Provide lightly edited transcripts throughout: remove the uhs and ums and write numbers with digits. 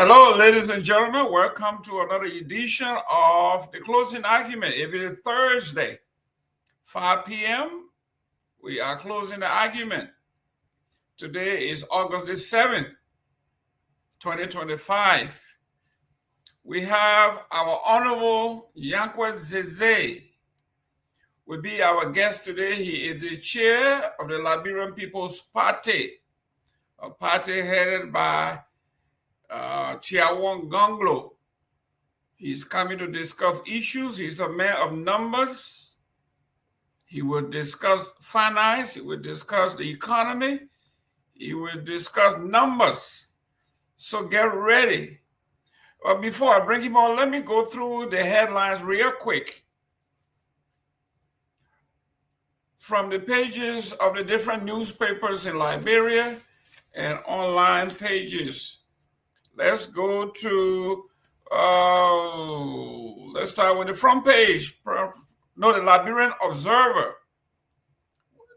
Hello, ladies and gentlemen. Welcome to another edition of the closing argument. Every Thursday, 5 p.m., we are closing the argument. Today is August the 7th, 2025. We have our Honorable Yankwet Zeze will be our guest today. He is the chair of the Liberian People's Party, a party headed by Kehleboe Gongloe. He's coming to discuss issues. He's a man of numbers. He will discuss finance. He will discuss the economy. He will discuss numbers. So get ready. But before I bring him on, let me go through the headlines real quick. From the pages of the different newspapers in Liberia and online pages. Let's go to, let's start with the front page. No, the Liberian Observer,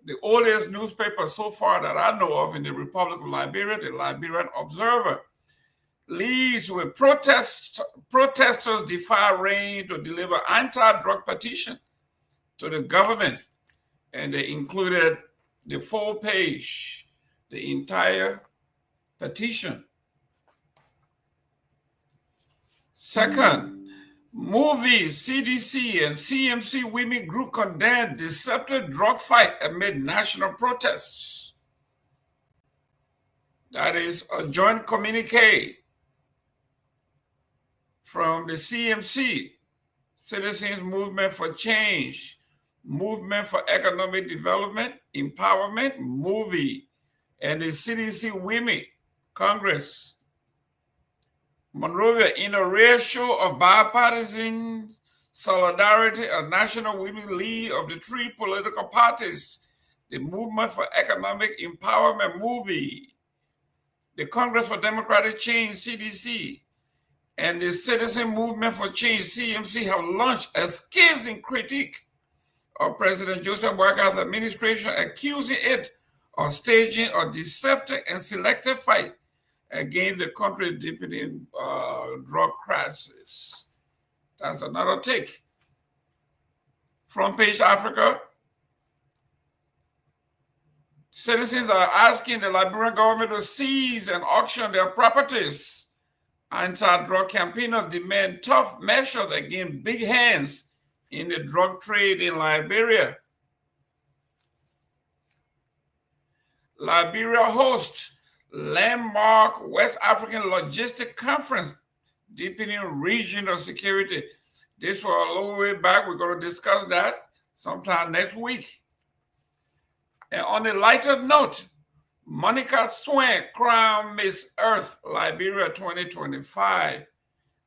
the oldest newspaper so far that I know of in the Republic of Liberia, the Liberian Observer, leads with protesters defy rain to deliver anti-drug petition to the government. And they included the full page, the entire petition. Second, movies, CDC and CMC women group condemned deceptive drug fight amid national protests. That is a joint communique from the CMC, Citizens Movement for Change, Movement for Economic Development, Empowerment, movie, and the CDC Women Congress. Monrovia, in a rare show of bipartisan solidarity, a National Women League of the three political parties, the Movement for Economic Empowerment movie, the Congress for Democratic Change, CDC, and the Citizen Movement for Change, CMC, have launched a scathing critique of President Joseph Boakar's administration, accusing it of staging a deceptive and selective fight against the country's deepening drug crisis. That's another take. Front page Africa. Citizens are asking the Liberian government to seize and auction their properties. Anti-drug campaigners demand tough measures against big hands in the drug trade in Liberia. Liberia hosts landmark West African Logistic Conference, deepening regional security. This was a long way back. We're going to discuss that sometime next week. And on a lighter note, Monica Swain crowned Miss Earth Liberia 2025.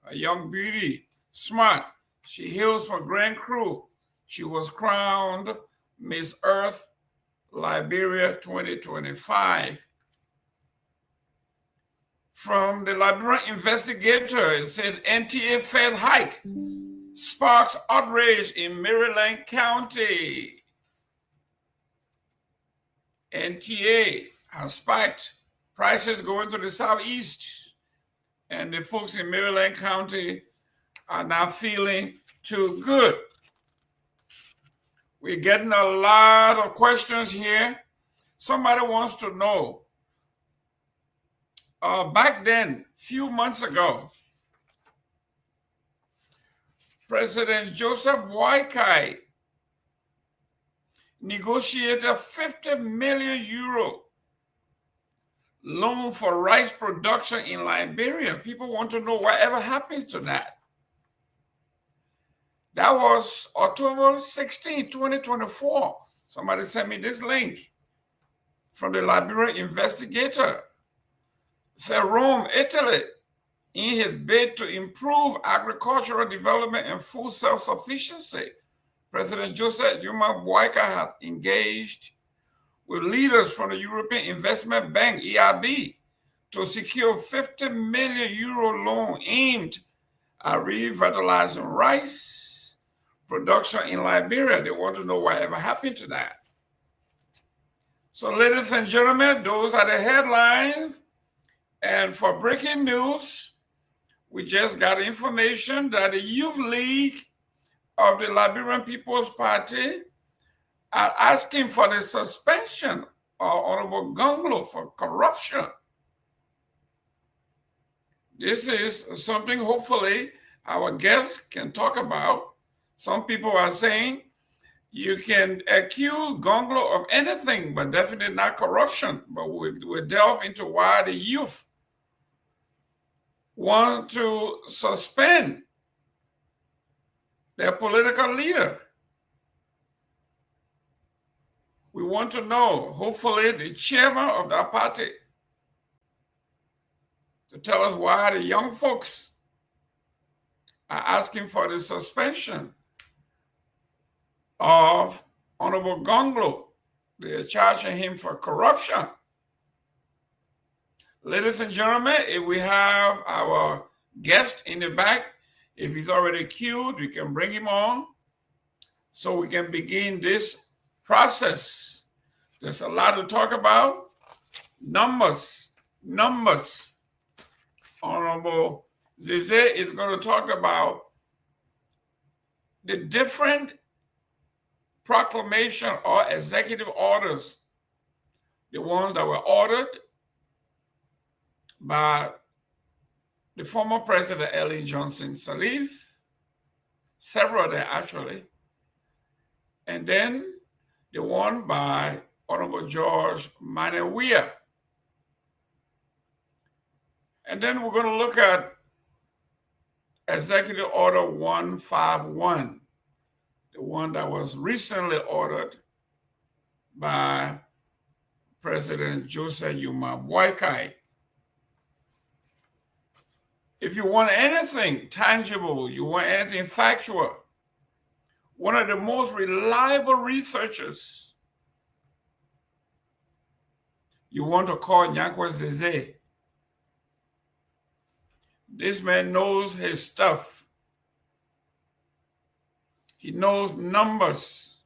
A young beauty, smart. She hails from Grand Cru. She was crowned Miss Earth Liberia 2025. From the Liberian Investigator, it says NTA Fed hike sparks outrage in Maryland County. NTA has spiked prices going to the southeast, and the folks in Maryland County are not feeling too good. We're getting a lot of questions here. Somebody wants to know, back then, few months ago, President Joseph Boakai negotiated a 50 million euro loan for rice production in Liberia. People want to know whatever happens to that. That was October 16, 2024. Somebody sent me this link from the Liberian Investigator. It said Rome, Italy, in his bid to improve agricultural development and food self-sufficiency, President Joseph Boakai has engaged with leaders from the European Investment Bank, EIB, to secure 50 million euro loan aimed at revitalizing rice production in Liberia. They want to know whatever happened to that. So, ladies and gentlemen, those are the headlines. And for breaking news, We just got information that the Youth League of the Liberian People's Party are asking for the suspension of Honorable Gongloe for corruption. This is something hopefully our guests can talk about. Some people are saying you can accuse Gongloe of anything, but definitely not corruption. But we'll delve into why the youth want to suspend their political leader. We want to know, hopefully, the chairman of that party to tell us why the young folks are asking for the suspension of Honorable Gongloe. They are charging him for corruption. Ladies and gentlemen, if we have our guest in the back, if he's already queued, we can bring him on so we can begin this process. There's a lot to talk about. Numbers. Honorable Zeze is going to talk about the different proclamation or executive orders, the ones that were ordered by the former President Ellen Johnson Sirleaf, several of them actually, and then the one by Honorable George Myean. And then we're going to look at Executive Order 151, the one that was recently ordered by President Joseph Yuma Boakai. If you want anything tangible, you want anything factual, one of the most reliable researchers, you want to call Nyankwa Zeze. This man knows his stuff. He knows numbers.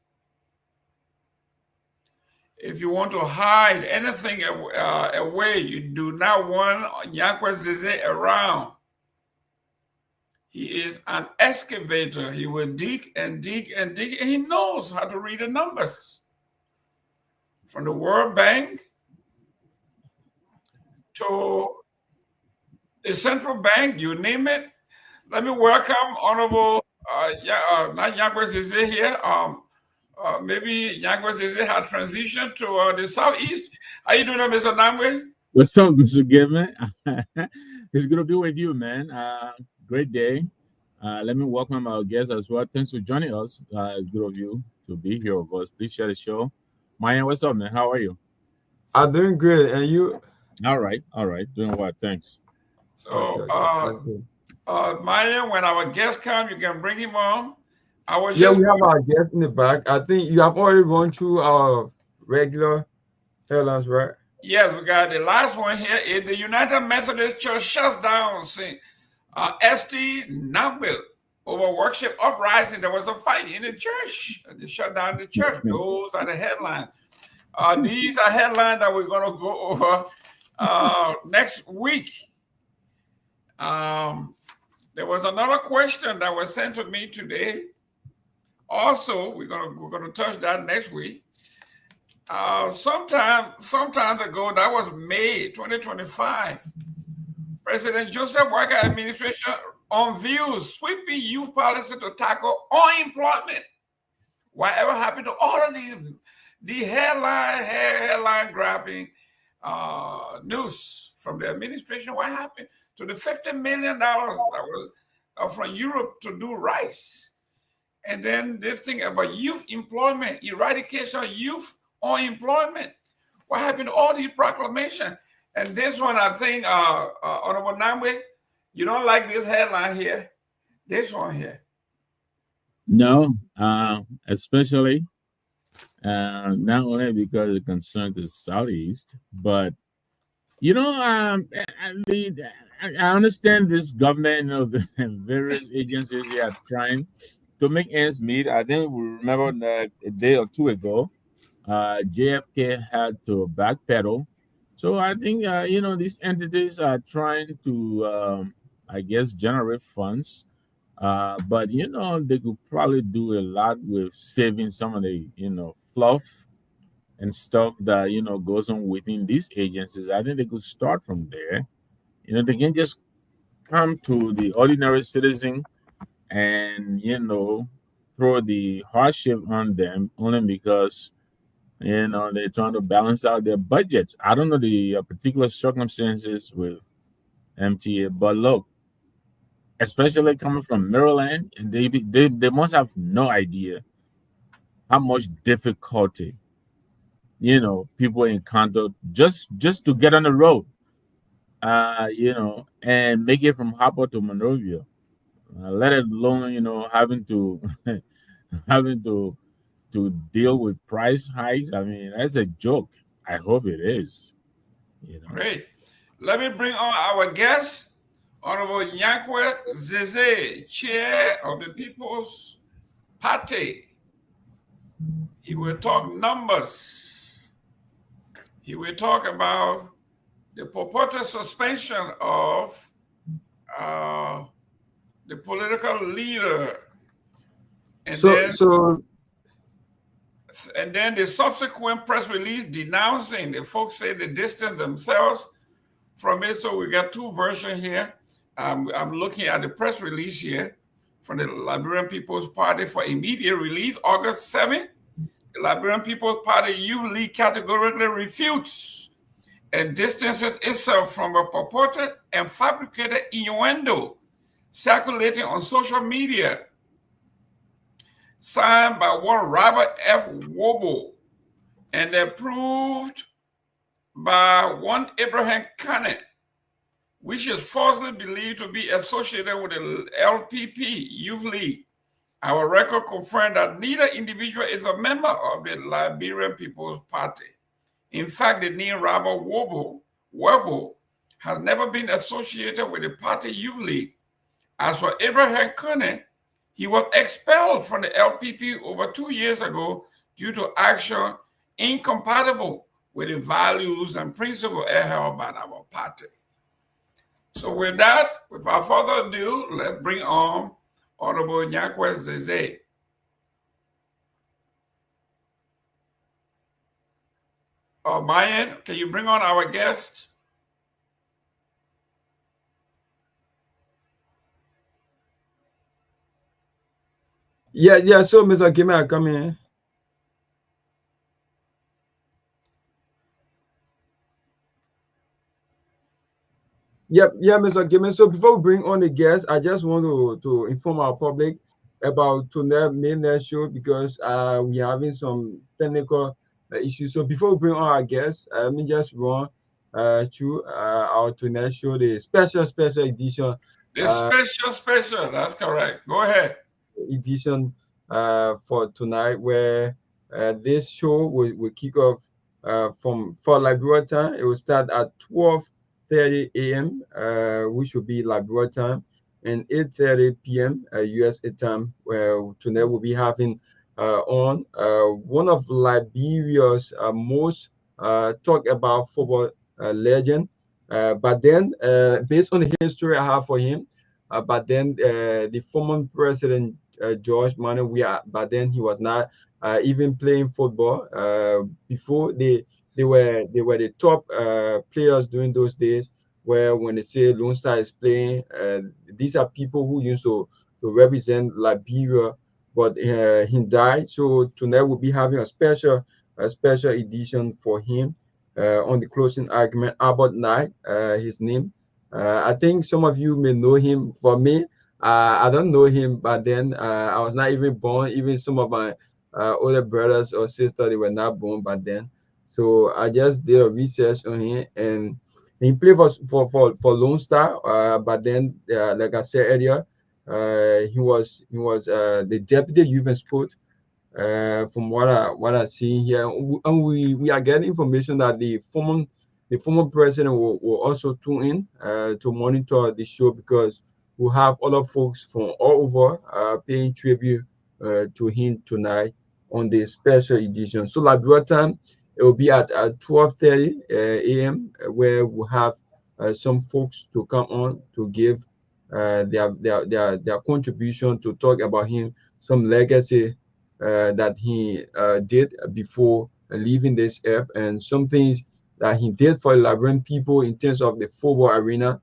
If you want to hide anything away, you do not want Nyankwa Zeze around. He is an excavator. He will dig and dig and dig, and he knows how to read the numbers. From the World Bank to the Central Bank, you name it. Let me welcome Honorable, not Nyankwa Zeze here. Maybe Nyankwa Zeze had transitioned to the Southeast. How you doing, Mr. Nagbe? What's up, Mr. Gayman? It's good to be with you, man. Great day. Let me welcome our guests as well. Thanks for joining us. It's good of you to be here with us. Please share the show. Myean, what's up, man? How are you? I'm doing good. And you? All right. Doing well. Thanks. So, Myean, when our guest comes, you can bring him on. We have our guest in the back. I think you have already gone through our regular headlines, right? Yes, we got the last one here. Is the United Methodist Church shuts down St. St. Nagbe over worship uprising. There was a fight in the church. They shut down the church. Those are the headlines. These are headlines that we're going to go over next week. There was another question that was sent to me today. Also, we're gonna touch that next week. Sometimes ago, that was May 2025. President Joseph Boakai administration unveils sweeping youth policy to tackle unemployment. Whatever happened to all of the headline grabbing news from the administration? What happened to the $50 million that was from Europe to do rice? And then this thing about youth employment, eradication of youth unemployment. What happened to all these proclamations? And this one, I think, Honorable Nagbe, you don't like this headline here. This one here. No, especially not only because it concerns the Southeast, but I understand this government, the various agencies here are trying to make ends meet. I think we remember that a day or two ago, JFK had to backpedal. So I think these entities are trying to I guess, generate funds. But they could probably do a lot with saving some of the fluff and stuff that goes on within these agencies. I think they could start from there. They can just come to the ordinary citizen and throw the hardship on them only because they're trying to balance out their budgets. I don't know the particular circumstances with MTA, but look, especially coming from Maryland, and they must have no idea how much difficulty people encounter just to get on the road, and make it from Harper to Monrovia. Let alone having to having to deal with price hikes. I mean, that's a joke. I hope it is. Great. Let me bring on our guest, Honorable Nyankwe Zeze, Chair of the People's Party. He will talk numbers. He will talk about the purported suspension of the political leader. And then the subsequent press release denouncing. The folks say they distanced themselves from it. So we got two versions here. I'm looking at the press release here from the Liberian People's Party for immediate relief, August 7th. The Liberian People's Party Youth League categorically refutes and distances itself from a purported and fabricated innuendo circulating on social media, signed by one Robert F. Wobo and approved by one Abraham Kane, which is falsely believed to be associated with the LPP Youth League. Our record confirmed that neither individual is a member of the Liberian People's Party. In fact, the name Robert Wobo has never been associated with the party Youth League. As for Abraham Kane, he was expelled from the LPP over 2 years ago due to action incompatible with the values and principles held by our party. So with that, without further ado, let's bring on Honorable Nyankwe Zeze. Myean, can you bring on our guest? Yeah. So, Mr. Gayman, come in. Yeah, Mr. Gayman. So before we bring on the guest, I just want to inform our public about tonight's main show because we're having some technical issues. So before we bring on our guest, let me just run through our tonight show, the special edition. Special, that's correct. Go ahead. Edition for tonight, where this show will kick off for Liberia time. It will start at 12:30 a.m., which will be Liberia time, and 8:30 p.m. USA time, where tonight we'll be having on one of Liberia's most talk about football legend. But then, based on the history I have for him, but then the former president George Manuel, but then he was not even playing football. Before they were the top players during those days. Where when they say Lone Star is playing, these are people who used to represent Liberia, but he died. So tonight we'll be having a special edition for him on the closing argument. Albert Knight, his name. I think some of you may know him. For me, I don't know him, but then I was not even born. Even some of my older brothers or sisters, they were not born back then. So I just did a research on him, and he played for Lone Star. But then, like I said earlier, he was the deputy youth and sport. From what I see here, and we are getting information that the former president will also tune in to monitor the show, because we'll have other folks from all over paying tribute to him tonight on the special edition. So Liberia time, it will be at 12:30 a.m., where we'll have some folks to come on to give their contribution to talk about him, some legacy that he did before leaving this earth, and some things that he did for Liberian people in terms of the football arena.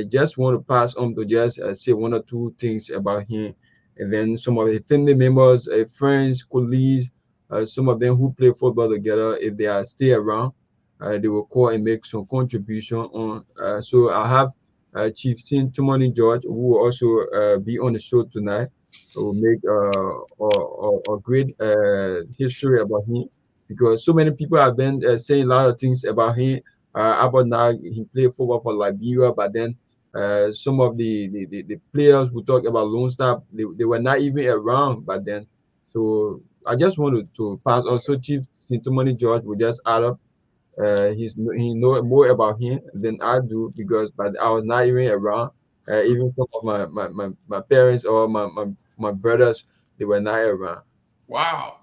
Just want to pass on to just say one or two things about him, and then some of his family members, friends, colleagues, some of them who play football together, if they are still around, they will call and make some contribution on. So I have Chief Tomalin George, who will also be on the show tonight. Will make a great history about him, because so many people have been saying a lot of things about now. He played football for Liberia, but then some of the players who talk about Lone Star, they were not even around. But then, so I just wanted to pass also Chief Sintomoni George will just add up. He know more about him than I do, because but I was not even around. Even some of my parents or my brothers, they were not around. Wow.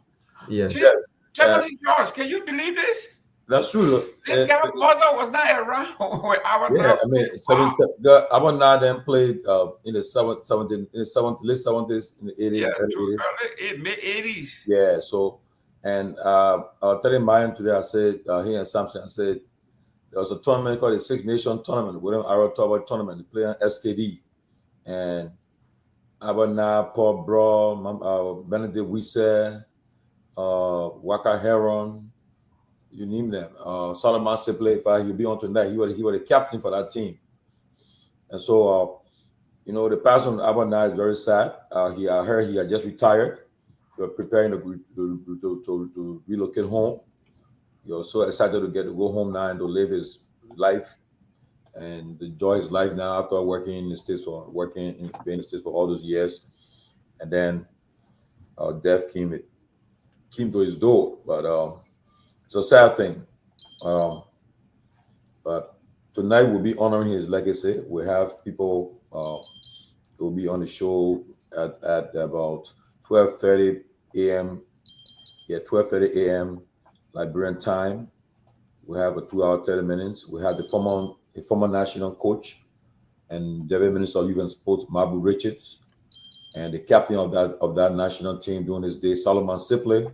Yes. Yes, Germany George, can you believe this? that's true. This guy's mother was not around when I was Yeah, not. I mean, Wow. Abana then played in the 70s, late 70s, in the 80s, Yeah, early 80s. mid 80s. Yeah, so, and I was telling Myean today, I said, he and Samson, I said, there was a tournament called the Six Nation Tournament, William Arrow Tower Tournament, they play on SKD. And Abana, Paul Bro, Benedict Wisse, Waka Heron, you name them. Solomon Sibley, if he'll be on tonight, he was the captain for that team. And so, the passing of Abana is very sad. I heard he had just retired. He was preparing to relocate home. He was so excited to get to go home now and to live his life and enjoy his life now after working in the States being in the States for all those years. And then death came to his door. But it's a sad thing. But tonight we'll be honoring his legacy. We have people who will be on the show at about 12:30 a.m. Yeah, 12:30 a.m. Liberian time. We have a 2 hour 30 minutes. We have a former national coach and Deputy Minister of Youth and Sports, Mabu Richards, and the captain of that national team during this day, Solomon Sipley,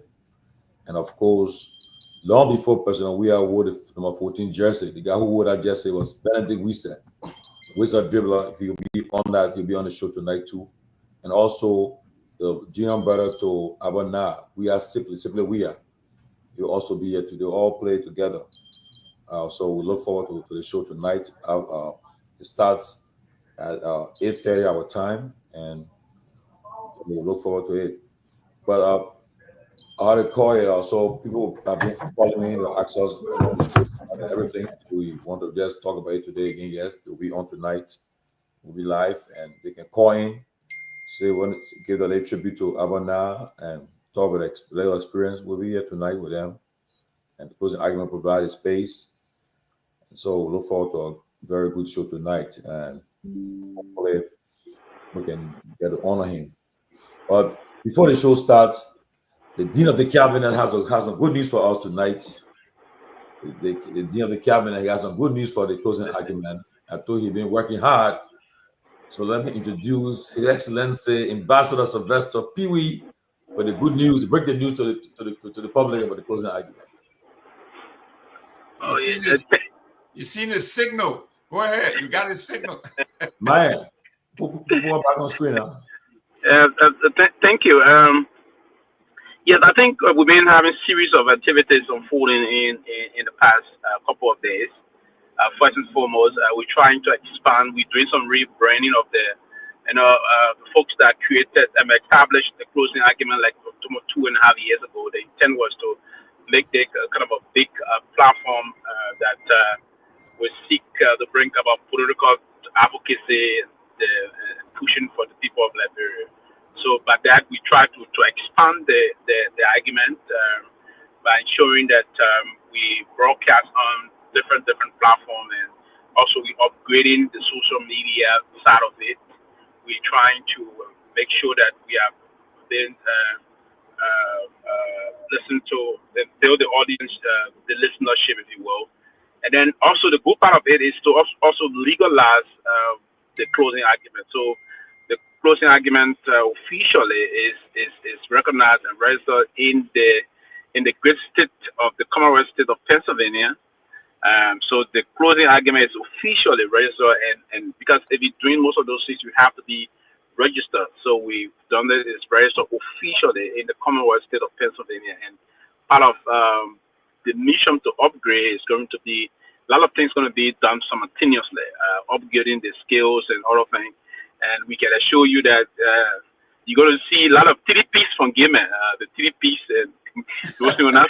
and of course, long before President Weah wore the number 14 jersey, the guy who wore that jersey was Benedict Wisse, wizard dribbler. If he'll be on that, he'll be on the show tonight too, and also the junior brother to Abana, Sipley Weah. He'll also be here today. All play together. So we look forward to the show tonight. It starts at 8:30 our time, and we look forward to it. But how to call it? So people have been calling me to ask us about the show and everything. We want to just talk about it today again. Yes, they'll be on tonight. We'll be live, and they can call in, say want to give a little tribute to Abana and talk about their experience. We'll be here tonight with them, and the closing argument provide a space. So we look forward to a very good show tonight, and hopefully we can get to honor him. But before the show starts, the Dean of the Cabinet has some good news for us tonight. The Dean of the Cabinet has some good news for the closing argument. I told he's been working hard. So let me introduce His Excellency Ambassador Sylvester Pewee for the good news, to break the news to the public about the closing argument. You seen his signal. Go ahead. You got his signal. Man, put back on screen now. Thank you. Yes, I think we've been having series of activities unfolding in the past couple of days. First and foremost, we're trying to expand. We're doing some rebranding of the folks that created and established the closing argument like 2.5 years ago. The intent was to make the kind of a big platform that will seek to bring about political advocacy, the pushing for the people of Liberia. So by that, we try to expand the argument by ensuring that we broadcast on different platforms, and also we upgrading the social media side of it. We're trying to make sure that we have been listen to build the audience, the listenership, if you will. And then also the good part of it is to also legalize the closing argument. So the closing argument officially is recognized and registered in the great state of the Commonwealth state of Pennsylvania. So the closing argument is officially registered, and because if you're doing most of those things, you have to be registered. So we've done this, it's registered officially in the Commonwealth state of Pennsylvania, and part of the mission to upgrade is going to be a lot of things going to be done simultaneously, upgrading the skills and other things. And we can assure you that you're going to see a lot of TDPs from Gayman, the TDPs and those who are not.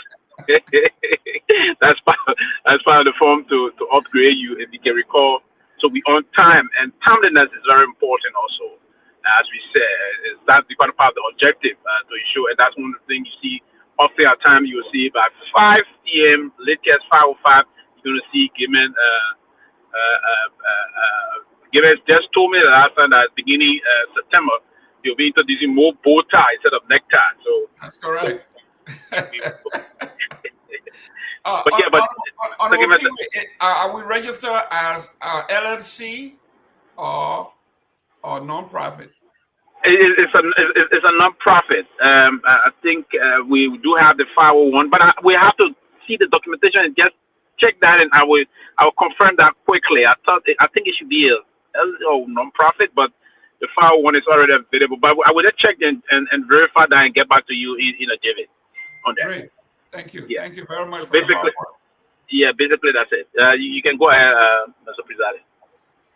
That's part of the form to upgrade you, if you can recall. So we on time, and timeliness is very important also. As we said, that's the part of the objective to ensure, and that's one of the things you see often at time. You will see by 5 p.m. latest 5:05, you're going to see Gayman. Gayman just told me that after that beginning September, you'll be introducing more bow tie instead of necktie. So that's correct. Are we registered as LLC or non-profit? It's a non-profit. I think we do have the 501, but we have to see the documentation and just check that, and I will confirm that quickly. I think it should be a non-profit, but the 501 is already available. But I will just check and verify that and get back to you in a jiffy on that. Great. Thank you. Yeah. Thank you very much for basically, the hard work. Yeah, basically that's it. You can go ahead, Mr. Prezadi.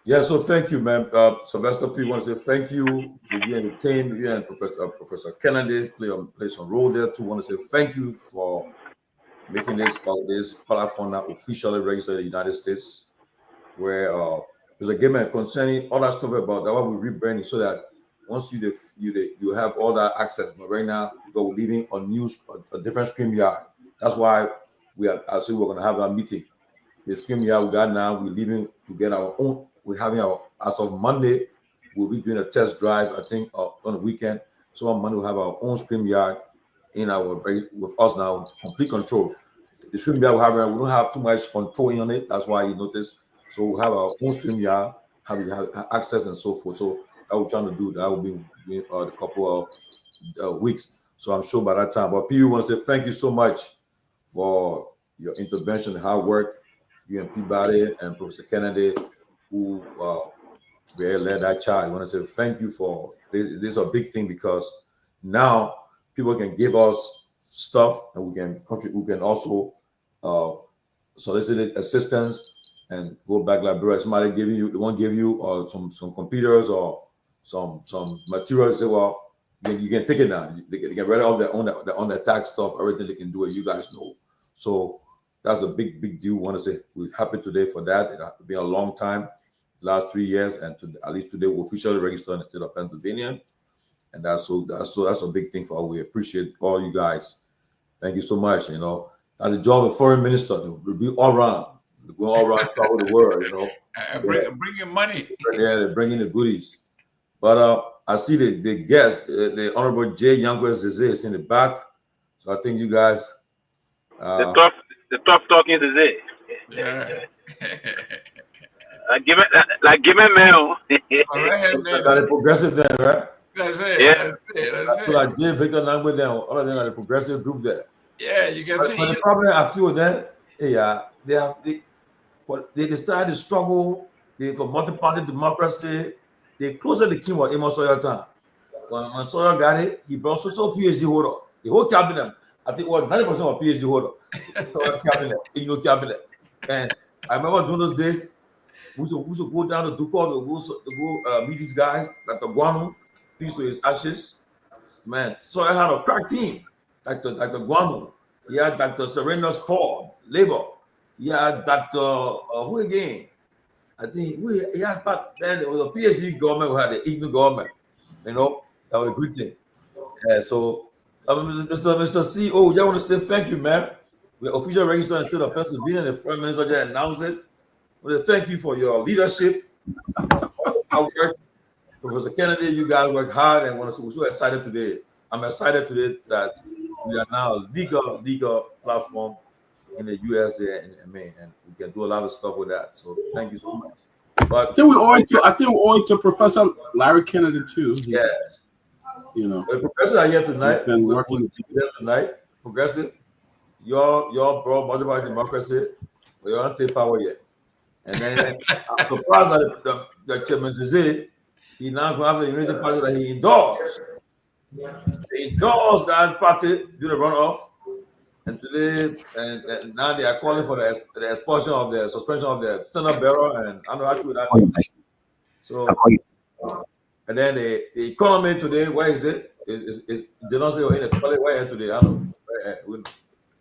Yeah, so thank you, man. Sylvester Pewee, want to say thank you to you and the team. You and Professor Kennedy play some role there too. Want to say thank you for making this platform now officially registered in the United States, where there's a Gayman concerning all that stuff about that. What we rebranding so that once you have all that access. But right now we're leaving a different StreamYard. That's why I said we're going to have a meeting. The StreamYard we got now, we're leaving to get our own. We're having as of Monday, we'll be doing a test drive, I think, on the weekend. So on Monday, we'll have our own StreamYard with us now, complete control. The StreamYard we don't have too much control on it. That's why you notice. So we'll have our own StreamYard, have access and so forth. So that we're trying to do. That will be in a couple of weeks. So I'm sure by that time. But Pewee wants to say thank you so much for your intervention, hard work, you and Peabody and Professor Kennedy, who led that charge. I want to say thank you for this. Is a big thing because now people can give us stuff and we can contribute. We can also solicit assistance and go back Liberia. Somebody give you some computers or some materials. Say, well, you can take it now. They can get rid of on the tax stuff. Everything they can do it. You guys know. So that's a big deal. I want to say we're happy today for that. It has been a long time. Last 3 years, and at least today we officially registered in the state of Pennsylvania, and that's a big thing for us. We appreciate all you guys. Thank you so much. You know, that's the job of a foreign minister. We'll be all around, travel the world. You know, bringing money. Yeah, they're bringing the goodies. But I see the guest, the Honorable J. Yankwes Zeze is in the back, so I think you guys. The tough talking Zeze. Yeah. Give me mail. Got a progressive there, right? That's it. Yeah. That's it. So like J. Victor Nagbe there, all of them are the progressive group there. Yeah, you can see. But the problem I feel with them, they started to struggle. For multi-party democracy. They closer the king was Amos Sawyer time. When Sawyer got it, he brought so PhD holder. The whole cabinet, I think, 90% of PhD holder. Cabinet. And I remember during those days. We should go down to Dopoh to go meet these guys, Dr. Guano, peace to his ashes. Man, so I had a crack team. Dr. Guano. He had Dr. Serenos Ford, Labor. He had Dr. Who again? I think he had, but then it was a PhD government, we had the IGNU government. You know, that was a good thing. So, Mr. CEO, I want to say thank you, man. We're officially registered in the state of Pennsylvania. The Prime Minister just announced it. Well, thank you for your leadership. Our work, Professor Kennedy, you guys work hard, and we're so excited today. I'm excited today that we are now a legal platform in the USA and we can do a lot of stuff with that. So thank you so much. But I think we owe it to Professor Larry Kennedy too. Yes. You know, the professors are here tonight. He's been We're working. here tonight. Progressive, your pro multiple democracy. We don't take power yet. And then I'm surprised that the chairman Zizé, he now have a unity party that he endorsed. He endorsed that party do the runoff, and today and now they are calling for the expulsion of the suspension of the Senate Bureau, and I know how to that. So and then the economy today, where is it? Is they don't say inequality where today? I don't know.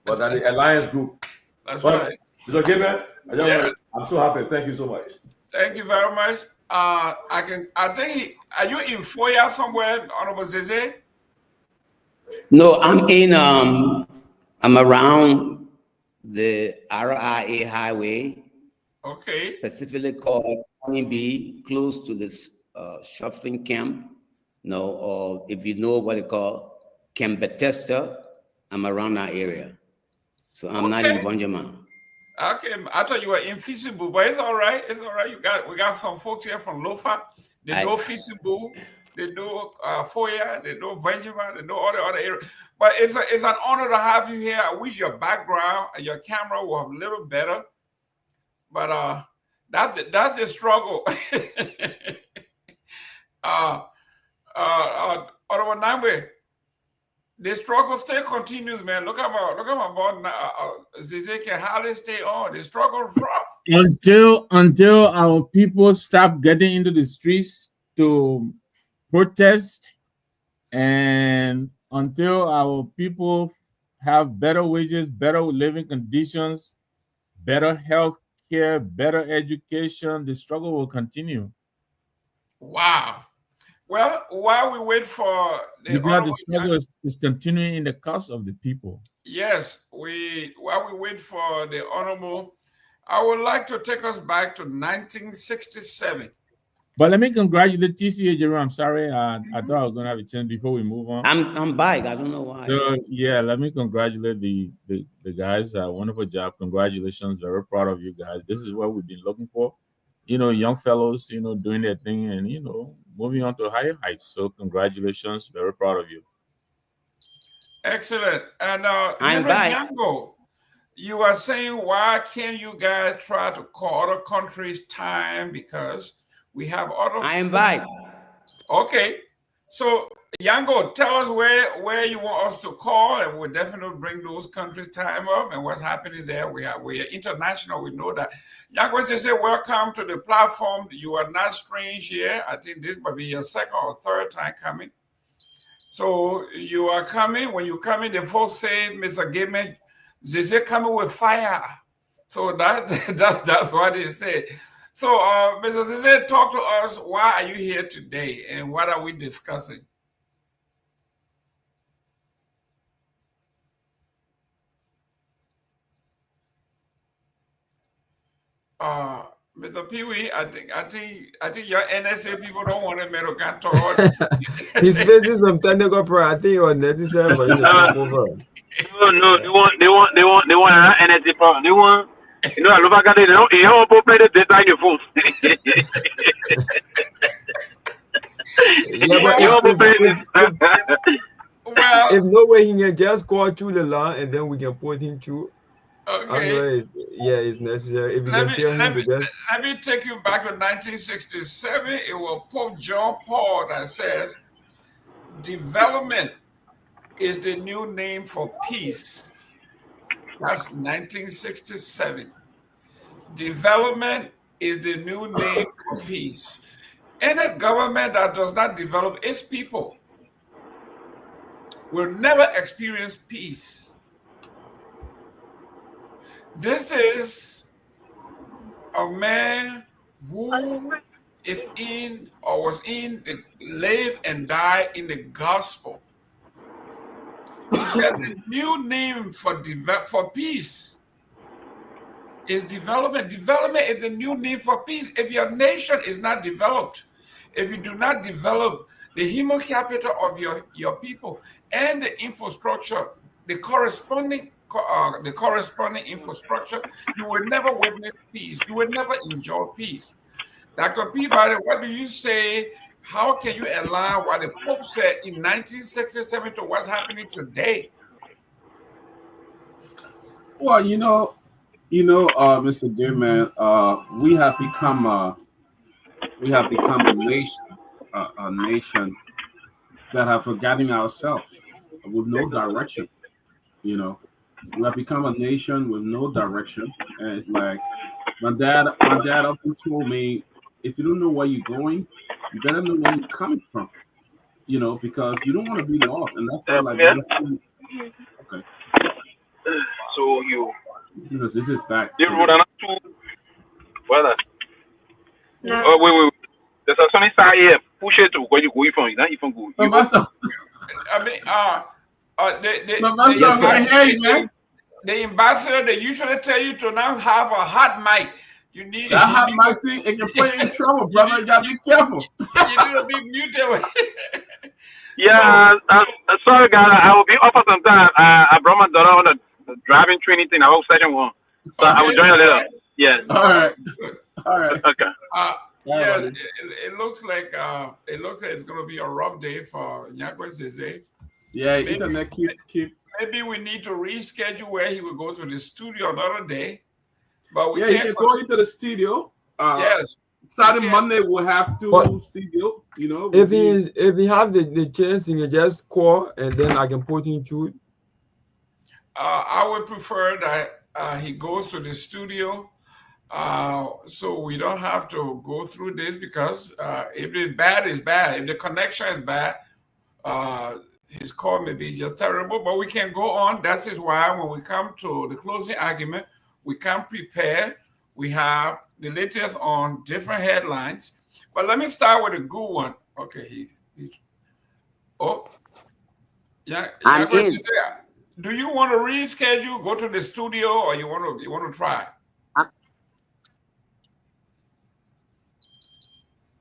But that the alliance group. That's but, right. Mr. Gayman, I'm so happy. Thank you so much. Thank you very much. I think, are you in Foya somewhere, Honorable Zizé? No, I'm around the RIA highway. Okay. Specifically called B, close to this shuffling camp. No, or if you know what they call Camp Bethesda, I'm around that area. So I'm not in Vonjama. Okay, I thought you were invisible, but it's all right. It's all right. We got some folks here from Lofa. They know Feasible, they know Foya, they know Venjima, they know all the other areas. But it's an honor to have you here. I wish your background and your camera were a little better. But that's the struggle. Honorable Nagbe, the struggle still continues, man. Look at my boy, Zizé can hardly stay on. The struggle is rough. Until our people stop getting into the streets to protest, and until our people have better wages, better living conditions, better health care, better education, the struggle will continue. Wow. Well, while we wait for the struggle is continuing in the cause of the people. Yes, while we wait for the honorable, I would like to take us back to 1967. But let me congratulate TCA, Jerome. I'm sorry, I thought I was going to have a chance before we move on. I'm back. I don't know why. So yeah, let me congratulate the guys. Wonderful job. Congratulations. Very proud of you guys. This is what we've been looking for. Young fellows, doing their thing and, moving on to higher heights. So congratulations. Very proud of you. Excellent. And Yango, you are saying, why can't you guys try to call other countries time? Because we have other... I am back. Okay. So, Yango, tell us where you want us to call, and we'll definitely bring those countries' time up and what's happening there. We are international. We know that. Yango, they say, welcome to the platform. You are not strange here. I think this might be your second or third time coming. So you are coming. When you come in, the folks say, Mr. Gayman, they say coming with fire. So that's what they say. So, Mr. Zizé, talk to us. Why are you here today, and what are we discussing? Mr. Pewee, I think your NSA people don't want to American talk. He's facing some technical problem. I think your netizens for you to come over. No, they want an NSA problem. They want, I love how they don't play the data in your phone. If no way he can just call through the line and then we can put him through. Okay. It's necessary. If you can tell him to just... Let me take you back to 1967. It was Pope John Paul that says, development is the new name for peace. That's 1967. Development is the new name for peace. Any government that does not develop its people will never experience peace. This is a man who is in or was in, live and die in the gospel. He said the new name for peace is development. Development is the new name for peace. If your nation is not developed, if you do not develop the human capital of your people and the infrastructure, the corresponding infrastructure, you will never witness peace. You will never enjoy peace. Dr. Peabody, what do you say? How can you align what the Pope said in 1967 to what's happening today? Well, Mr. Gayman, we have become a nation that have forgotten ourselves with no direction. You know, we have become a nation with no direction, and it's like my dad often told me, if you don't know where you're going, you better know where you're coming from. Because you don't want to be lost, and that's why like Yeah. okay, So you because this is back. wrote down two. Well, No. oh wait. There's a sunny side here. Push it to where you going from. You not even go. No, master, I mean, no, I hear you, man. the ambassador, they usually tell you to now have a hot mic. You need That hot mic thing, it can put you in trouble, brother. You gotta be careful. you need to be muted. Yeah, sorry, guys. I will be up for some time. I brought my daughter on the driving training thing. I was session 1, so I will join a little. Yes. All right. Okay. Yeah, it looks like it's gonna be a rough day for Nagbe Zeze. Yeah, internet keep. Maybe we need to reschedule where he will go to the studio another day. But we Yeah, can't you can go into the studio. Yes. Saturday, Monday we'll have to studio. If he have the chance, you can just call and then I can put him through. I would prefer that he goes to the studio, so we don't have to go through this, because if it's bad, it's bad. If the connection is bad, his call may be just terrible, but we can go on. That is why when we come to the closing argument, we come prepared. We have the latest on different headlines. But let me start with a good one. Okay, I'm in. Do you want to reschedule, go to the studio, or you want to try?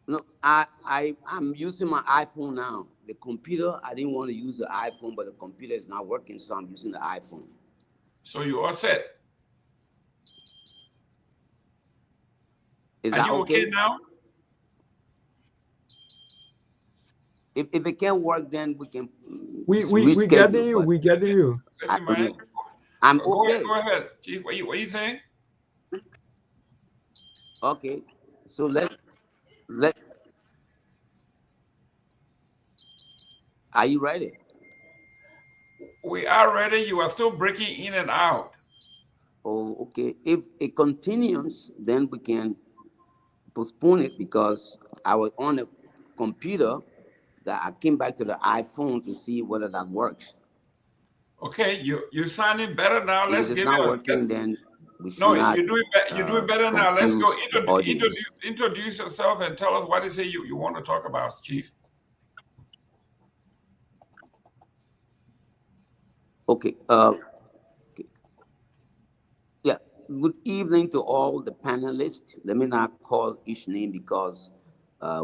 No, I'm using my iPhone now. The computer, I didn't want to use the iPhone, but the computer is not working, so I'm using the iPhone. So you are set. Is Are that you okay now? If it can't work, then we can. We getting you. We getting you. I'm okay. Go ahead, Chief. What are you saying? Okay, so let. Are you ready? We are ready. You are still breaking in and out. Oh, okay. If it continues, then we can postpone it, because I was on a computer that I came back to the iPhone to see whether that works. Okay, you're sounding better now. If Let's it's give not it working, then we should no, not. you're doing better now. Let's go Audience. introduce yourself and tell us what is it you want to talk about, Chief. Okay. Yeah. Good evening to all the panelists. Let me not call each name, because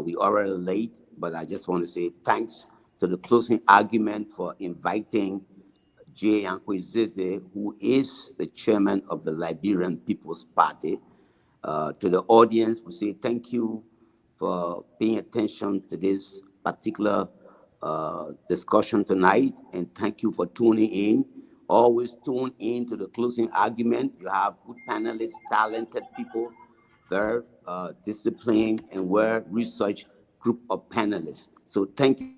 we already late, but I just want to say thanks to the closing argument for inviting J. Yankwezeze, who is the chairman of the Liberian People's Party. To the audience, we say thank you for paying attention to this particular discussion tonight, and thank you for tuning in. Always tune in to the closing argument. You have good panelists, talented people, very disciplined and well-researched group of panelists. So thank you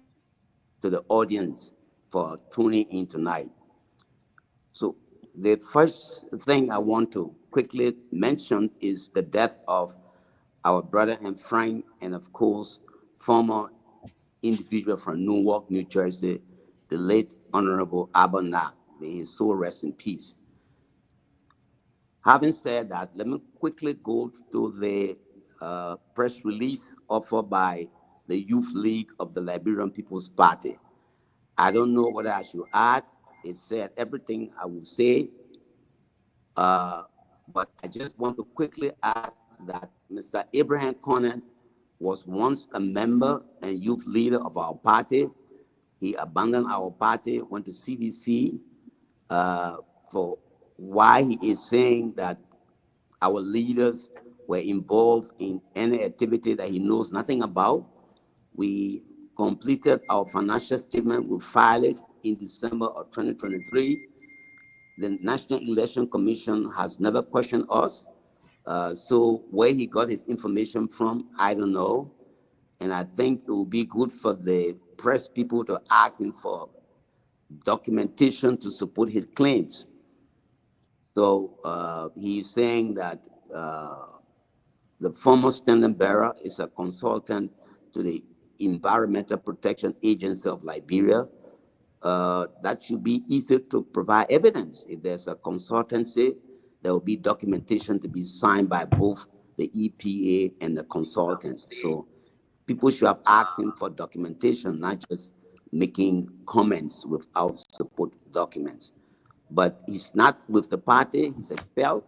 to the audience for tuning in tonight. So the first thing I want to quickly mention is the death of our brother and friend, and of course, former individual from Newark, New Jersey, the late Honorable Abba. May his soul rest in peace. Having said that, let me quickly go to the press release offered by the Youth League of the Liberian People's Party. I don't know what I should add. It said everything I would say, but I just want to quickly add that Mr. Abraham Conant was once a member and youth leader of our party. He abandoned our party, went to CDC, for why he is saying that our leaders were involved in any activity that he knows nothing about. We completed our financial statement. We filed it in December of 2023. The National Election Commission has never questioned us. So where he got his information from, I don't know. And I think it will be good for the press people to ask him for documentation to support his claims. So he's saying that the former standing bearer is a consultant to the Environmental Protection Agency of Liberia. That should be easy to provide evidence. If there's a consultancy, there will be documentation to be signed by both the EPA and the consultant. So people should have asked him for documentation, not just making comments without support documents. But he's not with the party, he's expelled.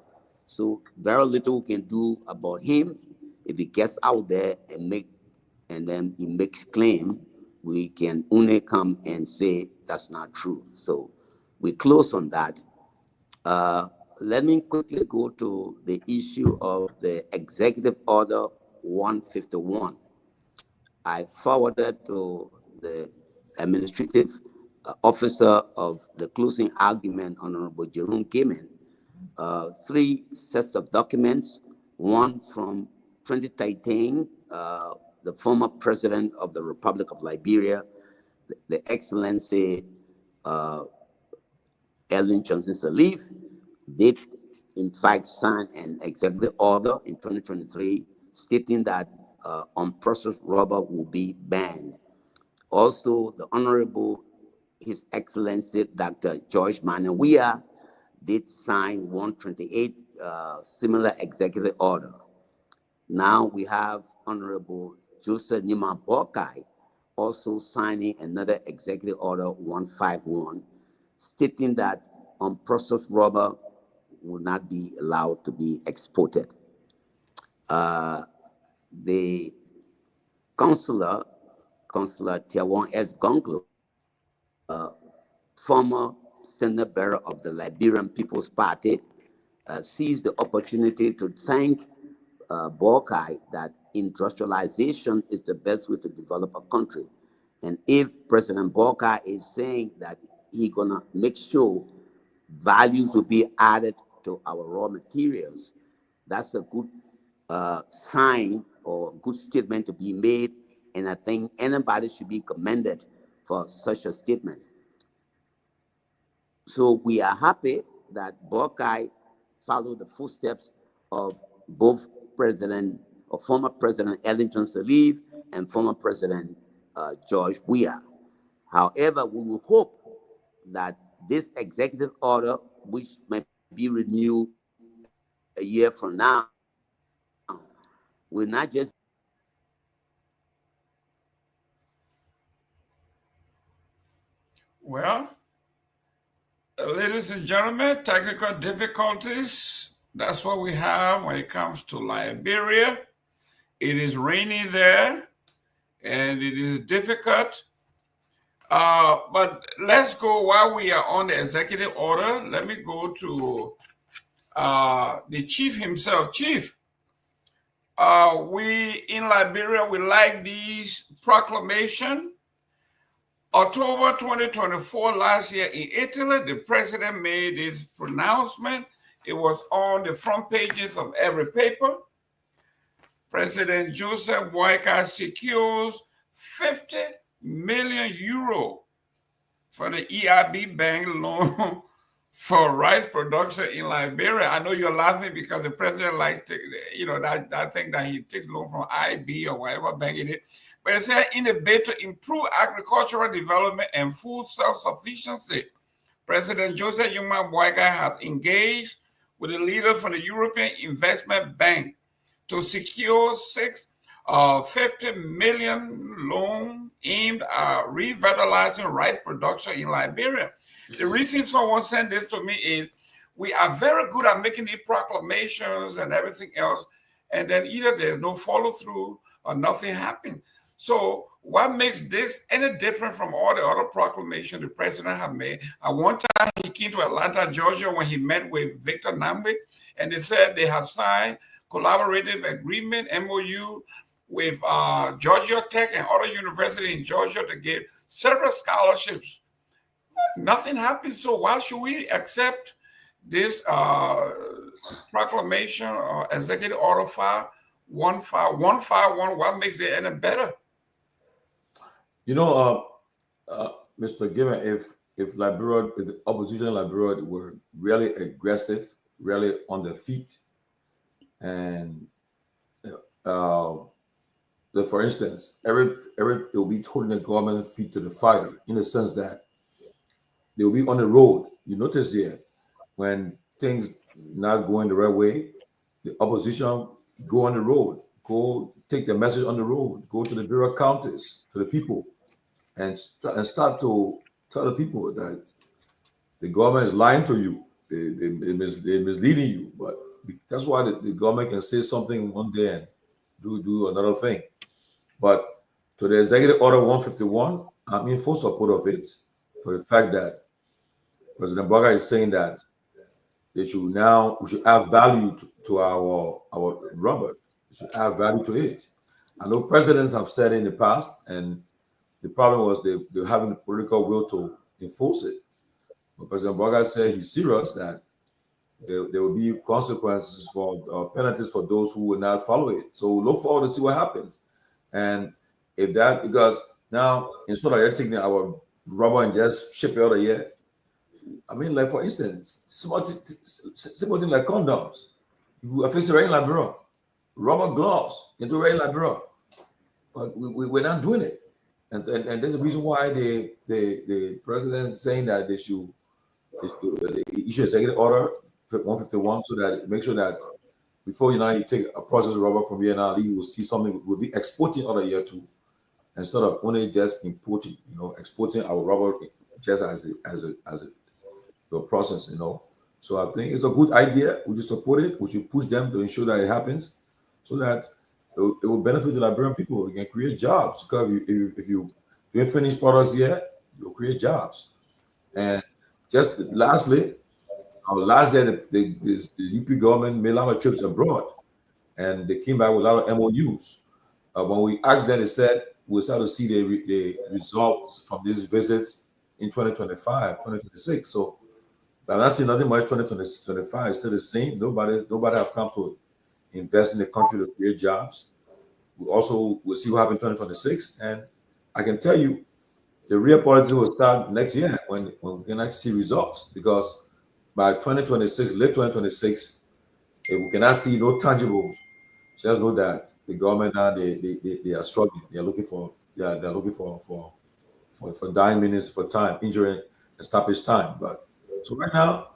So very little we can do about him. If he gets out there and then he makes claim, we can only come and say that's not true. So we close on that. Let me quickly go to the issue of the Executive Order 151. I forwarded to the administrative officer of the closing argument, Honorable Jerome Gayman, 3 sets of documents. One from 2013, the former president of the Republic of Liberia, the Excellency Ellen Johnson Sirleaf, did in fact sign an executive order in 2023 stating that unprocessed rubber will be banned. Also, the Honorable His Excellency Dr. George Myean did sign 128 similar executive order. Now we have Honorable Joseph Nima Boakai also signing another executive order 151, stating that unprocessed rubber will not be allowed to be exported. The Councillor Kehleboe Gongloe, former Senate bearer of the Liberian People's Party, seized the opportunity to thank Boakai that industrialization is the best way to develop a country. And if President Boakai is saying that he's gonna make sure values will be added to our raw materials, that's a good sign or good statement to be made. And I think anybody should be commended for such a statement. So we are happy that Boakai followed the footsteps of both former President Ellen Johnson Sirleaf and former President George Weah. However, we will hope that this executive order, which may be renewed a year from now, will not just Well, ladies and gentlemen, technical difficulties. That's what we have when it comes to Liberia. It is rainy there, and it is difficult. But let's go, while we are on the executive order, let me go to the chief himself. Chief, we in Liberia, we like these proclamation. October 2024, last year in Italy, the president made his pronouncement. It was on the front pages of every paper. President Joseph Boakai secures 50 million euro for the EIB bank loan for rice production in Liberia. I know you're laughing because the president likes to, that thing that he takes loan from IB or whatever bank it is. But it said, in a bid to improve agricultural development and food self-sufficiency, President Joseph Boakai has engaged with a leader from the European Investment Bank to secure 50 million loan aimed at revitalizing rice production in Liberia. The reason someone sent this to me is we are very good at making these proclamations and everything else, and then either there's no follow-through or nothing happens. So what makes this any different from all the other proclamations the president have made? At one time, he came to Atlanta, Georgia, when he met with Victor Nagbe, and they said they have signed collaborative agreement, MOU, with Georgia Tech and other universities in Georgia to give several scholarships. Nothing happened. So why should we accept this proclamation or executive order 151? What makes it any better? You know, Mr. Gayman, if the opposition in Liberia were really aggressive, really on their feet, and for instance, it will be holding the government feet to the fire in the sense that they will be on the road. You notice here, when things not going the right way, the opposition go on the road, go take the message on the road, go to the various counties, to the people, and start to tell the people that the government is lying to you, they're misleading you. But that's why the government can say something one day and do another thing. But to the Executive Order 151, I'm in full support of it, for the fact that President Baga is saying that we should add value to our rubber. We should add value to it. I know presidents have said in the past, and the problem was they're having the political will to enforce it. But President Baga said he's serious that there will be consequences for penalties for those who will not follow it. So look forward to see what happens. And if that, because now instead of they're taking our rubber and just ship it out of here, I mean, like for instance, simple thing like condoms. You are facing right in Liberia. Rubber gloves, you do right in Liberia. But we're not doing it. And there's a reason why the president is saying that they should issue executive order 151 so that make sure that before you take a processed rubber from Myean, you will see something we'll be exporting other year too, instead of only just importing, exporting our rubber just as a process, So I think it's a good idea. We should support it. We should push them to ensure that it happens, so that it will benefit the Liberian people. We can create jobs. Because if you doing finished products here, you'll create jobs. And just lastly, last year the UP government made a lot of trips abroad, and they came back with a lot of MOUs. When we asked them, they said we'll start to see the results from these visits in 2025, 2026. So I'm not seeing nothing much 2025. It's still the same. Nobody have come to invest in the country to create jobs. We'll see what happens in 2026. And I can tell you, the real politics will start next year when we can actually see results. Because by 2026, late 2026, if we cannot see no tangibles, just know that the government now they are struggling. They're looking for dying minutes, for time, injury, and stoppage time. But so right now,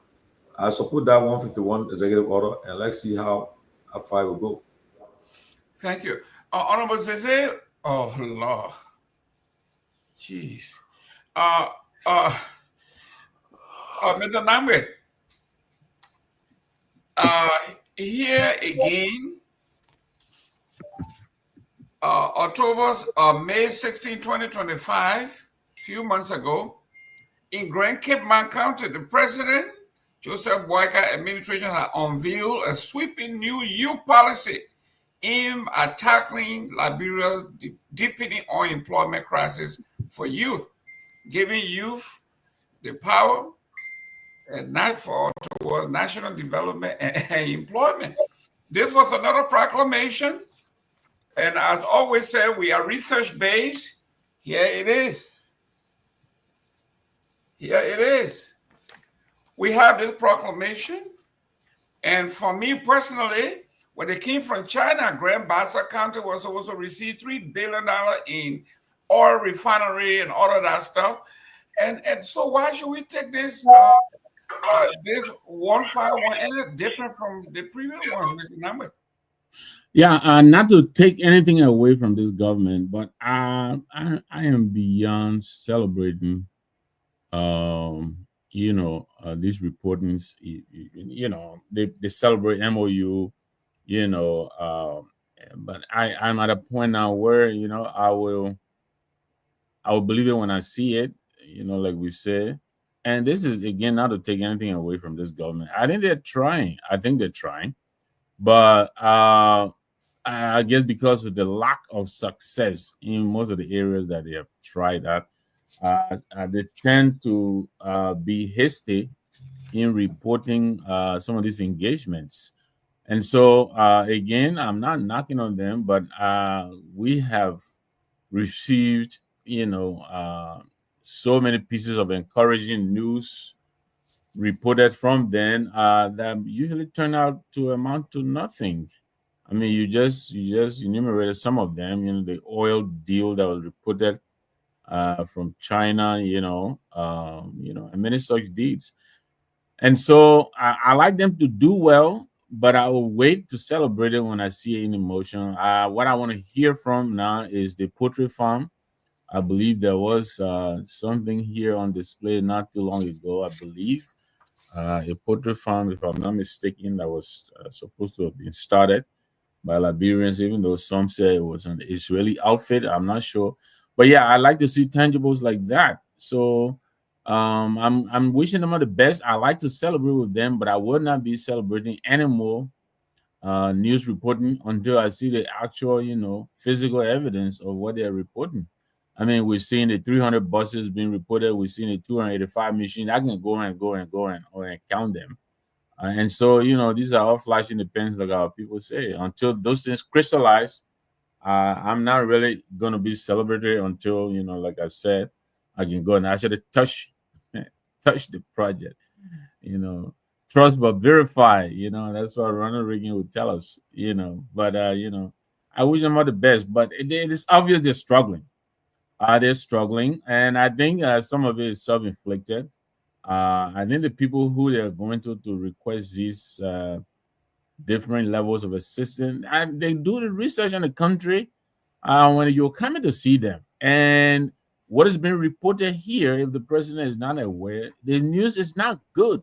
I support that 151 executive order, and let's see how far it will go. Thank you. Honorable Zeze, oh Lord. Jeez. Mr. Nagbe, here again, May 16, 2025, a few months ago, in Grand Cape County, the president, Joseph Boyka administration, had unveiled a sweeping new youth policy aimed at tackling Liberia's deepening unemployment crisis for youth, giving youth the power and nightfall towards national development and employment. This was another proclamation, and as always said, we are research-based. Here it is. Here it is. We have this proclamation, and for me personally, when it came from China, Grand Bassa County was supposed to receive $3 billion in oil refinery and all of that stuff. And so why should we take this this 151 any different from the previous ones, Mr. Nagbe? Yeah, not to take anything away from this government, but I am beyond celebrating these reportings. They celebrate MOU, but I'm at a point now where I will believe it when I see it, like we said. And this is again not to take anything away from this government. I think they're trying. But I guess because of the lack of success in most of the areas that they have tried that, they tend to be hasty in reporting some of these engagements. And so, again, I'm not knocking on them, but we have received, so many pieces of encouraging news reported from them that usually turn out to amount to nothing. I mean, you just enumerated some of them. The oil deal that was reported from China. And many such deeds. And so I like them to do well, but I will wait to celebrate it when I see it in motion. What I want to hear from now is the poultry farm. I believe there was something here on display not too long ago. I believe a poultry farm, if I'm not mistaken, that was supposed to have been started by Liberians, even though some say it was an Israeli outfit. I'm not sure, but yeah, I like to see tangibles like that. So I'm wishing them all the best. I like to celebrate with them, but I will not be celebrating any more news reporting until I see the actual, physical evidence of what they're reporting. I mean, we've seen the 300 buses being reported. We've seen the 285 machines. I can go and go and go and count them. And so, these are all flash in the pans, like our people say. Until those things crystallize, I'm not really going to be celebrated until, like I said, I can go and actually touch the project. Trust but verify. That's what Ronald Reagan would tell us. But I wish them all the best. But it is obvious they're struggling. They're struggling, and I think some of it is self-inflicted. I think the people who they're going to request these different levels of assistance, and they do the research on the country when you're coming to see them. And what has been reported here, if the president is not aware, the news is not good.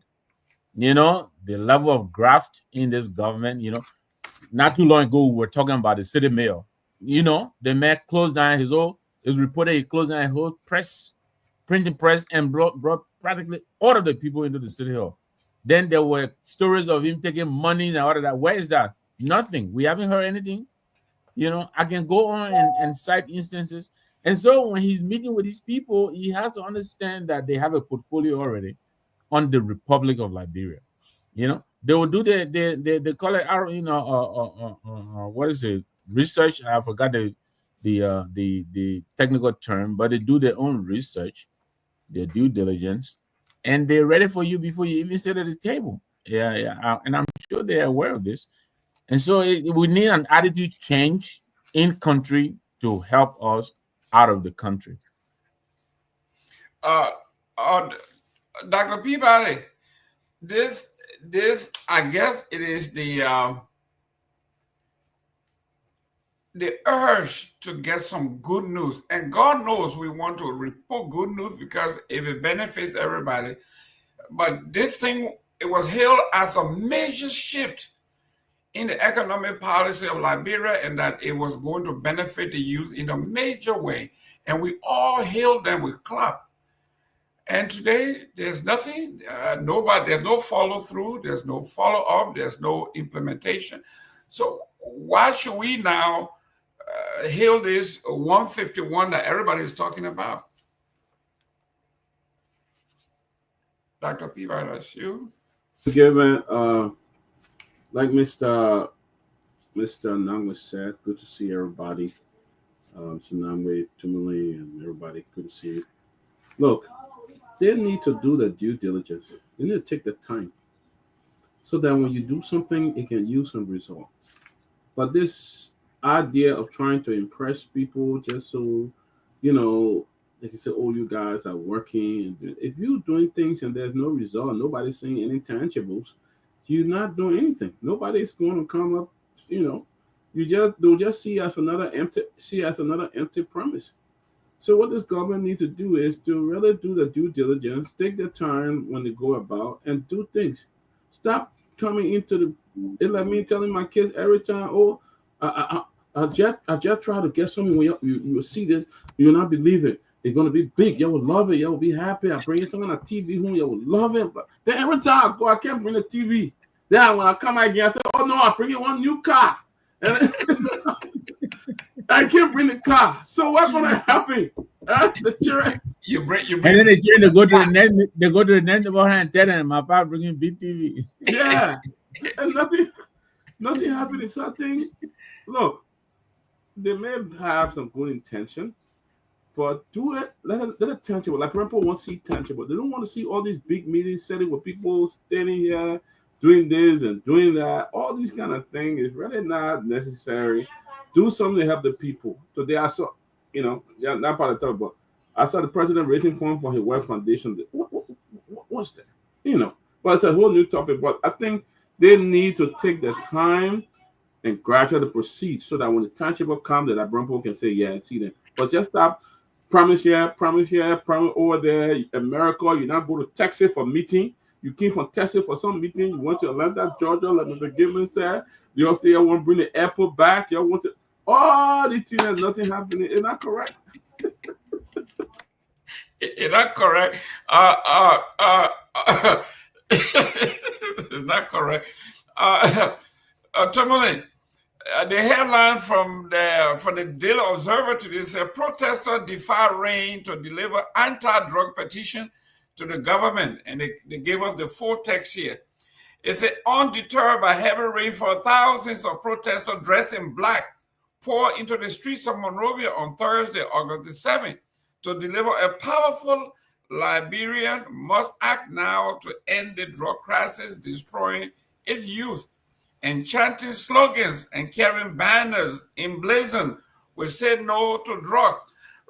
The level of graft in this government, not too long ago, we were talking about the city mayor. The mayor closed down it's reported he closed down his whole printing press, and brought practically all of the people into the city hall. Then there were stories of him taking money and all of that. Where is that? Nothing. We haven't heard anything. I can go on and cite instances. And so when he's meeting with these people, he has to understand that they have a portfolio already on the Republic of Liberia. They will do they call it what is it? Research. I forgot the technical term, but they do their own research, their due diligence, and they're ready for you before you even sit at the table. Yeah, and I'm sure they're aware of this. And so we need an attitude change in country to help us out of the country. Dr. Peabody, this I guess it is the urge to get some good news. And God knows we want to report good news because if it benefits everybody. But this thing, it was hailed as a major shift in the economic policy of Liberia, and that it was going to benefit the youth in a major way. And we all hailed them with clap. And today, there's nothing, there's no follow through, there's no follow up, there's no implementation. So why should we now hail this 151 that everybody is talking about? Dr. Peabody, that's you. Given, like Mr. Nagbe said, good to see everybody. Nagbe, Tomalin, and everybody, good to see you. Look, they need to do the due diligence. They need to take the time so that when you do something, it can use some result. But this idea of trying to impress people just so, they can say, oh, you guys are working. If you're doing things and there's no result, nobody's seeing any tangibles, you're not doing anything. Nobody's going to come up, they'll just see as another empty promise. So what this government needs to do is to really do the due diligence, take the time when they go about and do things. Stop coming into it's like me telling my kids every time, oh, I just try to get something when you see this, you'll not believe it. It's gonna be big. You will love it. You will be happy. I bring something on TV home. You will love it. But then every time I go, I can't bring the TV. Then when I come again, I thought, oh no, I'm bringing one new car. And I can't bring the car. So what's gonna happen? The children. You bring. And then they go to the next, neighborhood and tell them my papa bringing BTV. Yeah, and nothing happening. So I think, look, they may have some good intention, but do it. Let it tangible. Like people want to see tangible. They don't want to see all these big meetings setting with people standing here doing this and doing that. All these kind of things is really not necessary. Do something to help the people. So they are so, yeah, not part of the talk, but I saw the president raising funds for his wife foundation. What's that? But it's a whole new topic. But I think they need to take the time and gradually proceed so that when the tangible comes, that Brumpo can say, yeah, see them. But just stop, promise here, promise over there. America, you now go to Texas for meeting. You came from Texas for some meeting. You went to Atlanta, Georgia, like Mr. Gayman said. You also say you want to bring the airport back. You want to all these things, there's nothing happening. Is that correct? Is that correct? Is that correct? Tomalin, the headline from the Daily Observer today says protesters defy rain to deliver anti-drug petition to the government, and they gave us the full text here. It said, undeterred by heavy rainfall, thousands of protesters dressed in black poured into the streets of Monrovia on Thursday, August the 7th, to deliver a powerful Liberian must act now to end the drug crisis destroying its youth, and chanting slogans and carrying banners emblazoned with "Say No to Drug."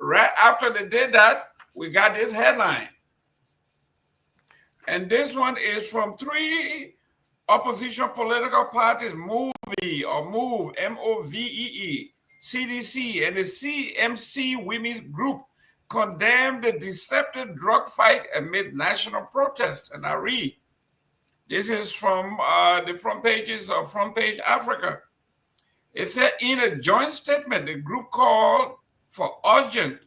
Right after they did that, we got this headline. And this one is from 3 opposition political parties, MOVE, M-O-V-E-E, CDC, and the CMC Women's Group condemned the deceptive drug fight amid national protest. And I read, this is from the front pages of Front Page Africa. It said, in a joint statement, the group called for urgent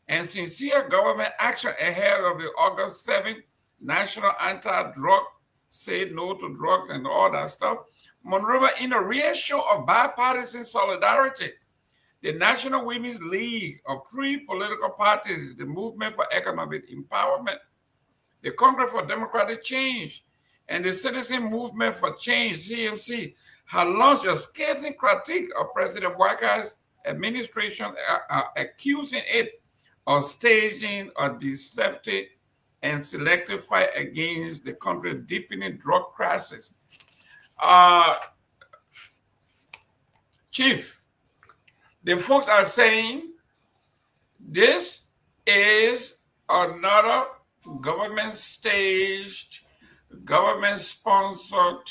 and sincere government action ahead of the August 7th National Anti-Drug, Say No to Drugs and all that stuff. Monrovia, in a real show of bipartisan solidarity, the National Women's League of 3 political parties, the Movement for Economic Empowerment, the Congress for Democratic Change, and the Citizen Movement for Change, CMC, have launched a scathing critique of President Waka's administration, accusing it of staging a deceptive and selective fight against the country's deepening drug crisis. Chief, the folks are saying this is another government-staged, government-sponsored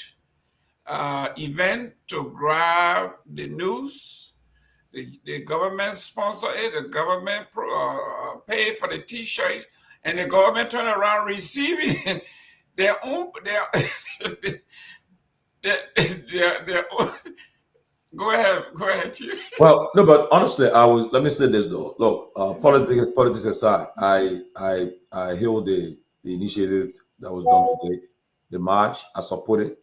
event to grab the news. The government sponsor it, the government pay for the T-shirts, and the government turn around receiving their own. Their own. Go ahead, Chief. Well, no, but honestly, let me say this though. Look, politics aside, I hail the initiative that was done today. The march, I support it.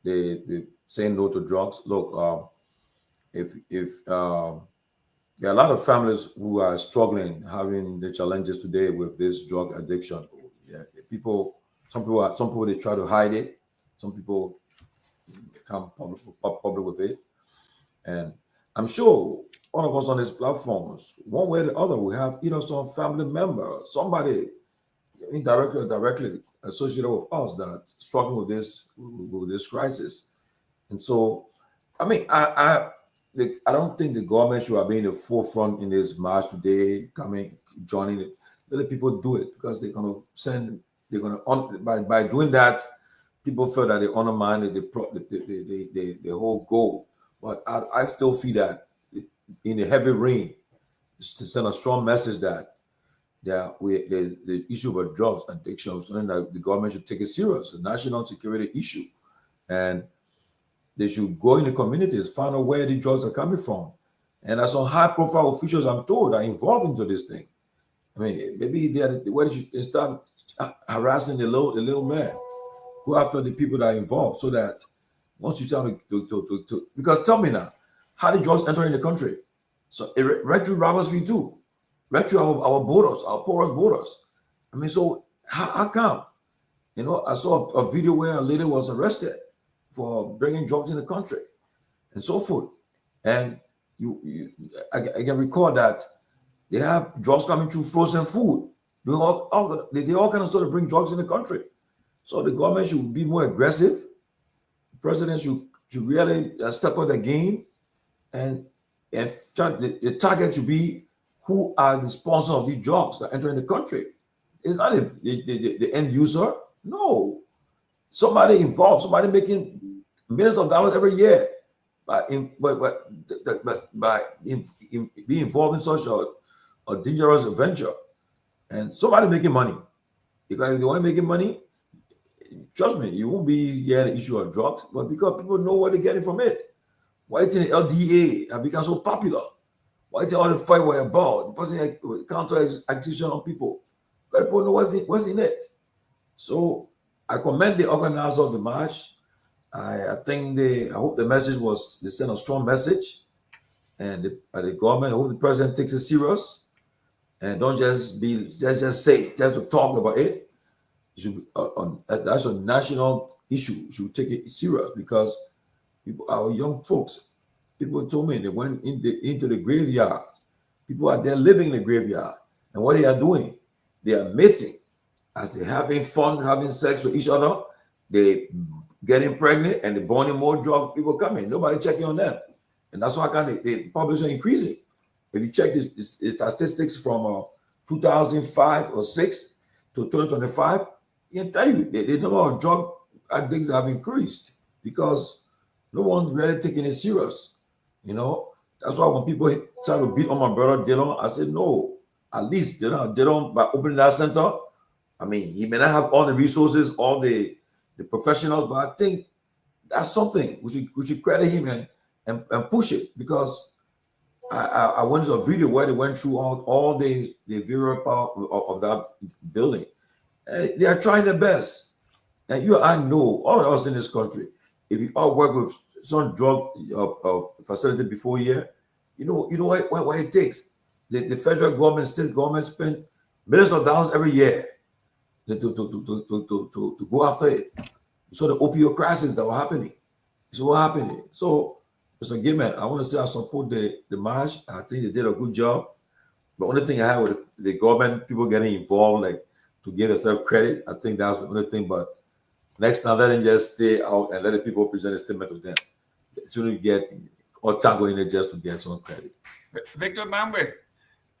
The saying no to drugs. Look, if there are a lot of families who are struggling, having the challenges today with this drug addiction. Yeah, some people they try to hide it. Some people come public with it. And I'm sure all of us on these platforms, one way or the other, we have either some family member, somebody indirectly or directly associated with us that struggling with this crisis. And so, I mean, I don't think the government should have been in the forefront in this march today, joining it. Let people do it because by doing that, people feel that they undermine the whole goal. But I still feel that in the heavy rain, to send a strong message that the issue of drugs addiction is something that the government should take it serious, a national security issue. And they should go in the communities, find out where the drugs are coming from. And as some high-profile officials, I'm told, are involved into this thing. I mean, maybe they start harassing the little man, go after the people that are involved so that Once you tell to because tell me now, how did drugs enter in the country? So it right through Robbers Fee too, right through our borders, our porous borders. I mean, so how come? You know, I saw a video where a lady was arrested for bringing drugs in the country and so forth. And I can recall that they have drugs coming through frozen food. They all kind of sort of bring drugs in the country. So the government should be more aggressive. The president should really step up the game, and the target should be who are the sponsors of these drugs that enter in the country. It's not the end user. No, somebody involved, somebody making millions of dollars every year by being involved in such a dangerous venture, and somebody making money. If they want making money, trust me, you won't be here the issue of drugs, but because people know what they're getting from it. Why did the LDA have become so popular? Why did all the fight were about? The person counter accusation on people. But people know what's in it. So I commend the organizer of the march. I think I hope the message was they sent a strong message, and the government. I hope the president takes it serious, and don't just to talk about it. It should be that's a national issue. You should take it serious because people, our young folks, people told me they went into the graveyard. People are there living in the graveyard, and what they are doing, they are mating. As they're having fun, having sex with each other, they getting pregnant and they're burning more drug. People coming, nobody checking on them, and that's why the population increasing. If you check the statistics from 2005 or 6 to 2025, I can tell you the number of drug addicts have increased because no one's really taking it serious. You know, that's why when people try to beat on my brother Dylan, I said no. At least Dylan by opening that center. I mean, he may not have all the resources, all the professionals, but I think that's something we should credit him and push it, because I went to a video where they went through all the various part of that building. And they are trying their best. And I know, all of us in this country, if you all work with some drug facility before here, you know what it takes. The federal government, state government spend millions of dollars every year to go after it. So the opioid crisis that were happening. So Mr. Gayman, I want to say I support the march. I think they did a good job. The only thing I have with the government, people getting involved, like to give themselves credit, I think that's the only thing. But next time, let them just stay out and let the people present a statement to them. They shouldn't get or tango in it just to get some credit. Victor Nagbe,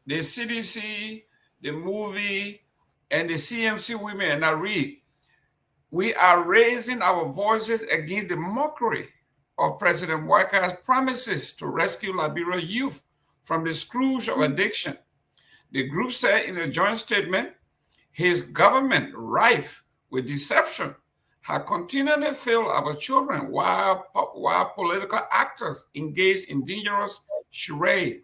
the CDC, the movie, and the CMC women, and I read, we are raising our voices against the mockery of President Boakar's promises to rescue Liberia youth from the scourge of addiction. The group said in a joint statement, his government, rife with deception, had continually failed our children while political actors engaged in dangerous charade.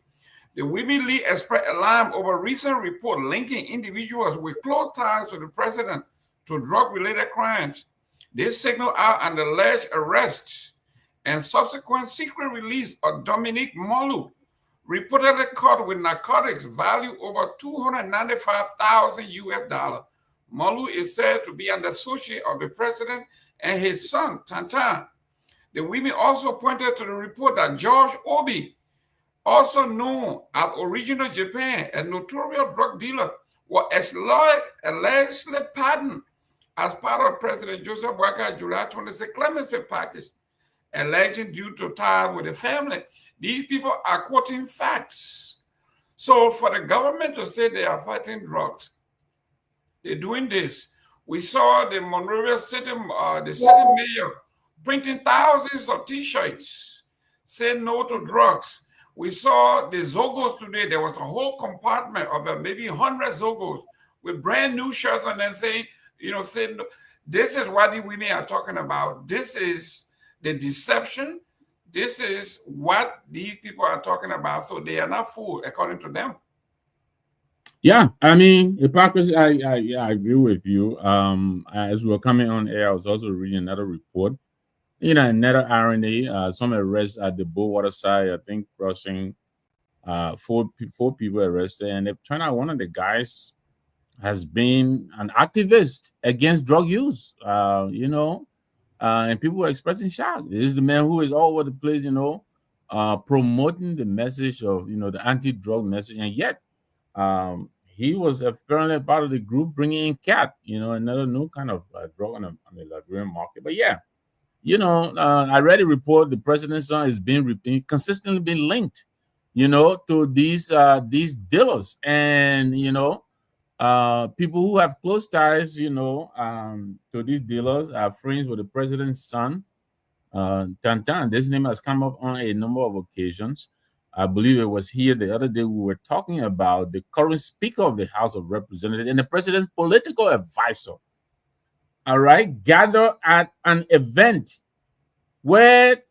The Women League expressed alarm over a recent report linking individuals with close ties to the president to drug-related crimes. This signaled out an alleged arrest and subsequent secret release of Dominique Molu, reportedly caught with narcotics valued over $295,000 US. Molu is said to be an associate of the president and his son, Tantan. The women also pointed to the report that George Obi, also known as Original Japan, a notorious drug dealer, was allegedly pardoned as part of President Joseph Boakar's July 26 clemency package, alleging due to ties with the family. These people are quoting facts. So for the government to say they are fighting drugs, they're doing this. We saw the Monrovia City, the city mayor printing thousands of T-shirts saying no to drugs. We saw the Zogos today. There was a whole compartment of maybe 100 Zogos with brand new shirts and then saying, saying, this is what the women are talking about. This is the deception. This is what these people are talking about. So they are not fooled, according to them. Yeah, I mean, hypocrisy. I agree with you. As we were coming on air, I was also reading another report Another irony, some arrests at the Bow side, I think crossing four people arrested, and it turned out one of the guys has been an activist against drug use. And people were expressing shock. This is the man who is all over the place, promoting the message of the anti-drug message, and yet he was apparently part of the group bringing in cat, another new kind of drug on the Liberian market. But yeah, I read a report the president's son is being consistently being linked, to these dealers, and people who have close ties, to these dealers are friends with the president's son, Tantan. This name has come up on a number of occasions. I believe it was here the other day we were talking about the current Speaker of the House of Representatives and the president's political advisor. All right, gather at an event where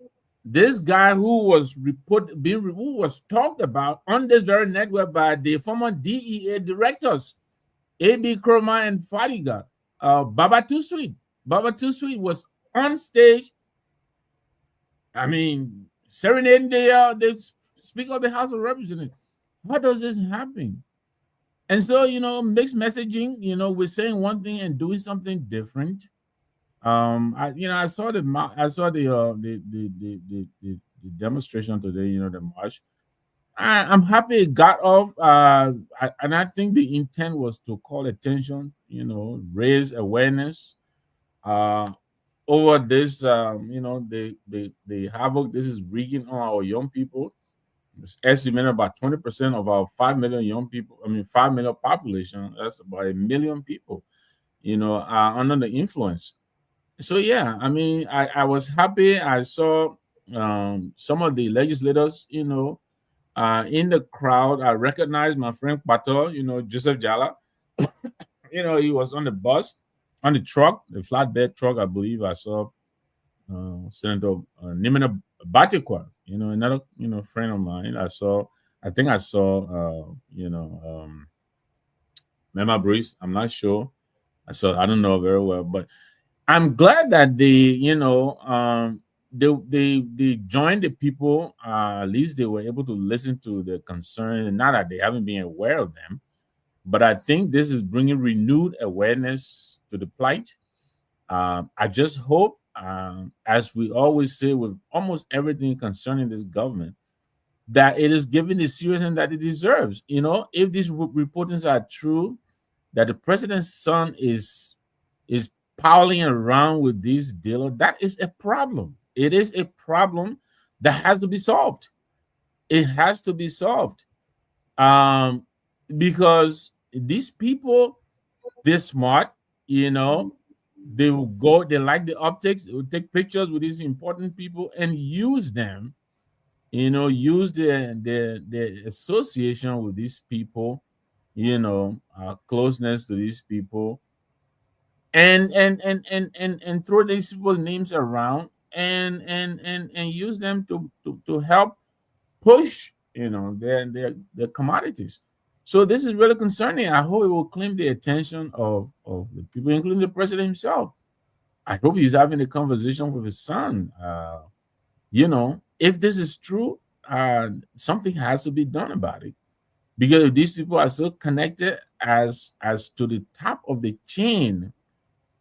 this guy who was who was talked about on this very network by the former DEA directors, A.B. Kromah and Fadiga, Baba Too Sweet. Baba Too Sweet was on stage. I mean, serenading the Speaker of the House of Representatives. How does this happen? And so, mixed messaging, we're saying one thing and doing something different. I saw the demonstration today, the march. I'm happy it got off, and I think the intent was to call attention, raise awareness over this, the havoc this is wreaking on our young people. It's estimated about 20% of our 5 million young people, 5 million population, that's about 1 million people, are under the influence. So, yeah, I was happy. I saw some of the legislators, in the crowd. I recognized my friend Pato, Joseph Jala. He was on the bus, on the truck, the flatbed truck, I believe. I saw Senator Nimena Batikwa, another, friend of mine. I think I saw, Mema Bruce. I'm not sure. I don't know very well, but I'm glad that they joined the people. At least they were able to listen to the concern. Not that they haven't been aware of them, but I think this is bringing renewed awareness to the plight. I just hope, as we always say with almost everything concerning this government, that it is given the seriousness that it deserves. If these reportings are true, that the president's son is piling around with these dealers, that is a problem. It is a problem that has to be solved. It has to be solved. Because these people, they're smart, they will go, they like the optics, they will take pictures with these important people and use them, use the association with these people, closeness to these people, and throw these people's names around and use them to help push their commodities. So this is really concerning. I hope it will claim the attention of the people, including the president himself. I hope he's having a conversation with his son. If this is true, something has to be done about it, because if these people are so connected as to the top of the chain,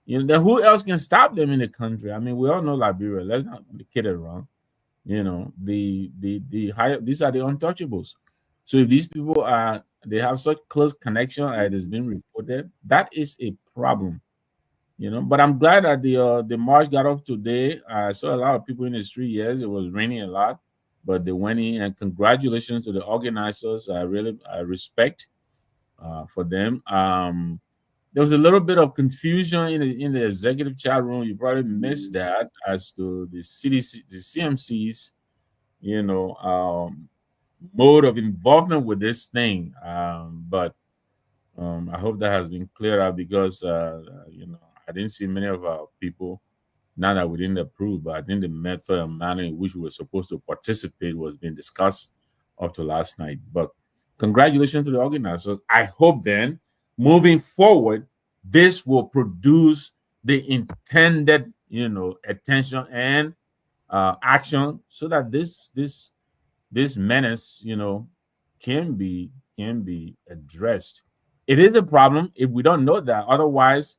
then who else can stop them in the country? We all know Liberia. Let's not kid around. The higher, these are the untouchables. So if these people they have such close connection as has been reported, that is a problem. But I'm glad that the march got off today. I saw a lot of people in the street. Yes, it was raining a lot, but they went in, and congratulations to the organizers. I respect for them. There was a little bit of confusion in the executive chat room. You probably missed that as to the CMC's, mode of involvement with this thing. But I hope that has been cleared out, because I didn't see many of our people. Not that we didn't approve, but I think the method and manner in which we were supposed to participate was being discussed up to last night. But congratulations to the organizers. I hope then, moving forward, this will produce the intended, attention and action so that this menace, can be addressed. It is a problem if we don't know that. Otherwise,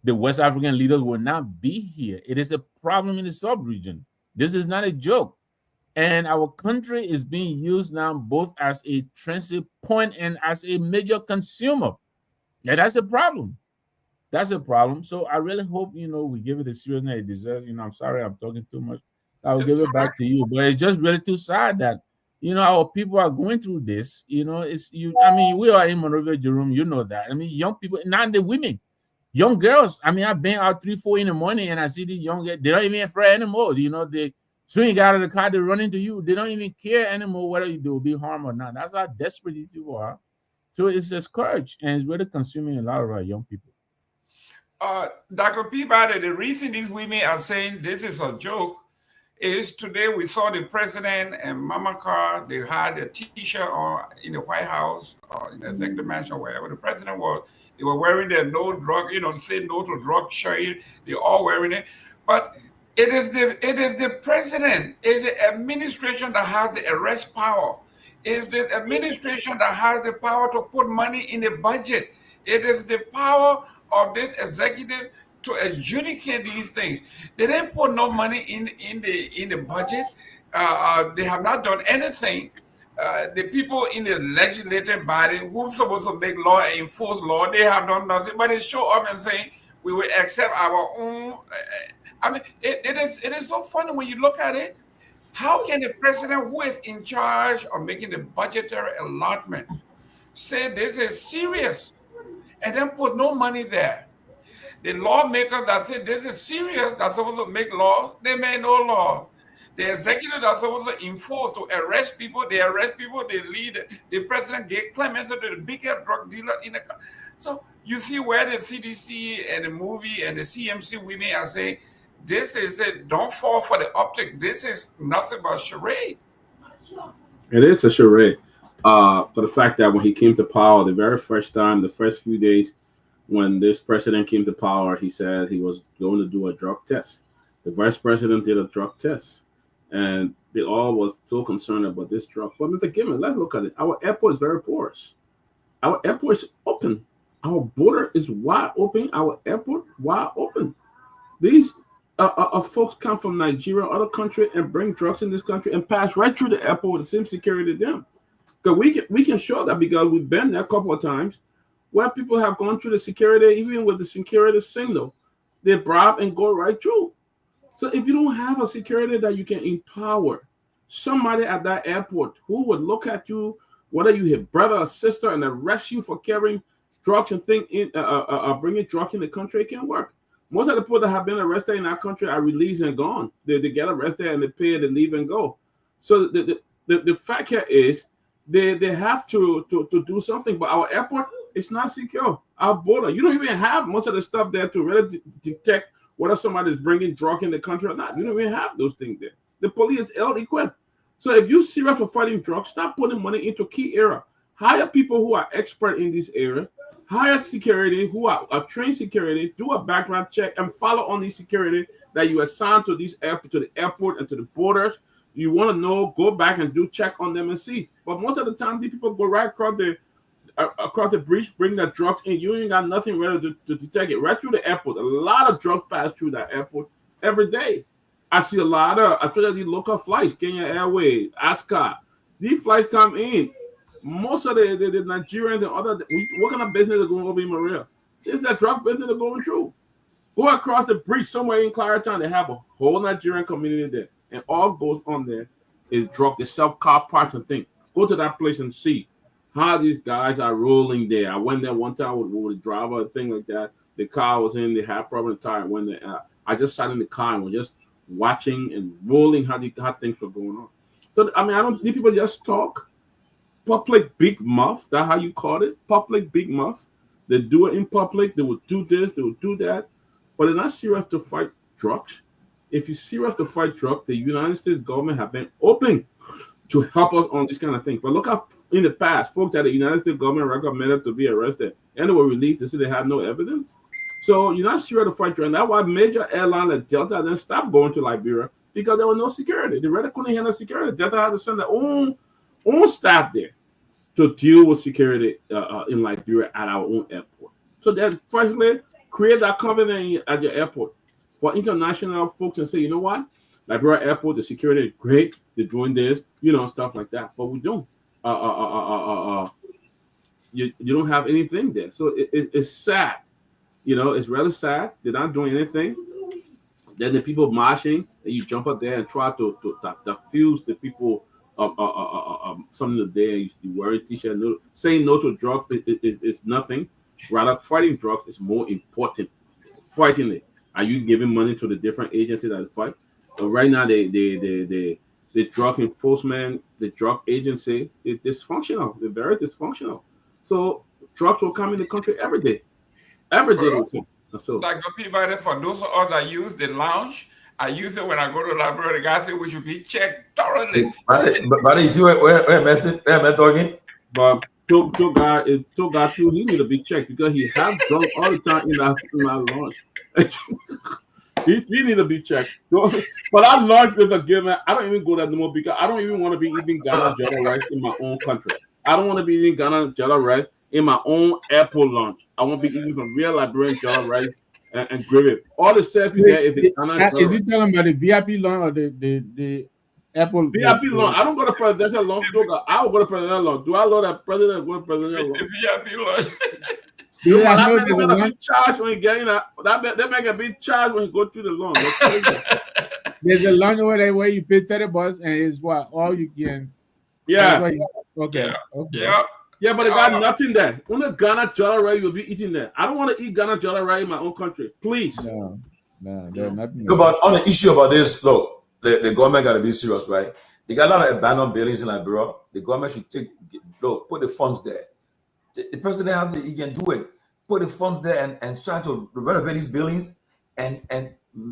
the West African leaders will not be here. It is a problem in the sub-region. This is not a joke. And our country is being used now both as a transit point and as a major consumer. Yeah, that's a problem. That's a problem. So I really hope, we give it the seriousness it deserves. I'm sorry I'm talking too much. I'll give it back to you. But it's just really too sad that, our people are going through this. We are in Monrovia, Jerome, you know that. Young people, not the women, young girls. I've been out 3-4 in the morning and I see these young girls, they don't even afraid anymore. They swing out of the car, they run into you. They don't even care anymore whether you will be harmed or not. That's how desperate these people are. So it's a scourge and it's really consuming a lot of our young people. Dr. Peabody, the reason these women are saying this is a joke is today we saw the president and Mama Carr, they had a t-shirt on in the White House or in the executive mansion or wherever the president was. They were wearing their no drug, say no to drug shirt. They're all wearing it. But it is the president, it is the administration that has the arrest power. It's the administration that has the power to put money in the budget. It is the power of this executive to adjudicate these things. They didn't put no money in the budget. They have not done anything. The people in the legislative body who's supposed to make law and enforce law, they have done nothing. But they show up and say we will accept our own. It is so funny when you look at it. How can the president, who is in charge of making the budgetary allotment, say this is serious and then put no money there? The lawmakers that say this is serious, that's supposed to make laws, they made no law. The executive that's supposed to enforce, to arrest people, they lead. The president gave clemency to the biggest drug dealer in the country. So you see where the CDC and the movie and the CMC women are saying, this is it, don't fall for the optic. This is nothing but charade. It is a charade. For the fact that when he came to power, the very first time, the first few days, when this president came to power, he said he was going to do a drug test. The vice president did a drug test, and they all was so concerned about this drug. But Mr. Gayman, let's look at it. Our airport is very porous. Our airport is open. Our border is wide open. Our airport wide open. These folks come from Nigeria, other country, and bring drugs in this country and pass right through the airport with the same security to them. Because we can show that because we've been there a couple of times, where people have gone through the security, even with the security signal, they bribe and go right through. So if you don't have a security that you can empower somebody at that airport who would look at you, whether you hit brother or sister, and arrest you for carrying drugs and bringing drugs in the country, it can't work. Most of the people that have been arrested in our country are released and gone. They get arrested and they pay and they leave and go. So the fact here is they have to do something. But our airport is not secure. Our border, you don't even have much of the stuff there to really detect whether somebody is bringing drug in the country or not. You don't even have those things there. The police is ill-equipped. So if you're serious for fighting drugs, stop putting money into key area. Hire people who are expert in this area. Hire security who are trained security. Do a background check and follow on the security that you assign to these airport, to the airport and to the borders. You want to know, go back and do check on them and see. But most of the time, these people go right across the breach, bring that drugs in. You ain't got nothing ready to detect it. Right through the airport. A lot of drugs pass through that airport every day. I see a lot of, especially these local flights, Kenya Airways, ASCA. These flights come in. Most of the Nigerians and other, what kind of business is going over in Maria? It's that drug business that's going through. Go across the bridge somewhere in Clarendon, they have a whole Nigerian community there. And all goes on there is drug, they sell car parts and things. Go to that place and see how these guys are rolling there. I went there one time with a driver, a thing like that. The car was in, they had problem with the tire. When I just sat in the car and was just watching and rolling how things were going on. So, I don't need people just talk. Public big muff, that's how you call it. Public big muff. They do it in public. They will do this, they will do that. But they're not serious to fight drugs. If you're serious to fight drugs, the United States government have been open to help us on this kind of thing. But look how in the past, folks that the United States government recommended to be arrested and they were released, they said they had no evidence. So you're not serious to fight drugs. And that's why major airlines like Delta then stopped going to Liberia because there was no security. The Red couldn't handle security. Delta had to send their own staff there to deal with security in Liberia at our own airport. So then, firstly, create that covenant at your airport for international folks and say, you know what, Liberia Airport, the security is great. They're doing this, stuff like that. But we don't. You don't have anything there. So it's sad. It's really sad. They're not doing anything. Then the people marching, and you jump up there and try to diffuse the people something today. You wear a t-shirt. Saying no to drugs is nothing. Rather, fighting drugs is more important. Fighting it. Are you giving money to the different agencies that fight? So right now, the drug enforcement, the drug agency is dysfunctional. They're very dysfunctional. So drugs will come in the country every day. Every day will come. So, like the Peabody, for those of us that use the lounge, I use it when I go to the library. The guy said we should be checked thoroughly. But you see where I'm talking? But Toga too, he need to be checked because he has drunk all the time in our launch. he need to be checked. But our launch is a given. I don't even go there anymore because I don't even want to be eating Ghana jollof rice in my own country. I don't want to be eating Ghana jollof rice in my own airport lounge. I want to be eating some real Liberian jollof rice and gravy. All the selfie there is the Ghana Is he talking about the VIP lounge or the airport? VIP lounge. I don't go to presidential lounge. I will go to presidential lounge. Do I know that president go to presidential lounge? The VIP lounge. That make a big charge when you get in. That make a big charge when you go through the lounge. There's a lounge over there where you pay $30 and it's what all you can. Yeah. Okay. Yeah, but they got nothing there. Only Ghana jollof rice you'll be eating there. I don't want to eat Ghana jollof rice in my own country. Please. No, there's nothing. No, but on the issue about this, look, the government got to be serious, right? They got a lot of abandoned buildings in Liberia. The government should put the funds there. The president he can do it. Put the funds there and try to renovate these buildings and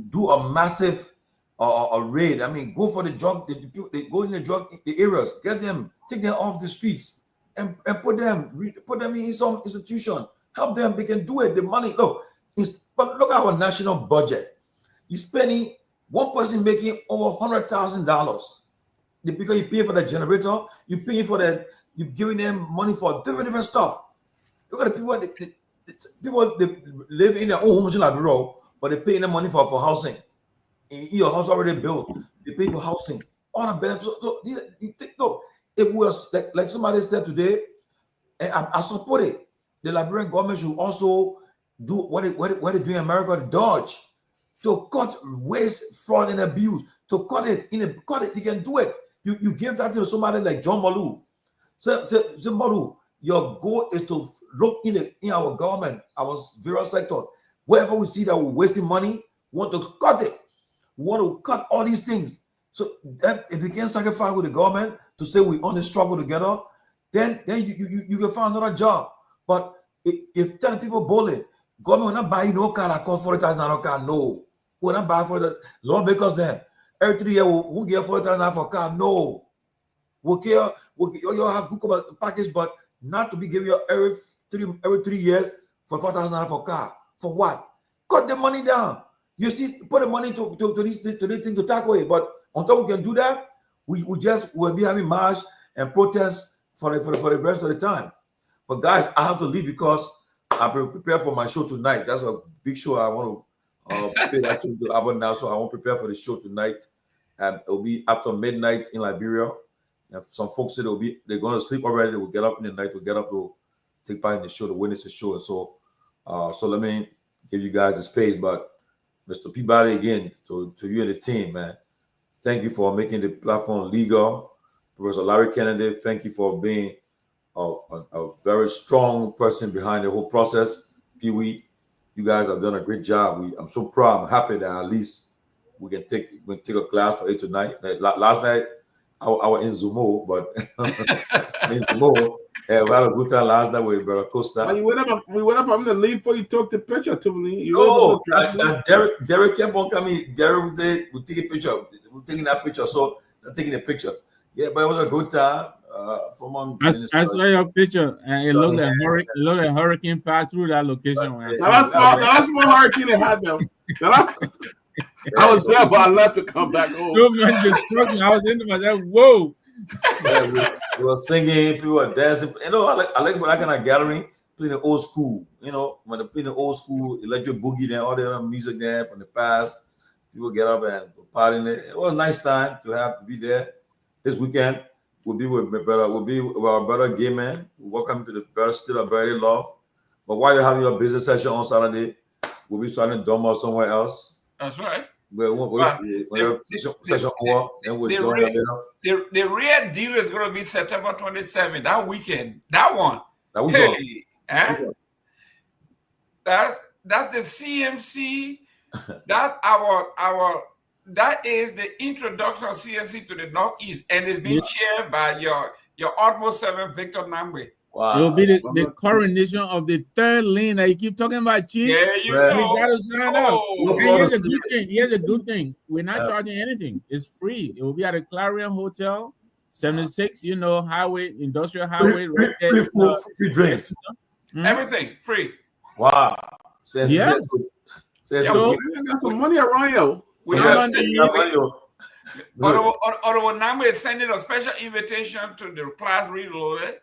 do a massive a raid. I mean, go for the drug. They go in the areas, get them, take them off the streets, and put them in some institution. Help them. They can do it. The money. Look, but look at our national budget. You're spending one person making over $100,000. Because you pay for the generator, you pay for you're giving them money for different stuff. Look at the people. They live in their own homes in Liberia, but they're paying them money for housing. Your house already built, they pay for housing. All the benefits. So you think, look, if we are like somebody said today, and I support it. The Liberian government should also do what they do in America, the Dodge, to cut waste, fraud, and abuse. To cut it, you can do it. You give that to somebody like John Malu. So Malu, your goal is to look in our government, our various sectors. Wherever we see that we're wasting money, we want to cut it. We want to cut all these things. So if you can sacrifice with the government to say we only struggle together, then you can find another job. But if telling people boldly, government will not buy you no car that costs $40,000 car, no. We'll not buy for the lawmakers then. Every 3 years, we'll get $40,000 for a car. No. You'll have good package, but not to be giving you every 3 years for $4,000 for a car. For what? Cut the money down. You see, put the money to this thing to tackle it. But until we can do that, we'll be having march and protests for the rest of the time. But guys, I have to leave because I prepare for my show tonight. That's a big show. I want to pay that to now, so I won't prepare for the show tonight. And it'll be after midnight in Liberia. And some folks said they're going to sleep already. They will get up in the night. Will get up to take part in the show, to witness the show. And so let me give you guys the space. But Mr. Peabody, again, to you and the team, man, thank you for making the platform legal. Professor Larry Kennedy, thank you for being a very strong person behind the whole process. Pewee, you guys have done a great job. I'm so proud. I'm happy that at least we can take a class for it tonight. Last night, I was in Zumo, but in Zumo, we had a good time last night with Brother Costa. We went up from the leave before you took the picture to me. Derek kept on coming. Derek said, we'll take a picture. We're taking that picture. So I'm taking a picture. Yeah, but it was a good time. I saw your picture, and it looked like a hurricane passed through that location. That's more hurricane they had though. I was there, but I left to come back home. So much destruction. I was into myself. Whoa. We were singing, people were dancing. You know, I like that kind of gathering, playing the old school. You know, when they play the old school electric boogie, then all the other music there from the past. People get up and party. It was a nice time to be there. This weekend we'll be with my brother. We'll be with our brother Gayman. Welcome to the brother still a very love. But while you're having your business session on Saturday, we'll be starting Dopoh somewhere else. That's right. The real deal is going to be September 27th, that weekend. That one. Hey, that's the CMC. That's that is the introduction of CMC to the Northeast, and it's been chaired by your utmost servant Victor Nagbe. Wow. It will be the coronation of the third lane that you keep talking about, Chief. Yeah, you know. You got to sign up. Here's a good thing. We're not charging anything. It's free. It will be at a Clarion Hotel, 76, highway, industrial highway. Free food, free drinks. Everything free. Wow. So we got some money around you. We have Nagbe is sending a special invitation to the class reloaded.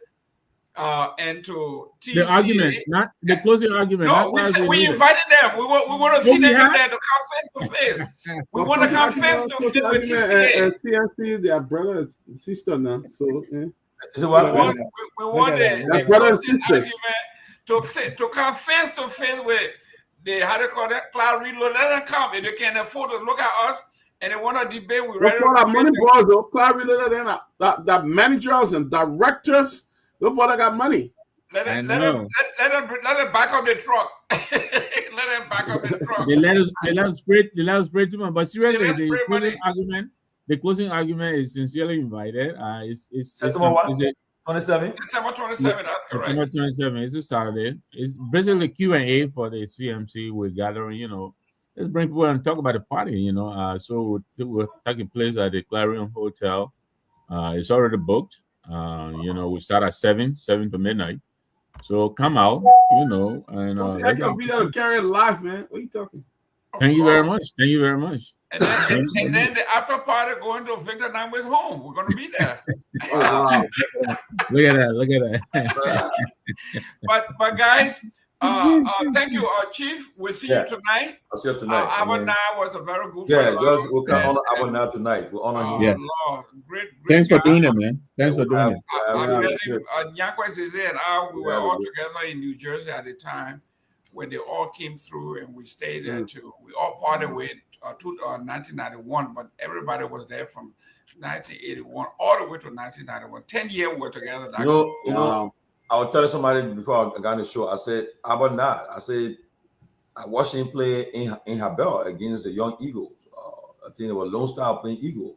And to TCA. The argument, not the closing argument. No, we invited them. We want to see them there to come face to face. We want to come face to face with TCA. CNC, their brother and sister now. So we want the brother and sister to come face to face with the cloud reload. Let them come if they can afford to look at us and they want to debate. We ready to money boys though. Cloud reload, the managers and directors. Nobody got money. Let them back up the truck. Let them back up the truck. They let us spray too much. But seriously, the closing argument is sincerely invited. It's September 27? September 27, that's correct. September 27, it's a Saturday. It's basically Q&A for the CMC. We're gathering, let's bring people and talk about the party, So we're taking place at the Clarion Hotel. It's already booked. We start at 7 to midnight. So come out, and I can be there to carry it live, man. What are you talking? Thank you very much. Thank you very much. And then the after party going to Victor Nagbe's home. We're gonna be there. Wow. Look at that. but guys, thank you, Chief. We'll see you tonight. I'll see you tonight. Abana was a very good friend. We'll honor Abana tonight. We'll honor him. Yeah. Lord. Great Thanks for doing it, man. Thanks for doing it. Nyankwe Zeze and I, we were all together in New Jersey at the time when they all came through, and we stayed there too. We all parted with 1991, but everybody was there from 1981 all the way to 1991. 10 years we were together. I was telling somebody before I got on the show, I said, Abana, I watched him play in Habel against the Young Eagles. I think it was Lone Star playing Eagle.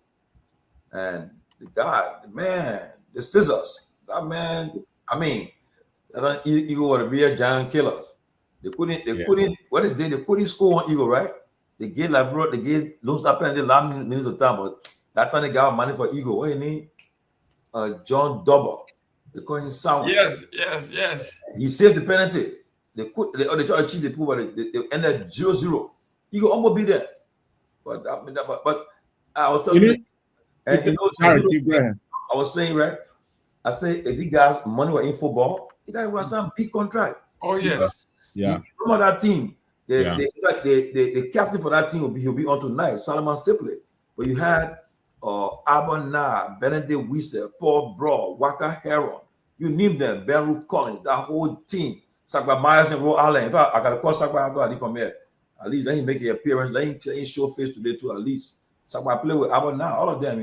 And the scissors. That man, that Eagle were the real giant killers. They couldn't, what they did, they couldn't score on Eagle, right? They gave Lone Star playing the last minutes of time, but that time they got money for Eagle. What do you mean? John Dopoh. They call him Sound. Yes. He saved the penalty. They tried to cheat the pool, but they ended 0-0. He could almost be there. But I was telling you, I was saying, right? I say if these guys money were in football, they got to run some big contract. Oh yes. Yeah. Some of that team, the captain for that team he'll be on tonight, Solomon Sipley. But you had Abana, Benedict Weiser, Paul Braw, Waka Heron. You name them, Beru Collins, that whole team. Sakba Myers and Rhode Island. In fact, I got to call Sakba after from here. At least let him make an appearance. Let him show face today too. At least Sakba play with Abana, all of them,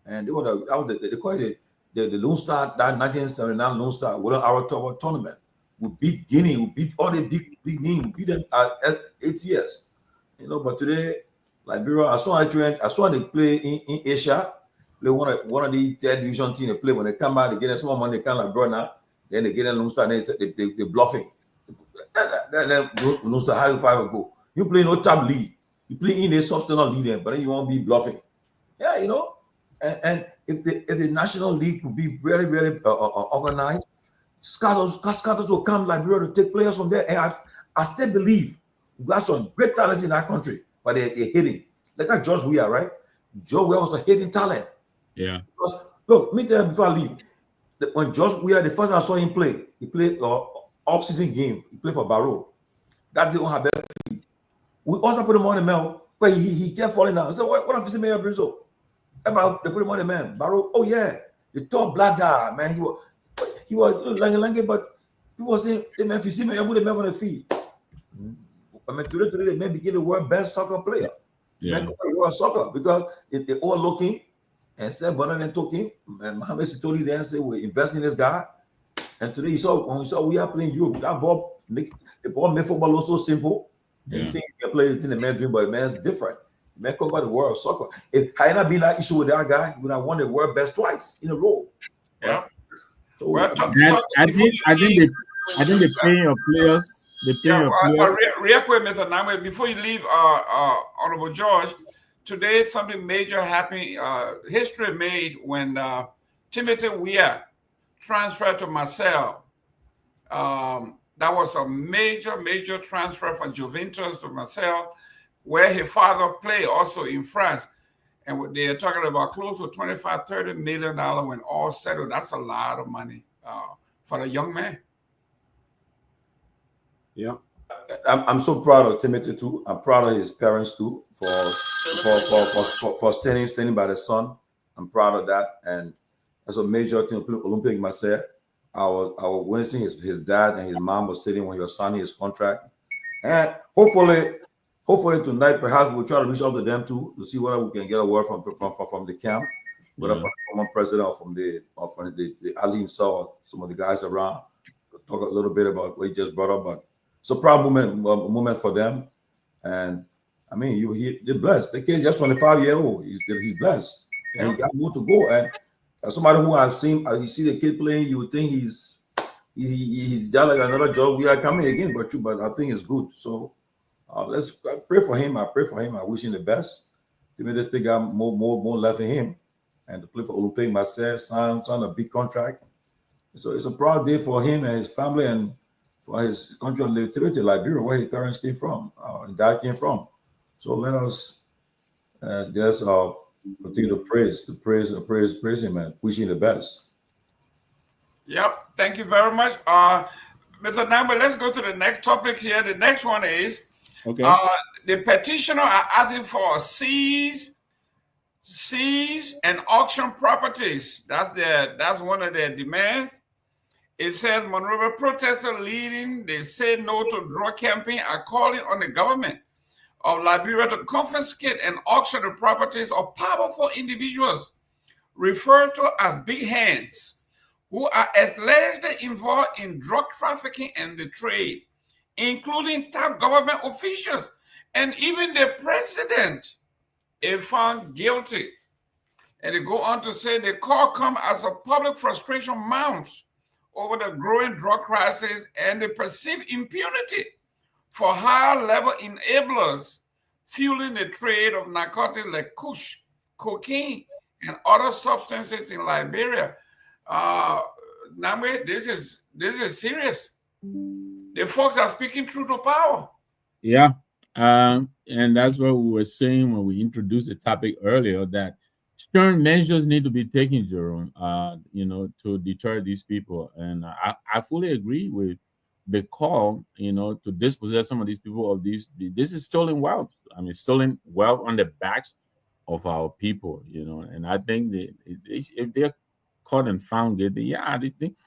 And they were they call it the Lone Star, that 1979 Lone Star, Golden Hour tournament. We beat Guinea, we beat all the big names, we beat them at 8 years. But today, Liberia, I saw they play in Asia. Play one of the third division team. They play when they come out, they get a small money. They come like Brona, then they get a Lone Star. They bluffing. Then Lone Star, how do you go? You play no tab lead. You play in a substantial lead, but then you won't be bluffing. Yeah, And if the national league could be very, very organized, scouts will come Liberia to take players from there. And I still believe we got some great talents in our country, but they're hitting. Like that George Weah, right? George Weah was a hidden talent. Yeah. Because, look, let me tell you before I leave. When George Weah, the first time I saw him play, he played off-season game. He played for Barrow. That didn't have better feet. We also put him on the man, but he kept falling down. I said, what if you Mayor Brizzo? They put him on the man. Barrow, oh yeah, the tall black guy, man. He was like, but people saying, hey man, if you see me, I put him on the feet. I mean, today they may begin the world best soccer player. Yeah. Man, world soccer because they all looking and said, but then talking, and Mohamed Sitoli then said, we're investing in this guy. And today when we saw we are playing Europe, that ball, the ball made football was so simple. And you think you can play it in the man dream, but the man's different. The man come by the world soccer. If had not been that issue with that guy, he would have won the world best twice in a row. Yeah. Right? So Well, I think they pay your players. They pay your players. Real quick, Mr. Nagbe, before you leave, Honorable George, today something major happened. History made when Timothy Weah transferred to Marseille. That was a major transfer from Juventus to Marseille, where his father played also in France. And they're talking about close to $25-30 million when all settled. That's a lot of money for a young man. Yeah. I'm so proud of Timothy too. I'm proud of his parents too for standing by the son. I'm proud of that, and that's a major thing. Olympic Marseille. I was witnessing his dad and his mom was sitting when he was signing his contract, and hopefully tonight perhaps we'll try to reach out to them too to see whether we can get a word from the camp, whether from the former president or from the Ali himself or some of the guys around to talk a little bit about what he just brought up. But it's a proud moment for them, and I mean they're blessed. The kid just 25-year-old. He's blessed, and he got more to go. And as somebody who I've seen, you see the kid playing, you would think he's just like another job. We are coming again, but I think it's good. So let's pray for him. I pray for him. I wish him the best. Timothy still got more left in him, and to play for Olympique Marseille, sign a big contract. So it's a proud day for him and his family and for his country of nativity, Liberia, where his parents came from, and dad came from. So let us just continue to praise him and wish him the best. Yep, thank you very much. Mr. Nagbe, let's go to the next topic here. The next one is the petitioner are asking for seize and auction properties. That's one of their demands. It says Monrovia protesters leading the Say No to Drug campaign are calling on the government of Liberia to confiscate and auction the properties of powerful individuals referred to as big hands who are allegedly involved in drug trafficking and the trade, including top government officials and even the president is found guilty. And they go on to say the call comes as a public frustration mounts over the growing drug crisis and the perceived impunity for higher-level enablers fueling the trade of narcotics like kush, cocaine, and other substances in Liberia. Nagbe, this is serious. The folks are speaking truth to power. Yeah, and that's what we were saying when we introduced the topic earlier, that stern measures need to be taken, Jerome, to deter these people. And I fully agree with the call, to dispossess some of these people of these. This is stolen wealth. I mean, stolen wealth on the backs of our people, And I think if they're caught and found guilty, I think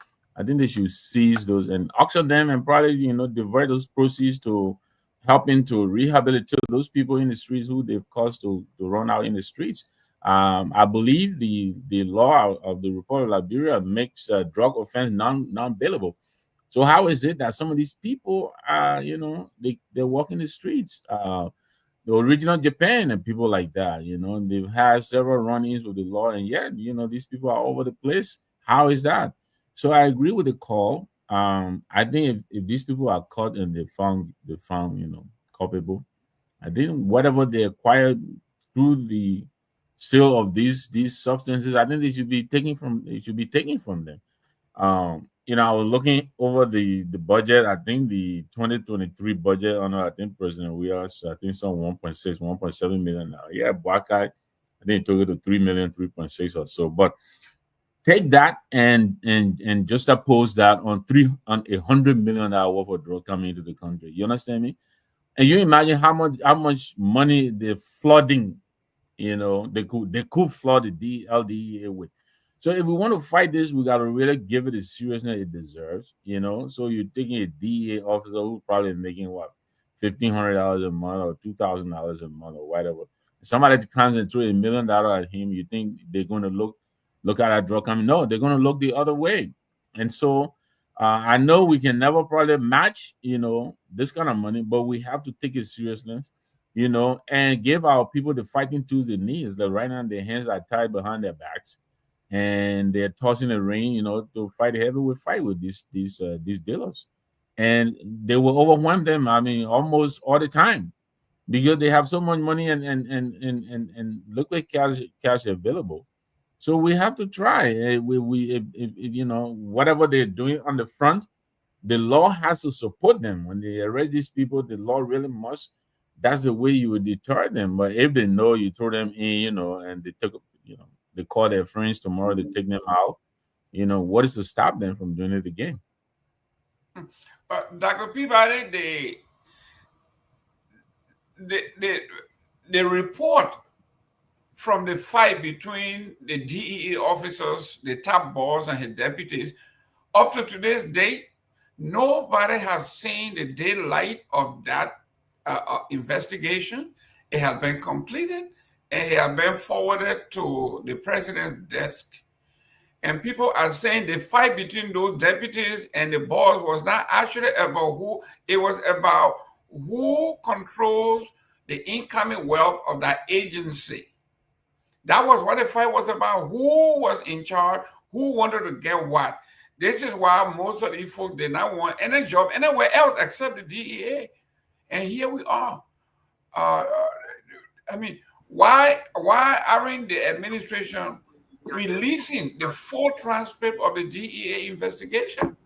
they should seize those and auction them and probably, divert those proceeds to helping to rehabilitate those people in the streets who they've caused to run out in the streets. I believe the law of the Republic of Liberia makes drug offense non-bailable. So how is it that some of these people, they walk in the streets? The original Japan and people like that, they've had several run-ins with the law, and yet, these people are over the place. How is that? So I agree with the call. I think if these people are caught and they found culpable, I think whatever they acquired through the sale of these substances, I think they should be taken from them. I was looking over the budget. I think the 2023 budget under I think President Weah's, I think some 1.6, 1.7 million now. Yeah, Buckeye, I think it took it to 3 million, 3.6 or so. But take that and just oppose that on $100 million worth of drugs coming into the country. You understand me? And you imagine how much money they're flooding. They could flood the LDEA with. So if we want to fight this, we got to really give it the seriousness it deserves. So you're taking a DEA officer who's probably making what, $1,500 a month or $2,000 a month or whatever. Somebody that comes and throw $1 million at him, you think they're going to look at that drug coming? No, they're going to look the other way. And so I know we can never probably match, this kind of money, but we have to take it seriously, and give our people the fighting tools they need. Is that right now their hands are tied behind their backs, and they're tossing the ring, to fight a heavyweight fight with these dealers, and they will overwhelm them. I mean, almost all the time, because they have so much money and liquid cash available. So we have to try. Whatever they're doing on the front, the law has to support them. When they arrest these people, the law really must. That's the way you would deter them. But if they know you throw them in, and they took, they call their friends tomorrow, they take them out, what is to stop them from doing it again? Dr. Peabody, the report from the fight between the DEA officers, the top boss, and his deputies, up to today's date, nobody has seen the daylight of that investigation. It has been completed and it has been forwarded to the president's desk. And people are saying the fight between those deputies and the boss was not actually about who, it was about who controls the incoming wealth of that agency. That was what the fight was about. Who was in charge? Who wanted to get what? This is why most of these folks did not want any job anywhere else except the DEA. And here we are. Why aren't the administration releasing the full transcript of the DEA investigation?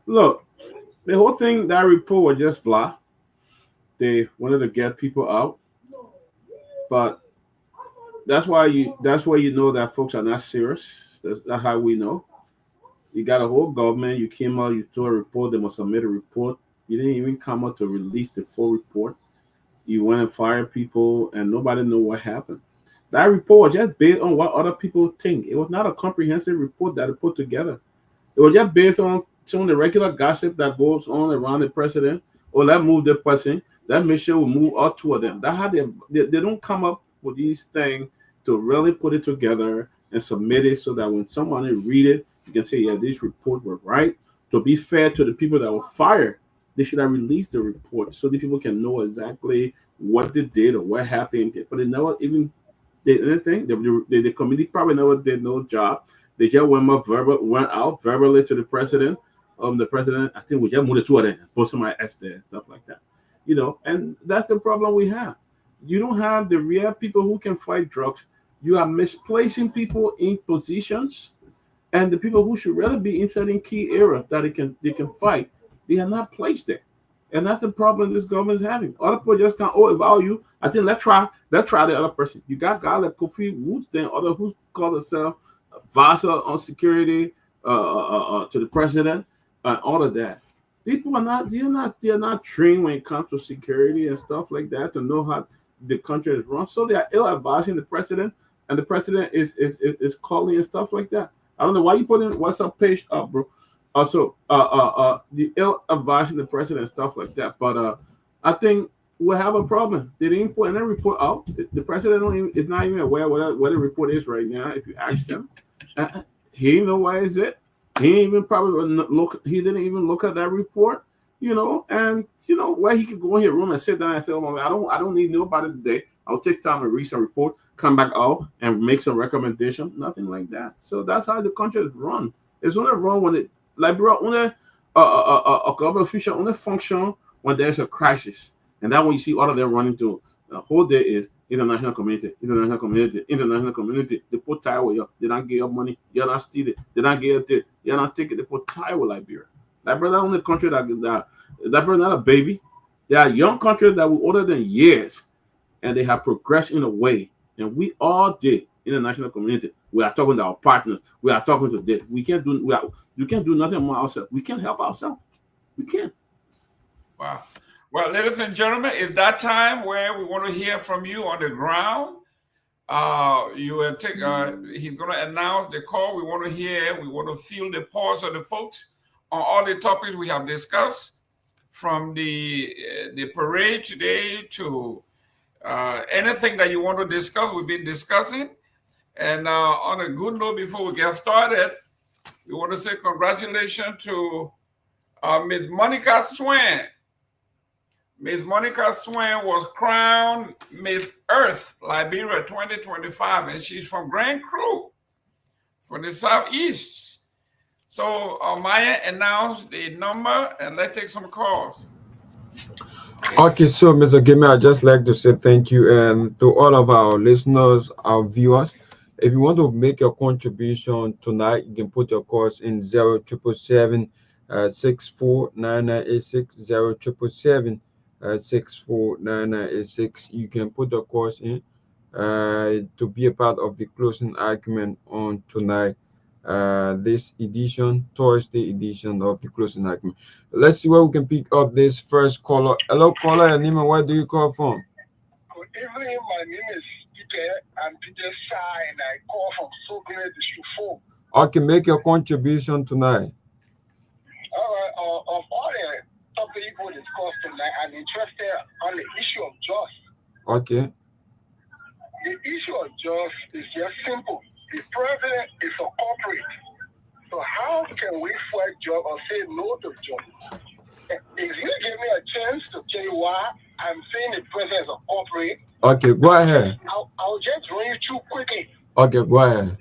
Look, the whole thing, that report was just fly. They wanted to get people out, but that's why you know that folks are not serious. That's how we know. You got a whole government. You came out, you told a report. They must submit a report. You didn't even come out to release the full report. You went and fired people, and nobody knew what happened. That report was just based on what other people think. It was not a comprehensive report that they put together. It was just based on some of the regular gossip that goes on around the president. Or let's move the person. That make sure we move all two of them. That's how they don't come up with these things to really put it together and submit it so that when someone read it, you can say, yeah, this report was right. To be fair to the people that were fired, they should have released the report so the people can know exactly what they did or what happened. But they never even did anything. The committee probably never did no job. They just went out verbally to the president. The president, I think we just moved the two of them, put somebody else there, stuff like that. And that's the problem we have. You don't have the real people who can fight drugs. You are misplacing people in positions, and the people who should really be inside in key areas that they can fight, they are not placed there. And that's the problem this government is having. Other people just can't, if I were you, I think let's try the other person. You got guys like Kofi Woods, then other who call themselves Vasa on security to the president, and all of that. People are not trained when it comes to security and stuff like that to know how the country is run. So they are ill advising the president, and the president is calling and stuff like that. I don't know why you put in WhatsApp page up, bro. Also, the ill advising the president and stuff like that. But I think we'll have a problem. They didn't put any report out. The president is not even aware what the report is right now. If you ask him, he didn't know where is it. He didn't even probably look. He didn't even look at that report, and where he could go in his room and sit down and say, "Oh, I don't need nobody today. I'll take time and read some report, come back out and make some recommendation." Nothing like that. So that's how the country is run. It's only run when only a government official only function when there's a crisis, and that when you see all of them running through. The whole day is International community. They put tie with you. They don't give you money. You're not steal it. They don't give you this. You're not take it. They put tie with Liberia. Liberia is only country that Liberia is not a baby. There are young countries that were older than years, and they have progressed in a way. And we all did international community. We are talking to our partners. We are talking to this. We can't do. You can't do nothing more ourselves. We can't help ourselves. We can't. Wow. Well, ladies and gentlemen, it's that time where we want to hear from you on the ground. You will take. He's going to announce the call. We want to hear. We want to feel the pulse of the folks on all the topics we have discussed, from the parade today to anything that you want to discuss. We've been discussing. And on a good note, before we get started, we want to say congratulations to Ms. Monica Swain. Ms. Monica Swain was crowned Miss Earth Liberia 2025, and she's from Grand Cru, from the Southeast. So Myean announced the number, and let's take some calls. Okay, so Mr. Gayman, I'd just like to say thank you, and to all of our listeners, our viewers. If you want to make your contribution tonight, you can put your calls in 0777 649986 0777 649986. You can put the course in to be a part of the closing argument on tonight, this edition, Thursday edition of the closing argument. Let's see where we can pick up this first caller. Hello, caller. Your name and where do you call from? Good evening. My name is Peter. I'm Peter Sai, and I call from Torgbean District 4. Okay, make your contribution tonight. All right. Of all the topic we discussed tonight, I'm interested on the issue of justice. Okay. The issue of justice is just simple. The president is a corporate. So how can we fight judge or say no to judge? If you give me a chance to tell you why I'm saying the president is a corporate. Okay, go ahead. I'll just run you through quickly. Okay, go ahead.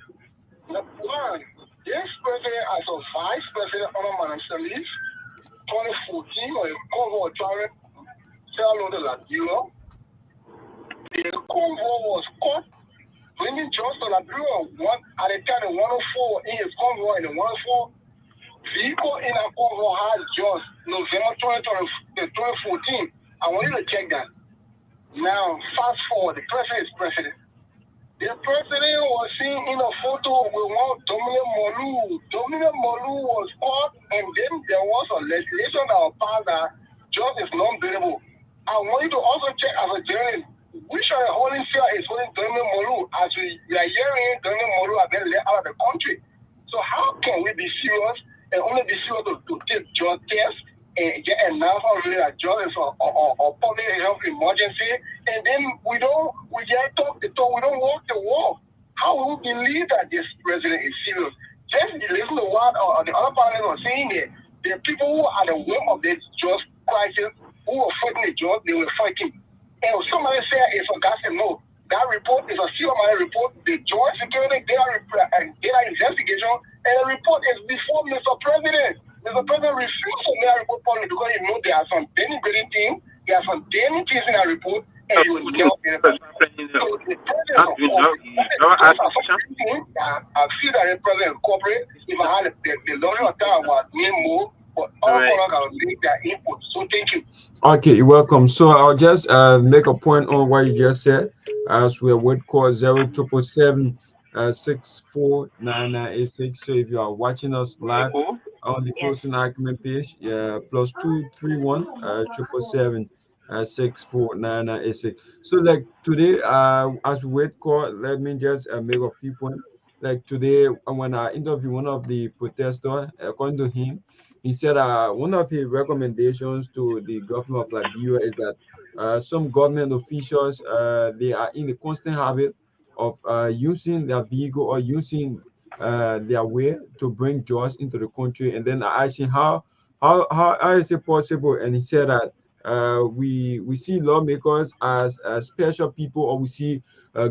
Number one, this president as a vice president on Minister leave 2014 or a convoy traveling Seleke Kromah. The convoy was caught bringing jobs to Liberia at the time in 104 in his convoy in the 104 vehicle in a convoy has just November 2014. I want you to check that. Now, fast forward, the president is president. The president was seen in a photo with one Tomalin. Tomalin was caught, and then there was a legislation that was passed that just is non-biddable. I want you to also check as a journalist, which are the holding cell is holding Tomalin as we are hearing Tomalin have been let out of the country. So how can we be serious and only be serious to take drug tests and get announcement really that drug is a public health emergency, and then we just talk the talk, we don't walk the walk? How will we believe that this president is serious? Just listen to what the other panelists are saying here. The people who are the whim of this drug crisis, who were fighting the drug, they were fighting. And somebody said it's a gossip. No, that report is a CMI report. The joint security data investigation, and the report is before Mr. President. Mr. President refused to make a report public because he knows there are some denigrating things, there are some damning things in that report, and he will not be able to. So the president I feel that the president is corporate. If I had the lawyer of time was name more, but all colors will make their input. So thank you. Okay, you're welcome. So I'll just make a point on what you just said. As we would call 0777 649986. So if you are watching us live on the closing argument page, +231 777 649986. So like today, as we wait call, let me just make a few points. Like today, when I interviewed one of the protesters, according to him, he said one of his recommendations to the government of Liberia is that some government officials they are in the constant habit of using their vehicle or using their way to bring drugs into the country. And then I asked him how is it possible, and he said that we see lawmakers as special people, or we see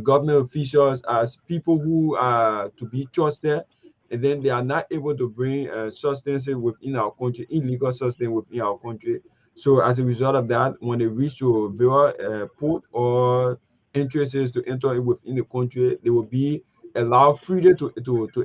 government officials as people who are to be trusted, and then they are not able to bring substances within our country, illegal substance within our country. So as a result of that, when they reach to Vera port or interests to enter within the country. They will be allowed freely to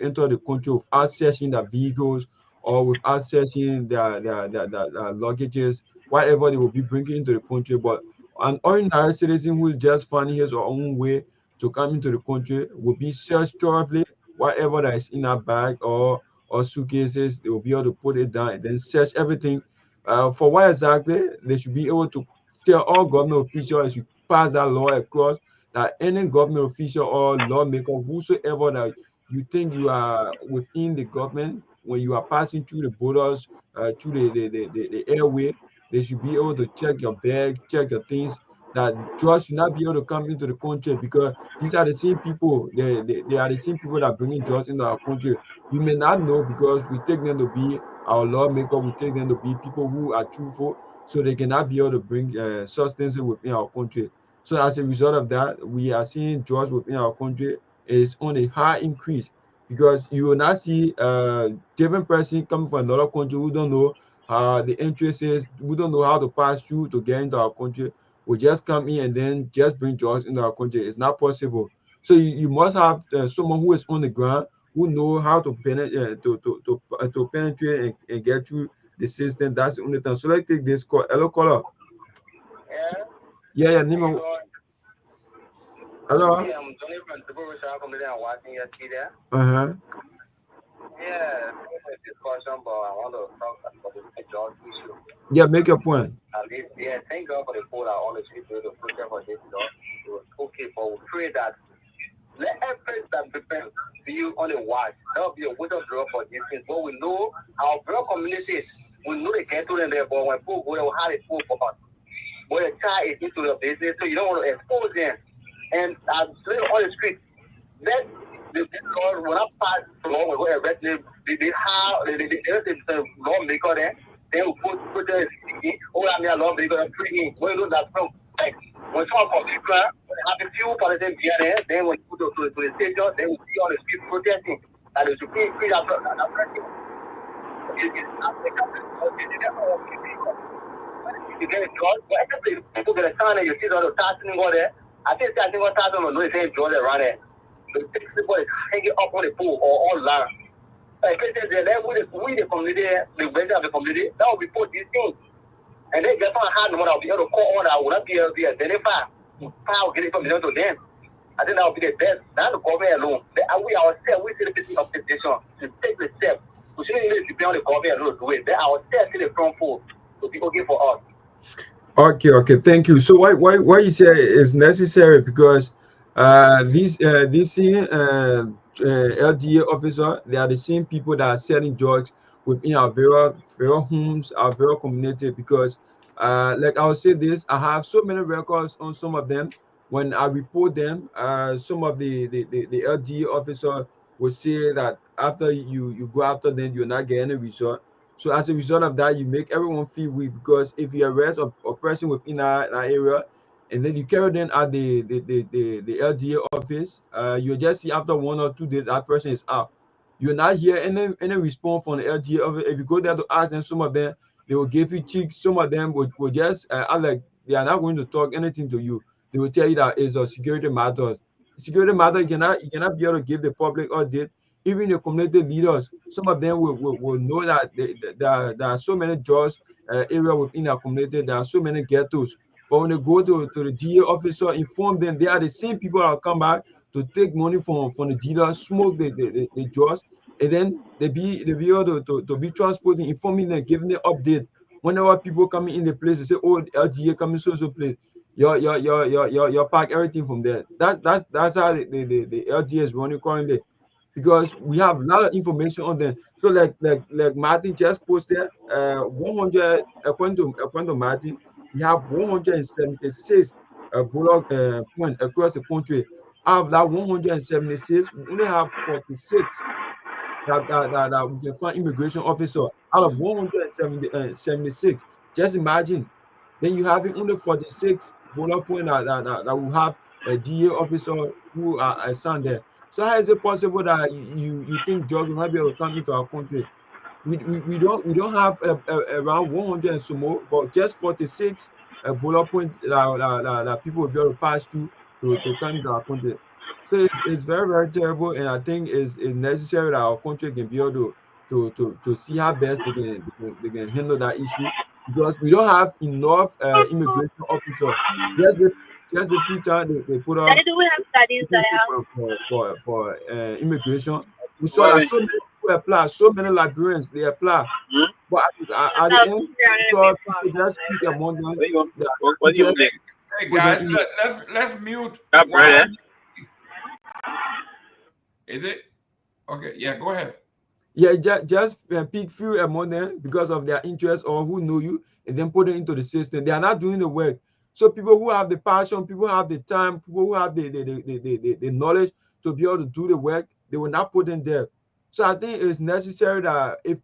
enter the country without searching their vehicles or without searching their luggages, whatever they will be bringing into the country. But an ordinary citizen who is just finding his or own way to come into the country will be searched thoroughly. Whatever that is in our bag or suitcases, they will be able to put it down and then search everything. For what exactly they should be able to tell all government officials as you pass that law across, that any government official or lawmaker, whosoever that you think you are within the government, when you are passing through the borders, through the airway, they should be able to check your bag, check your things. That drugs should not be able to come into the country, because these are the same people. They are the same people that are bringing drugs into our country. We may not know because we take them to be our lawmaker. We take them to be people who are truthful, so they cannot be able to bring substances within our country. So as a result of that, we are seeing drugs within our country is on a high increase, because you will not see different person coming from another country who don't know the interest is, who don't know how to pass through to get into our country, will just come in and then just bring drugs into our country. It's not possible. So you must have someone who is on the ground, who know how to penetrate to penetrate and get through the system. That's the only thing. So let's take this call. Hello, caller. Yeah, Nima. Hello. Yeah, I'm Johnny from Liberia Team watching yesterday. Yeah, discussion, but I want to talk about the job issue. Yeah, make your point. Yeah, thank God for the call. I honestly do the project for this job. It was okay, but we pray that let every that depends be on the watch. That will be a window draw for these things. But we know our broad communities, we know they get to them there, but when people go there, how they pull for us. But the child is into the business, so you don't want to expose them. And I'm saying on the street, let the Lord, when I pass along with what arrest them, they have the lawmaker there, they will put the all I'm here lawmaker and free in. When you know that from like when someone from Ukraine, when they have a few politicians there, then when you put to the station, they will see on the street protesting. And they should be free after that. You get a job, but actually people get a sign and you see all the tasking over there. I think I think what thousand or no same draw around there. The people is hanging up on the pole or on land. Like I said, then we the community, the resident of the community, that will report these things. And they just hard no one will be able to call on that will not be able to be identified. How get information to them. I think that will be the best. Not the government alone. We ourselves, we see the people of the station to take the step. We shouldn't even depend on the government alone to do it. They ourselves see the front foot to be okay for us. Okay, thank you. So why you say it's necessary? Because these LDA officer, they are the same people that are selling drugs within our various homes, our various community. Because like I'll say this, I have so many records on some of them. When I report them, some of the LDA officer will say that after you go after them, you're not getting a result. So as a result of that, you make everyone feel weak, because if you arrest a person within that area and then you carry them at the LDA office, you just see after 1 or 2 days that person is out. You're not hear any response from the LDA office. If you go there to ask them, some of them they will give you cheeks. Some of them will just act like they are not going to talk anything to you. They will tell you that it's a security matter. Security matter, you cannot be able to give the public update. Even the community leaders, some of them will know that there are so many jobs area within our community. There are so many ghettos. But when they go to the DA officer, inform them they are the same people that come back to take money from the dealers, smoke the drugs, and then they be able to be transporting, informing them, giving them update. Whenever people coming in the place, they say, "Oh, LDA coming so place." Your pack everything from there. That's how the LDA is running currently, because we have a lot of information on them. So like Martin just posted 100 according to Martin, we have 176 bullock point across the country. Out of that 176, we only have 46 that we can find immigration officer out of 176. Just imagine. Then you have only 46 bullet point that will have a DA officer who are assigned there. So how is it possible that you think jobs will not be able to come into our country? We don't have around 100 and some more, but just 46 bullet point that people will be able to pass through to come to our country. So it's very, very terrible, and I think it's necessary that our country can be able to see how best they can handle that issue, because we don't have enough immigration officers. Just a few times they put up for immigration. We saw that so many people apply, so many Liberians they apply, but at the end, we saw people just speak among them. Hey guys, let's mute. Is it okay? Yeah, go ahead. Yeah, just pick few among them because of their interest or who know you, and then put it into the system. They are not doing the work. So people who have the passion, people who have the time, people who have the knowledge to be able to do the work, they will not put in there. So I think it's necessary that if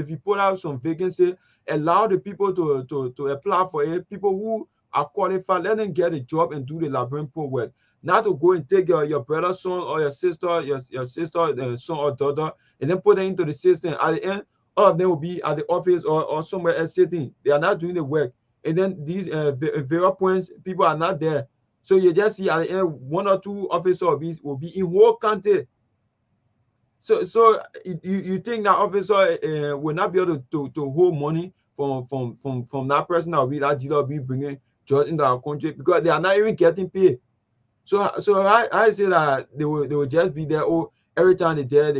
you put out some vacancy, allow the people to apply for it. People who are qualified, let them get a job and do the Liberian poor work. Not to go and take your brother's son or your sister, your sister, son or daughter, and then put them into the system. At the end, all of them will be at the office or somewhere else sitting. They are not doing the work. And then these various points, people are not there. So you just see at the end, 1 or 2 officers will be in whole country. So you think that officer will not be able to hold money from that person that will be that dealer will be bringing just into our country, because they are not even getting paid. So I say that they will just be there. Oh, every time they're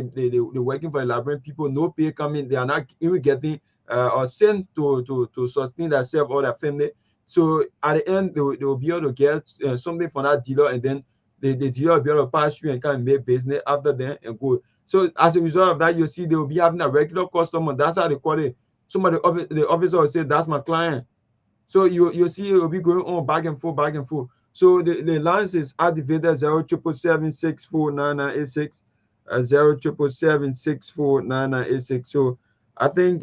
working for the Liberian people, no pay coming. They are not even getting or sent to sustain themselves or their family. So at the end, they will be able to get something from that dealer, and then the dealer will be able to pass through and kind of make business after them and go. So as a result of that, you see they will be having a regular customer. That's how they call it. Some of the officer will say, "That's my client." So you see it will be going on back and forth, back and forth. So the lines is activated 0777649986, 0777649986. So I think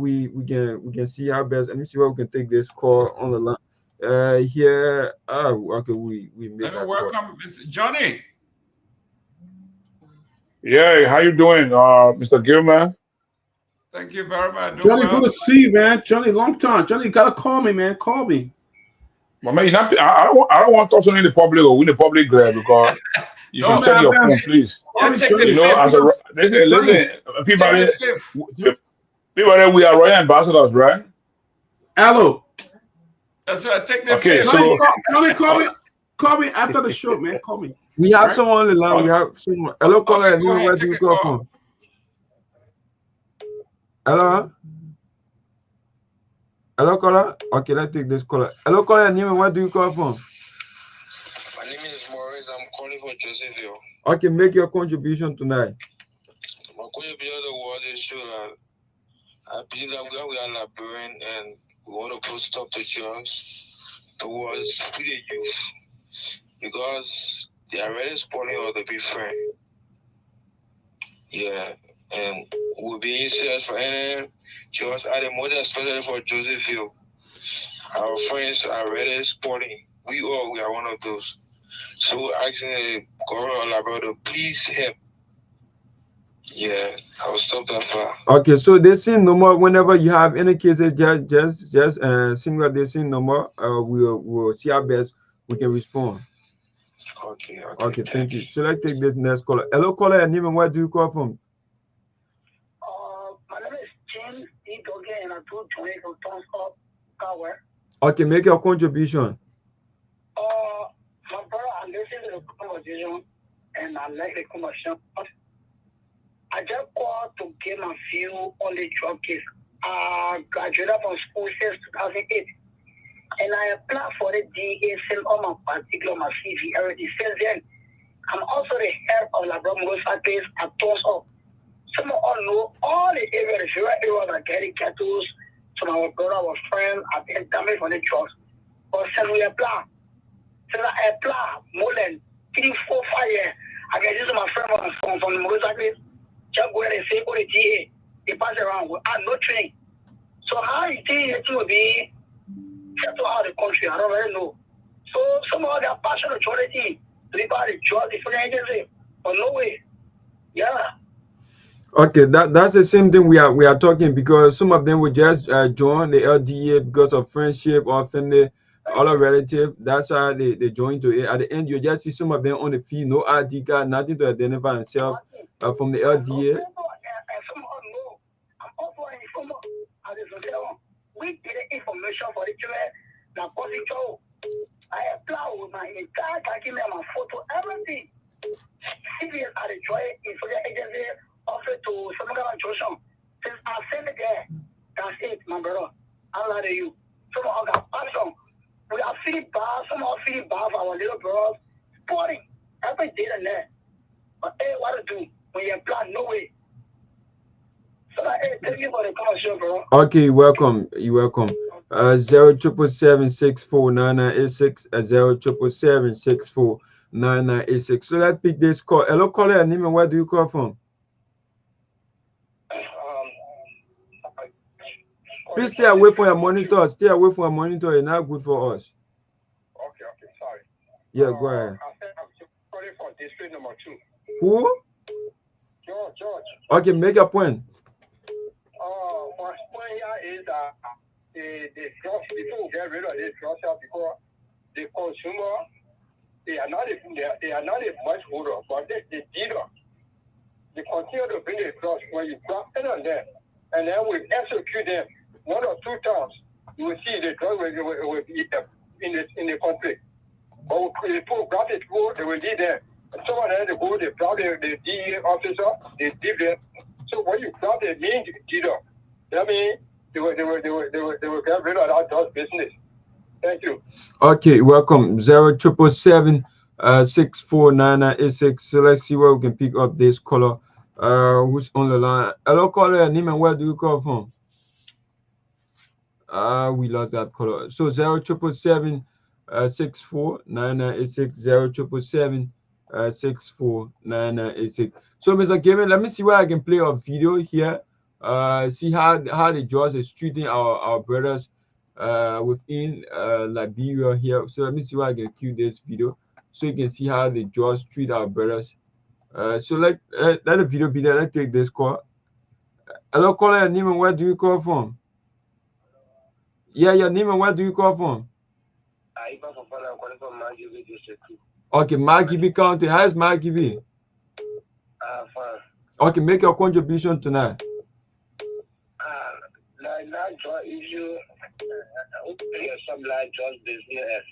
we can see how best. Let me see what we can take this call on the line. Here, okay, we made that welcome, Mr. Johnny. Yeah, how you doing, Mr. Gayman? Thank you very much. Johnny, good to see you, man. Johnny, long time. Johnny, you gotta call me, man. Call me. Well, man, I don't want to talk to you in the public or in the public there, because you can check your phone, please. Listen, Peabody, we are royal ambassadors, right? Hello. That's right. Take the okay, fifth. so call me after the show, man. Call me. We have someone on the line. We have someone. Hello, caller. Okay, where do you call from? Hello. Hello, caller. Okay, let's take this caller. Hello, caller. Where do you call from? My name is Maurice. I'm calling for Josephville. Okay, make your contribution tonight. My contribution to the world is sure that I believe that we are Liberian and we want to put stop to drugs towards the youth, because they are really spoiling all the big friend. Yeah, and we'll be serious for any just at the most, especially for Josephville. Our friends are really spoiling. We are one of those. So asking the government of Liberia to please help. Yeah, I'll stop that far. Okay, so they see no more. Whenever you have any cases, just single they see no more. We'll see how best we can respond. Okay, thank you. So let's take this next caller. Hello, caller, and even where do you call from? My name is James D. Doge, and I do join from Tomalin, Garguah. Okay, make your contribution. My brother, I listened to the conversation and I like the conversation. I just called to get my view on the drug case. I graduated from school since 2008, and I applied for the DA, sent all my particular, my CV, everything. Since then, I'm also the head of Liberia case at Tomalin. Some of all know all the areas, the areas are getting cattle. Some of our brother, our friends have been damaged from the drugs. But since we apply, since I apply more than 3, 4, 5 years, I get this my friend from the motorcycle. Just go ahead and say, oh, the DA, they pass around. We are no training. So how you think it will be settled out of the country? I don't really know. So some of their passion authority to be part of the drug different agency, but no way. Yeah. Okay, that's the same thing we are talking, because some of them will just join the LDA because of friendship or family other relative. That's how they join to it. At the end, you just see some of them on the field, no ID card, nothing to identify themselves from the LDA. We get information for the children. I apply with my entire document, my photo, everything. CBS at the joy information agency offered to some kind of Joshua. Since I send it there, that's it, my brother. I'll lie to you. Some of us got passion. We are feeling bad. Some are feeling bad for our little brothers. Sporting every day and there. But hey, what to do when you apply? No way. So hey, thank you for the conversation, bro. Okay, you're welcome. You're welcome. 077649986 077649986. So let's pick this call. Hello, caller. Your name and where do you call from? Please stay away from your monitor. Stay away from your monitor. It's not good for us. Okay, sorry. Yeah, go ahead. I said I'm calling for district number 2. Who? George. Okay, make a point. My point here is that the drugs people get rid of this drugs because the consumer they are not a much holder, but the dealer they continue to bring the drugs when you grab it on them, and then we execute them 1 or 2 times. You will see the drug will be in the conflict. But we grab it, they will lead them. And someone else they go, they grab the DEA officer, they leave them. So when you grab the main dealer, I mean, they will get rid of that drug business. Thank you. Okay, welcome. 077649986. So let's see where we can pick up this caller. Who's on the line? Hello, caller. Your name and where do you call from? We lost that caller. So 077649986 077649986. So Mr. Gayman, let me see where I can play a video here. See how the judge is treating our brothers within Liberia here. So let me see where I can cue this video so you can see how the judge treat our brothers. So let the video be there. Let's take this call. Hello, caller. Your name and where do you call from? Yeah, your name and where do you call from? Fofana, I'm calling from Nagbe district. Okay, Nagbe County. How is Nagbe? Fine. Okay, make your contribution tonight. Issue, some like just business,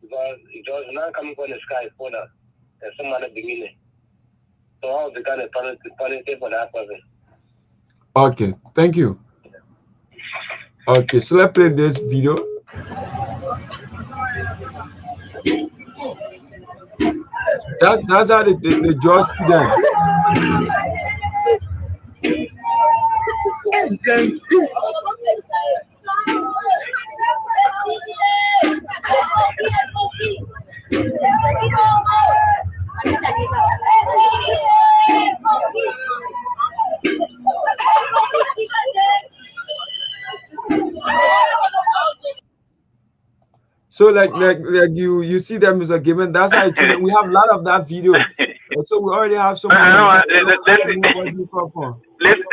because it was not coming from the sky for that. There's some other beginning. So I'll become a penalty for that person. Okay, thank you. Okay, so let's play this video. That's how the judge to them. So like you see them as a given. That's how we have a lot of that video. So we already have some. Listen.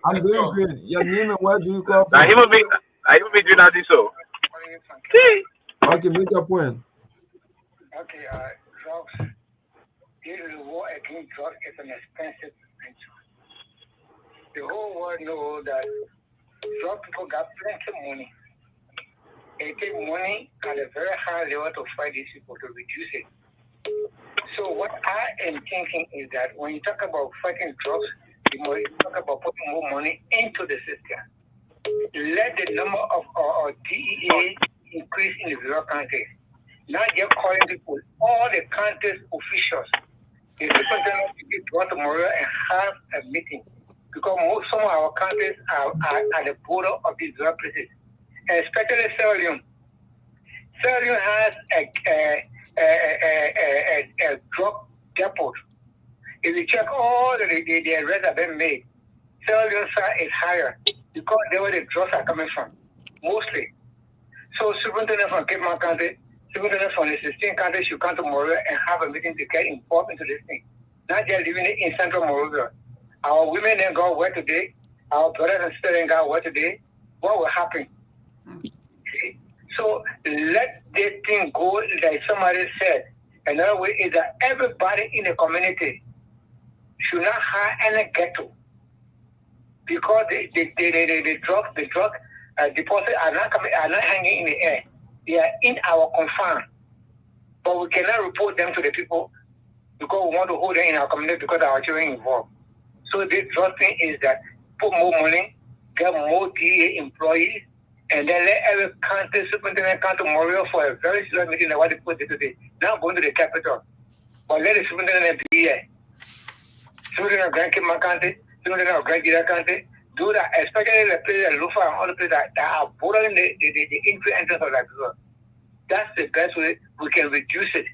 I'm doing good. Your name and where do you call from? I even be doing that so. Okay, make your point. Okay, drugs. The war against drugs is an expensive venture. The whole world knows that drug people got plenty of money. They take money at a very high level to fight these people to reduce it. So what I am thinking is that when you talk about fighting drugs, you talk about putting more money into the system. Let the number of DEA increase in the various countries. Not just calling people, all the countries' officials. The people to go to Moria and have a meeting. Because some of our countries are at the border of these various places. Especially Sierra Leone. Sierra Leone has a drug depot. If you check all the arrests that have been made, Sierra Leone is higher because that's where the drugs are coming from, mostly. So superintendent from Cape Mount County, superintendent from the 16 countries should come to Moria and have a meeting to get involved into this thing. Not just living in Central Moria. Our women then go work today. Our brothers and sisters then go work today. What will happen? So let the thing go like somebody said. Another way is that everybody in the community should not have any ghetto, because the drug deposit are not hanging in the air. They are in our confine, but we cannot report them to the people because we want to hold them in our community because our children involved. So the drug thing is that put more money, get more DA employees, and then let every county superintendent come to Montreal for a very serious meeting like what they put today. Not going to the capital, but let the superintendent be here. Superintendent of Grand Kima County, superintendent of Grand Gira County, do that, especially the places like Lufa and other places that are bordering the entry entrance of that river. That's the best way we can reduce it.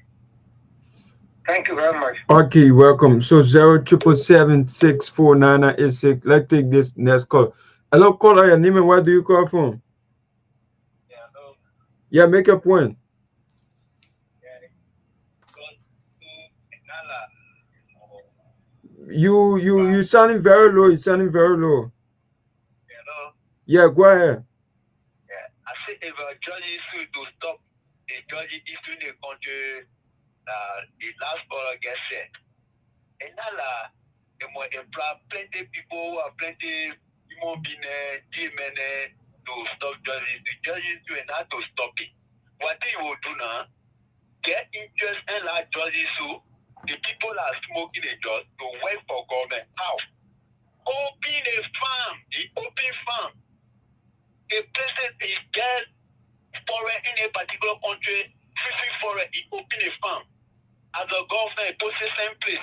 Thank you very much. Okay, welcome. So 077764986. Let's take this next call. Hello, caller. Your name and where do you call from? Yeah, make a point. You sounding very low. You sounding very low. Yeah, go ahead. Yeah, I say if a judge is to stop the judge is in the country, the last caller gets said. And now, the more plenty people are plenty human beings, to stop judges. The judges do not to stop it. What they will do now, get interest in large judges who the people are smoking a job to work for government. How? Open a farm, the open farm. A person is get forest in a particular country, fishing forest, he open a farm. As a government, put the same place.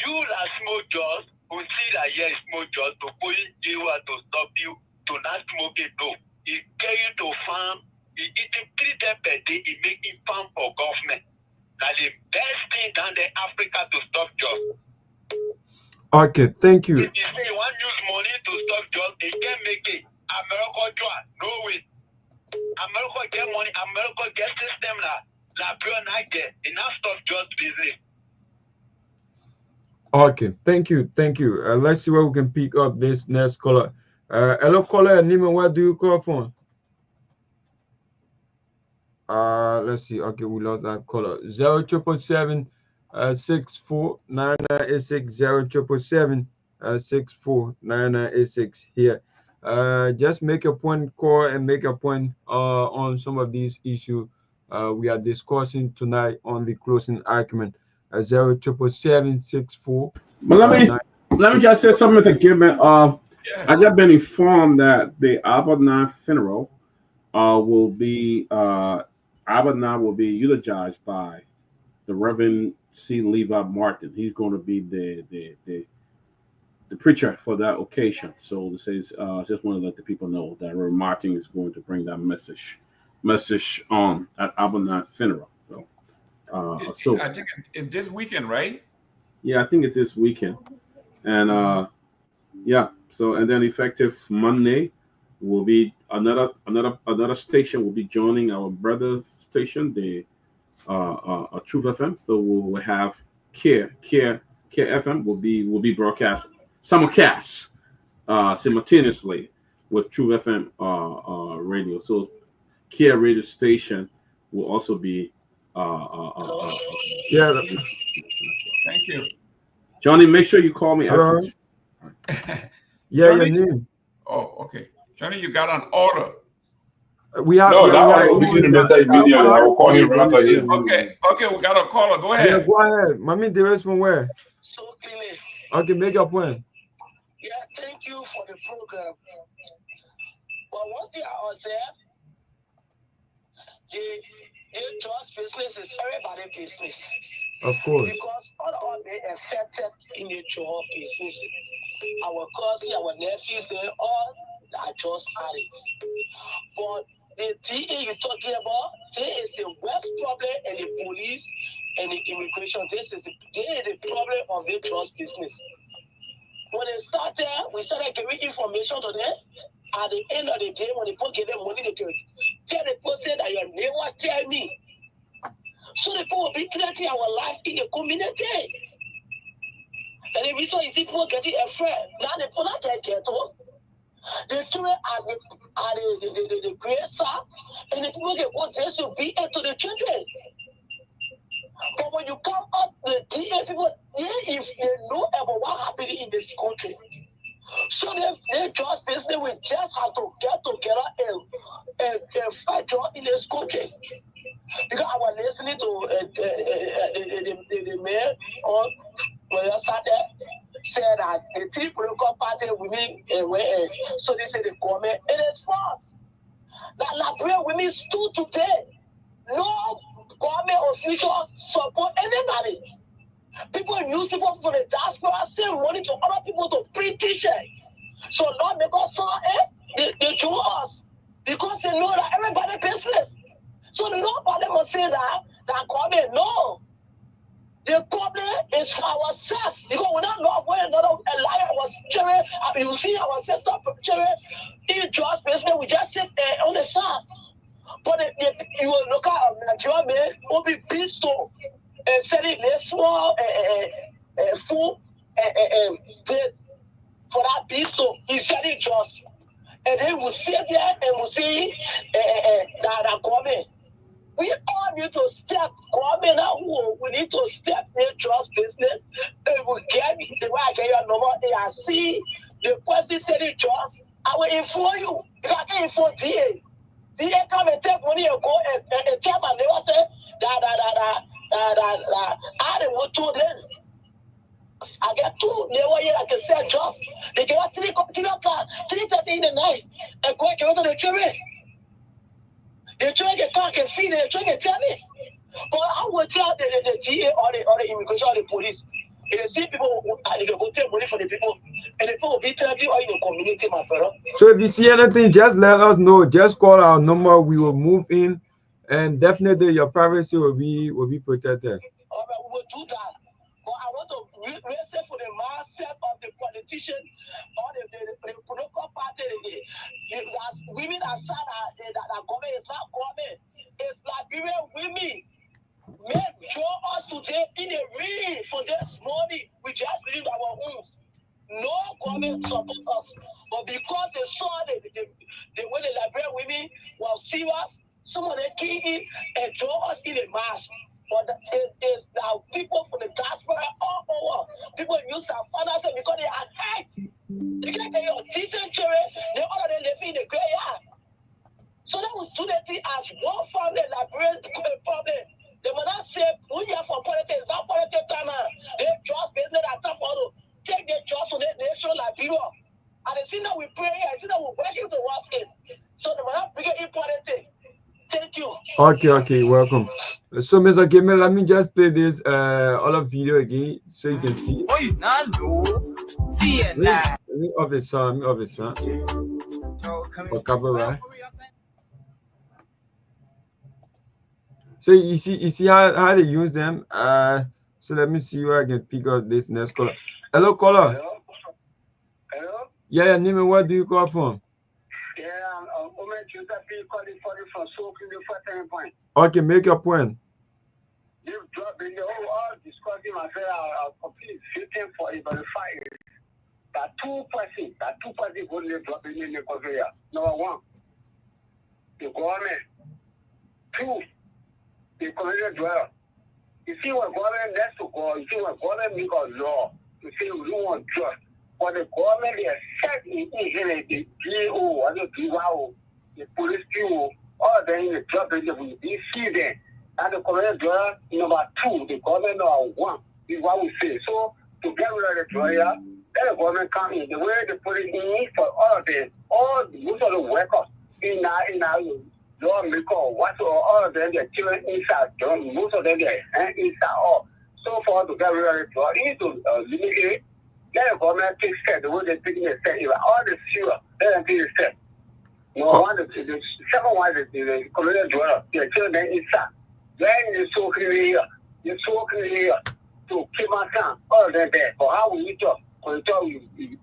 You are small jobs who see that here is small jobs to put you to stop you to not smoke it though. He get you to farm, he eating 3 times per day, he making farm for government. That's the best thing down there Africa to stop jobs. Okay, thank you. If you say you want to use money to stop jobs, they can make it. America try, no way. America get money, America get system la pure not get. Enough stop jobs business. Okay, thank you. Let's see where we can pick up this next caller. Hello, caller. Name and where do you call from? Let's see. Okay, we lost that caller. 077764986 077764986 here. Just make a point, call and make a point on some of these issues we are discussing tonight on the closing argument. 0777649. But let me just say something to Gayman. Yes. I just been informed that the Abadna funeral will be eulogized by the Reverend C. Levi Martin. He's going to be the preacher for that occasion. So this is just want to let the people know that Reverend Martin is going to bring that message on at Abadna funeral. So I think it's this weekend, right? Yeah, I think it's this weekend. And so and then effective Monday will be another station will be joining our brother station, the Truth FM. So we'll have Care FM will be broadcast simulcast simultaneously with Truth FM radio. So Care radio station will also be Yeah. Thank you. Johnny, make sure you call me after. Yeah, Johnny? your name. Oh, okay. Johnny, you got an order. We have. No, that one will begin the message immediately. I will call him right after here. Okay, we got a caller. Go ahead. Yeah, go ahead. Mommy, the rest from where? So clearly. Okay, make your point. Yeah, thank you for the program. But one thing I was there, the trust business is everybody's business. Of course. Because all they affected in the job business. Our cousins, our nephews, they all are just at it. But the DA you're talking about, there is the worst problem in the police and the immigration. This is the problem of the trust business. When they started, we started giving information to them. At the end of the day, when they put give them money, they can tell the person that your neighbor tell me. So the people will be creating our life in the community. And the reason is people getting afraid. Now the people not get ghetto. The children are the gracer, and the people get what they should be into the children. But when you come up the DA people, if they know about what happened in this country, so they just basically we just have to get together and fight in this country. Because I was listening to the mayor on yesterday said that the three political party women so they say the government it is false. That Liberia women stood today. No government official support anybody. People use people for the diaspora send money to other people to print t-shirts. So not because they do us because they know that everybody business. So nobody must say that government no. The problem is ourselves because we don't know where another a liar was cherry. I mean, you see our sister cherry in just business. We just sit on the side. But you will look at Nigeria man who be pistol and selling less small food for that pistol. He's selling just. And then we'll sit there and we'll see that government. We all need to step, government now, we need to step in trust business. And we get the way I get your number, and I see the person selling trust, I will inform you. Because I can inform DA. DA come and take money and go and tell my neighbor, say, I didn't want to then. I get two neighbor here that can sell trust. They get 3:30 in the night and go to the children. They try to talk and feed it, they try to tell me. But I will tell the GA or the immigration or the police. If they see people, they go take money for the people, and the people will be telling you in the community, my fellow. So if you see anything, just let us know. Just call our number. We will move in, and definitely your privacy will be protected. All right, we will do that. But I want to say for the mindset of the politician or the political party, women aside that government is not government. It's Liberian women. Men draw us today in a ring for this money. We just leave our homes. No government support us. But because they saw the way the Liberian women were serious, some of them came in and draw us in a mass. But it is now people from the diaspora all over. People use our fathers because they are hate. They can't get your decent children, they all of them live in the graveyard. So that was do the thing as one family, Liberian family. They will not say, we are for politics, not politics time. They just business at time for to take their jobs to the nation Liberia. And they see that we pray, I see that we're working towards it. So they will not bring it in politics. Thank you. Okay, welcome. So, Mr. Gayman, let me just play this other video again so you can see. Let me off the sound, for copyright. So you see how they use them. So let me see where I can pick up this next caller. Hello, caller. Hello. Yeah, Nime, where do you call from? Yeah, I'm calling from Soaking the first point. Okay, make your point. You drop in the whole discussing myself. I'll complete fitting for it, but the fight is that two persons go to drop in the conveyor. Number one, the government. Two, the community dweller. You see what government needs to go, you see what government make a law. You see we don't want trust. But the government they set in the GO and the PAO, the police PO, all of them in the job we see them. And the community dweller, number two, the government number one is what we say. So to get rid of the dweller, then the government come in. The way they put it in for all of them, most of the workers in our lawmaker, all of them, they're children inside, most of them, they're inside all. So for to get rid of the dweller, you need to limit it. Let the government take steps the way they're taking a step. All the fuel, let them take a step. The second one is the community dweller, the children inside. Then you so clear to keep my son, all of them there. But how will you talk? You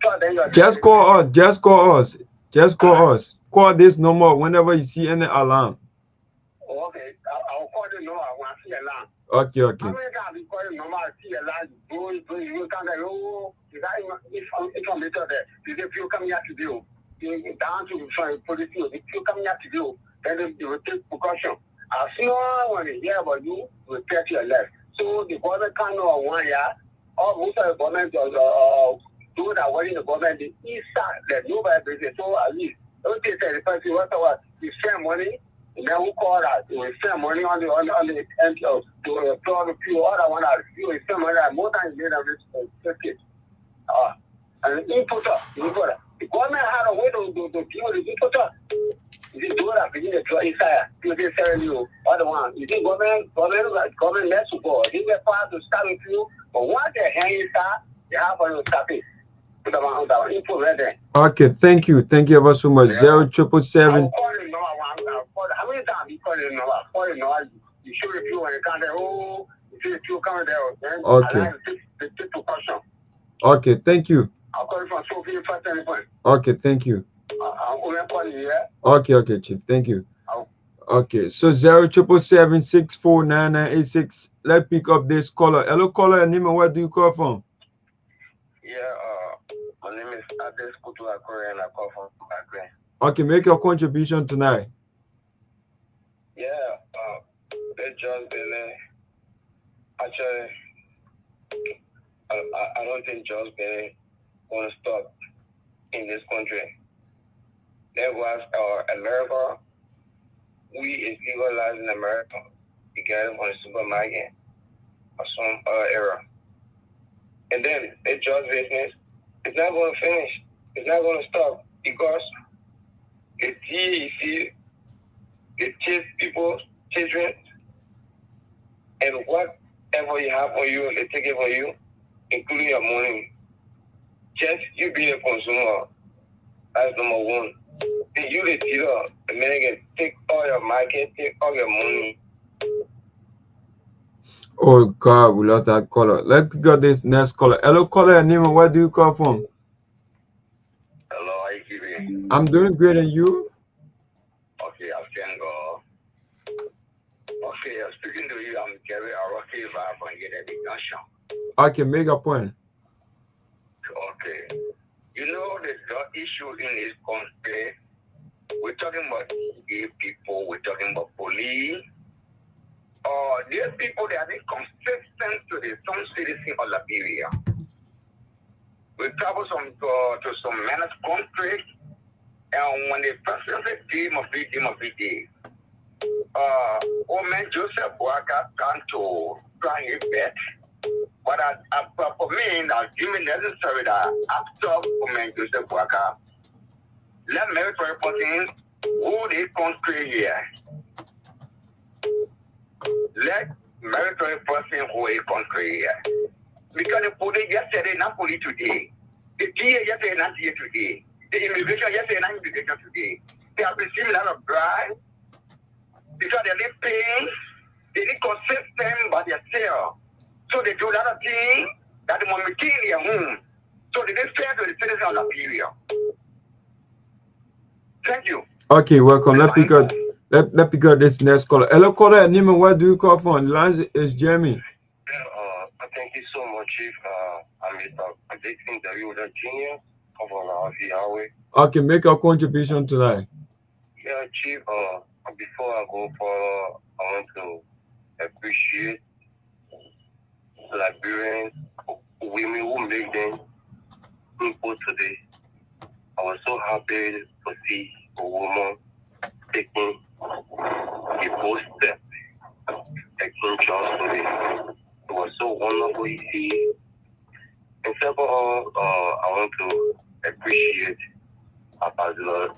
talk then you're Just call us. Call this number whenever you see any alarm. Okay, I'll call the number when I see alarm. Okay. How many times you call the number, I see alarm, you can't go, if I'm there, you say, you come here to do. down to the police, if you come here to do, then they will take precaution. As soon as when they hear about you will take your left. So the government can't know 1 year, or most of the government do that work in the government, the east side, that nobody business. So at least, don't say the person, what, you spend money, and then who call that? You will spend money on the MPO to employ the few other one that you will spend money more than you need this case. And importer, the government had a way to deal with the importer. You do that begin to draw inside. You just tell you other one. You think government lets you go. They get part to start with you, but once they hang inside, they have to stop it. Okay, thank you ever so much. 0777. How many times you call it number? You show the few when you can't. Oh, you see the few coming there. Okay. Take precaution. Okay, thank you. I'll call you from Sophie first telephone. Okay, thank you. Okay, Chief. Thank you. Okay, so 0777 Let's pick up this caller. Hello, caller. Your name and where do you call from? Yeah, my name is Ades Kutu Akore and I call from Nagbe. Okay, make your contribution tonight. Yeah, they just been actually. I don't think just been going to stop in this country. There was America. We is legalized in America. You get it on the supermarket or some era. And then it just business. It's not going to finish. It's not going to stop because the TEC, they chase people, children, and whatever you have on you, they take it from you, including your money. Just you being a consumer, that's number one. Then you the dealer, the man can take all your market, take all your money. Oh God, we lost that caller. Let's pick up this next caller. Hello, caller. Your name and where do you call from? Hello, how you doing? I'm doing great, and you? Okay, I can go. Okay, I'm speaking to you. I'm Gary Aroki vibe from Get Education. Okay, make a point. Okay. You know the drug issue in this country. We're talking about gay people. We're talking about police. These people, they are consistent to the some citizens of Liberia. We travel to some men's country, and when the president said, Team of the day, old man Joseph Boaka come to try his best. But for me, now, give me necessary that after old man Joseph Boaka, let me represent who the country here. Let military person who a country here. Because the police yesterday, not police today. The DA yesterday, not here today. The immigration yesterday, not immigration today. They have received a lot of bribe because they need paying. They need consistent by themselves. So they do a lot of things that the moment in their home. So they didn't fair to the citizens of Liberia. Thank you. Okay, welcome. Let's pick up this next caller. Hello, caller. Name and where do you call from? The line is Jeremy. Thank you so much, Chief. I'm Mr. Predicting the real Junior of our Yahweh. Okay, make a contribution tonight. Yeah, Chief. Before I go for, I want to appreciate Liberians, women who make them people today. I was so happy to see a woman taking a bold step, taking charge today. It was so wonderful to see. And second of all, I want to appreciate Ambassador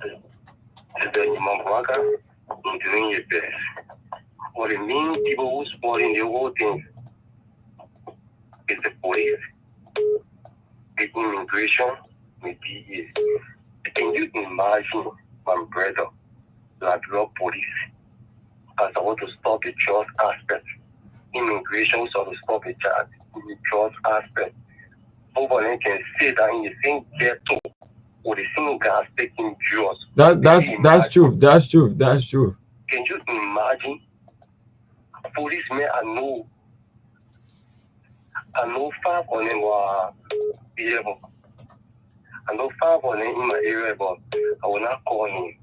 Imam Bwaka in doing your best. For the main people who spoiling the whole thing is the police, the immigration, the DA. Can you imagine my brother, Liberia police, as I want to stop the trust aspect? Immigration was to stop the trust aspect. Nobody can say that in the same ghetto or the same guys taking drugs. That's true. Can you imagine? Policemen I know 5 on them were 11. I know 5 on in my area, but I will not call him.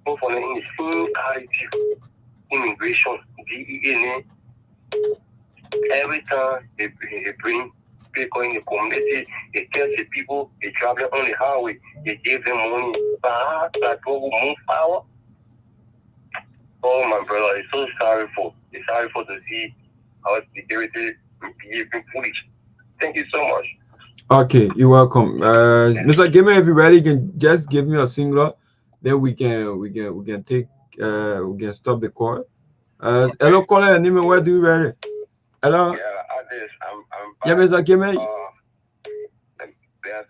Both on in the same attitude, immigration, DEA, every time they bring people in the community, they tell the people they travel on the highway, they give them money. But that will move power. Oh my brother, it's so sorry for to see our security behaving foolish. Thank you so much. Okay, you're welcome. Mr. Gayman, if you're ready, you can just give me a singular, then we can take we can stop the call. Hello, caller, name and where do you ready? Hello. Yeah, Mr. Gayman.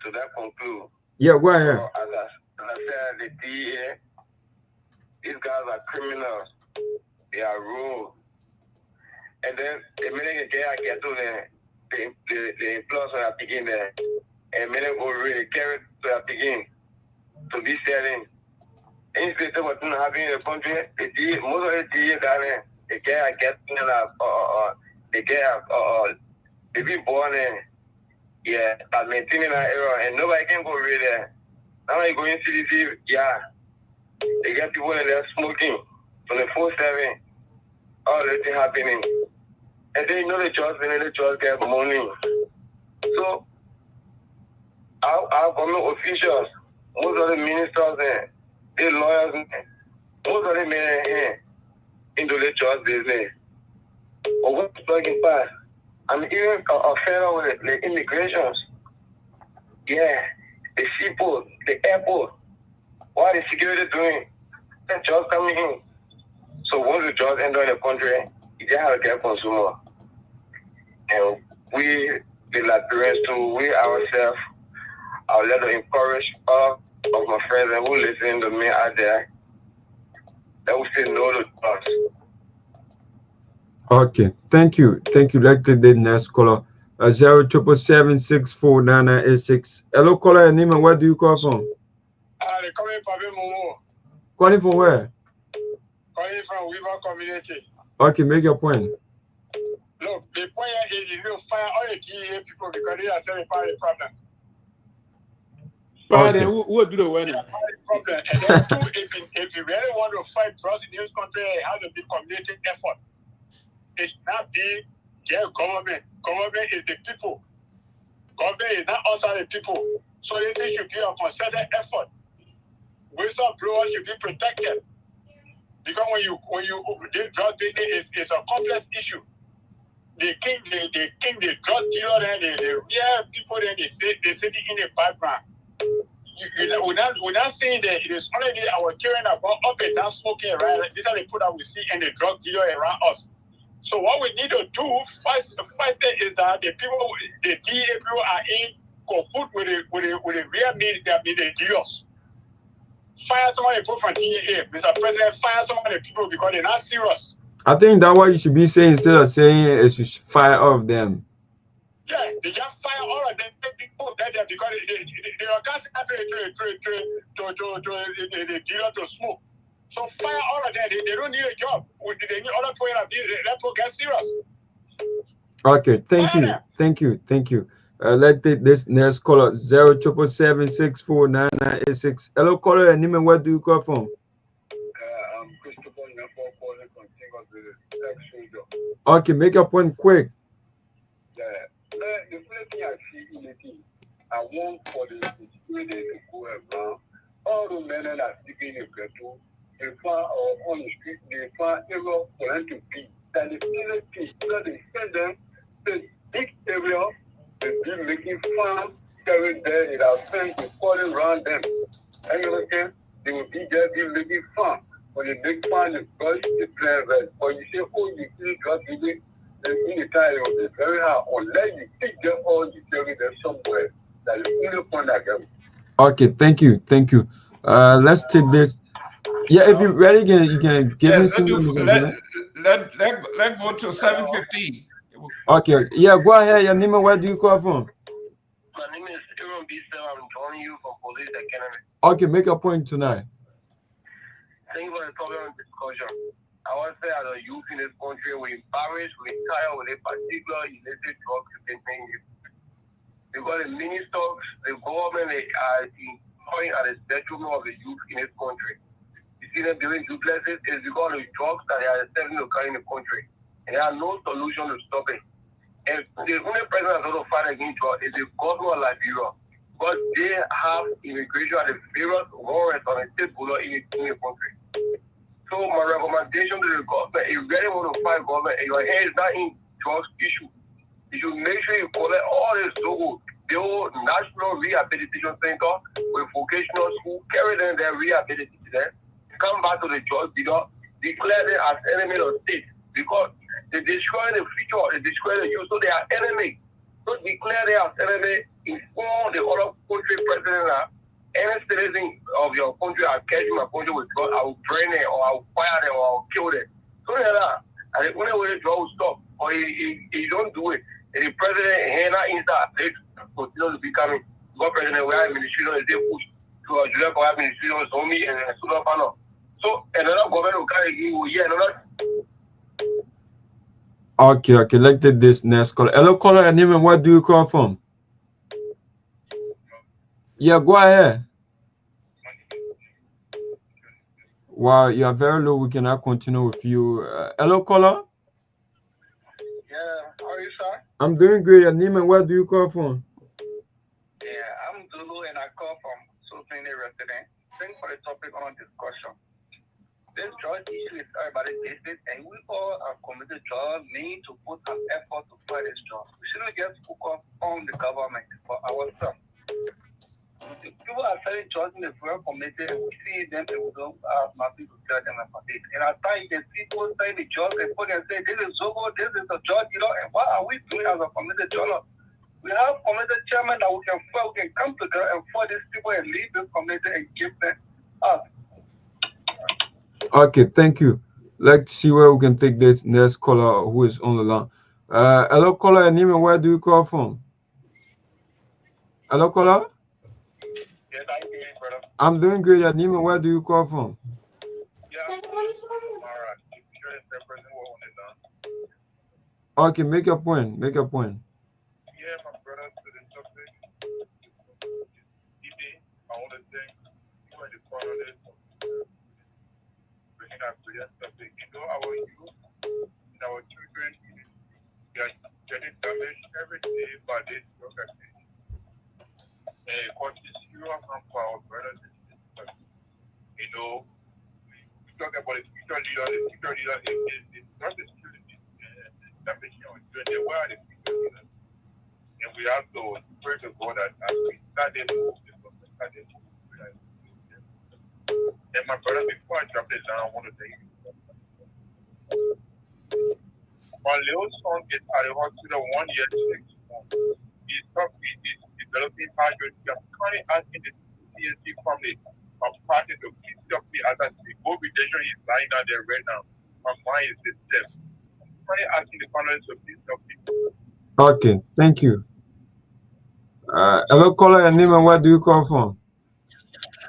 To that conclude. Yeah, go ahead. As I said, the DA, these guys are criminals. They are rude. And then the minute I get to the influence are begin there. And many go really carry to begin to be selling. Instead of what's happening in the country, the DA, most of the DA down there, the guy get the guy they be born in. Yeah, but maintaining that error, and nobody can go really there. Now you go into CDC, yeah, they get people in there smoking 24/7, all that thing happening, and they know the judge get money. So our government officials, most of the ministers there, the lawyers, most of them here into the judge business. But what's talking past? I'm even a fellow with the immigrations. Yeah, the seaport, the airport. What is security doing? The jobs coming in. So once the jobs enter the country, you just have to get consumer. And we, the Liberians too, we ourselves, I'll let to encourage all of my friends who listen to me out there that will say no to us. Okay, thank you. Let's take the next caller. 0777649986. Hello, caller. Your name and where do you call from? They coming from Momo. Calling from where? Calling from Weaver community. Okay, make your point. Look, the point is you will fire all the GA people because they are selling the problem. But then who will do the wedding? Problem. And then two, if you really want to fight drugs in this country, it has to be community effort. It should not be their government. Government is the people. Government is not also the people. So it should be a concerted effort. Whistleblowers should be protected. Because when you this drug business is a complex issue. They king the drug dealer and the real people then they sit in the background. We're not saying that it is already our children are going up and down smoking around. These are the people that we see and the drug dealer around us. So what we need to do first is that the DEA people are in cahoots with the real media, the dealers. Fire some of the people from DEA, Mr. President. Fire some of the people because they're not serious. I think that's what you should be saying instead of saying it should fire all of them. Yeah, they just fire all of them people that because they are casting to the dealer to smoke. So fire all of them. They don't need a job. They need other people that will get serious. Okay, thank you. Let's take this next caller. 0777649986. Hello, caller. And name and where do you call from? I'm Christopher Nyenwolo calling from King of the Ex-Soldier. Okay, make your point quick. The first thing I see in the team, I want for the security to go around. All the men that are speaking in Plateau, they find on the street, they find area for them to be. And the people they send them to big area, they be making farms, carrying there, it has friends to calling around them. And you know, they will be there, be making farm. When they make farm, they call it the plan red. Or you say, oh, you see drug dealing, in the time it will be very hard. Unless you take them all, you carry them somewhere. That is the only point I get. Okay, thank you. Let's take this. Yeah, if you're ready, you can give me some. Let's go to 7:15. Okay, yeah, go ahead. Your name and where do you call from? My name is Jerome Gayman. I'm joining you from Police Academy. Okay, make a point tonight. Thank you for the tolerant discussion. I want to say as a youth in this country, we're embarrassed, we're tired with a particular illicit drug thing. because the ministers, the government, they are employing at the detriment of the youth in this country. You see them doing duplexes is because of the drugs that they are selling to carry in the country. And there are no solution to stop it. And the only person that's going to fight against drugs is the government of Liberia. Because they have immigration at the various warrants on the state border in the country. So my recommendation to the government, if you really want to fight government and your head is not in drugs issue, you should make sure you collect all this logo, the whole National Rehabilitation Center with vocational school, carry them their rehabilitation there, come back to the judge, declare them as enemy of state because they destroy the future, they destroy the youth, so they are enemy. So declare them as enemy, inform the other country president that any citizen of your country are catching my country with drugs, I will burn them or I will fire them or I will kill them. So that, and the only way the drug will stop, or he don't do it. And the president hand out inside, they continue to be coming. God president, we have administration is they push to a July for administration is only and a sooner panel. So another government will carry you, yeah, another. Okay, let's take this next call. Hello, caller, and name and where do you call from? Yeah, go ahead. Wow, you are very low. We cannot continue with you. Hello, caller. Yeah, how are you, sir? I'm doing great. Your name and where do you call from? Yeah, I'm Zulu and I call from Sultana resident. Thanks for the topic on discussion. This drug issue is everybody's business, and we all are committed drug need to put an effort to fight this drug. We shouldn't just focus on the government for ourselves. People are selling drugs in the drug community, and we see them and we don't have nothing to tell them about it. And at times, the people selling the drugs, they put and say, this is Zobo, this is a drug dealer, and what are we doing as a community drug? We have community chairman that we can come together and fight these people and lead this community and give them up. Okay, thank you. Let's see where we can take this next caller who is on the line. Hello, caller, and name and where do you call from? Hello, caller. Yes, I'm doing, brother. I'm doing great. Your name and where do you call from? Yeah, Kamara. Okay, make your point. Make your point. Yeah, my brother, to the topic. I want to thank you and the panelists for bringing up to that topic. You know, our youth and our children, they are getting damaged every day by this drug activity. And it causes serious harm for our brothers and sisters. You know, we talk about the future leader is not the student, damaging our children. Where are the future leaders? And we have to pray to God that as we start them, and my brother, before I drop this down, I want to tell you. My little son is at the hospital 1 year, 6 months. He's developing hydrogen. I'm currently asking the CSC family, my partner to please help me as I speak. Both relations is lying down there right now. My mind is disturbed. I'm currently asking the panelists to please help me. Okay, thank you. Hello, caller, and name and where do you call from?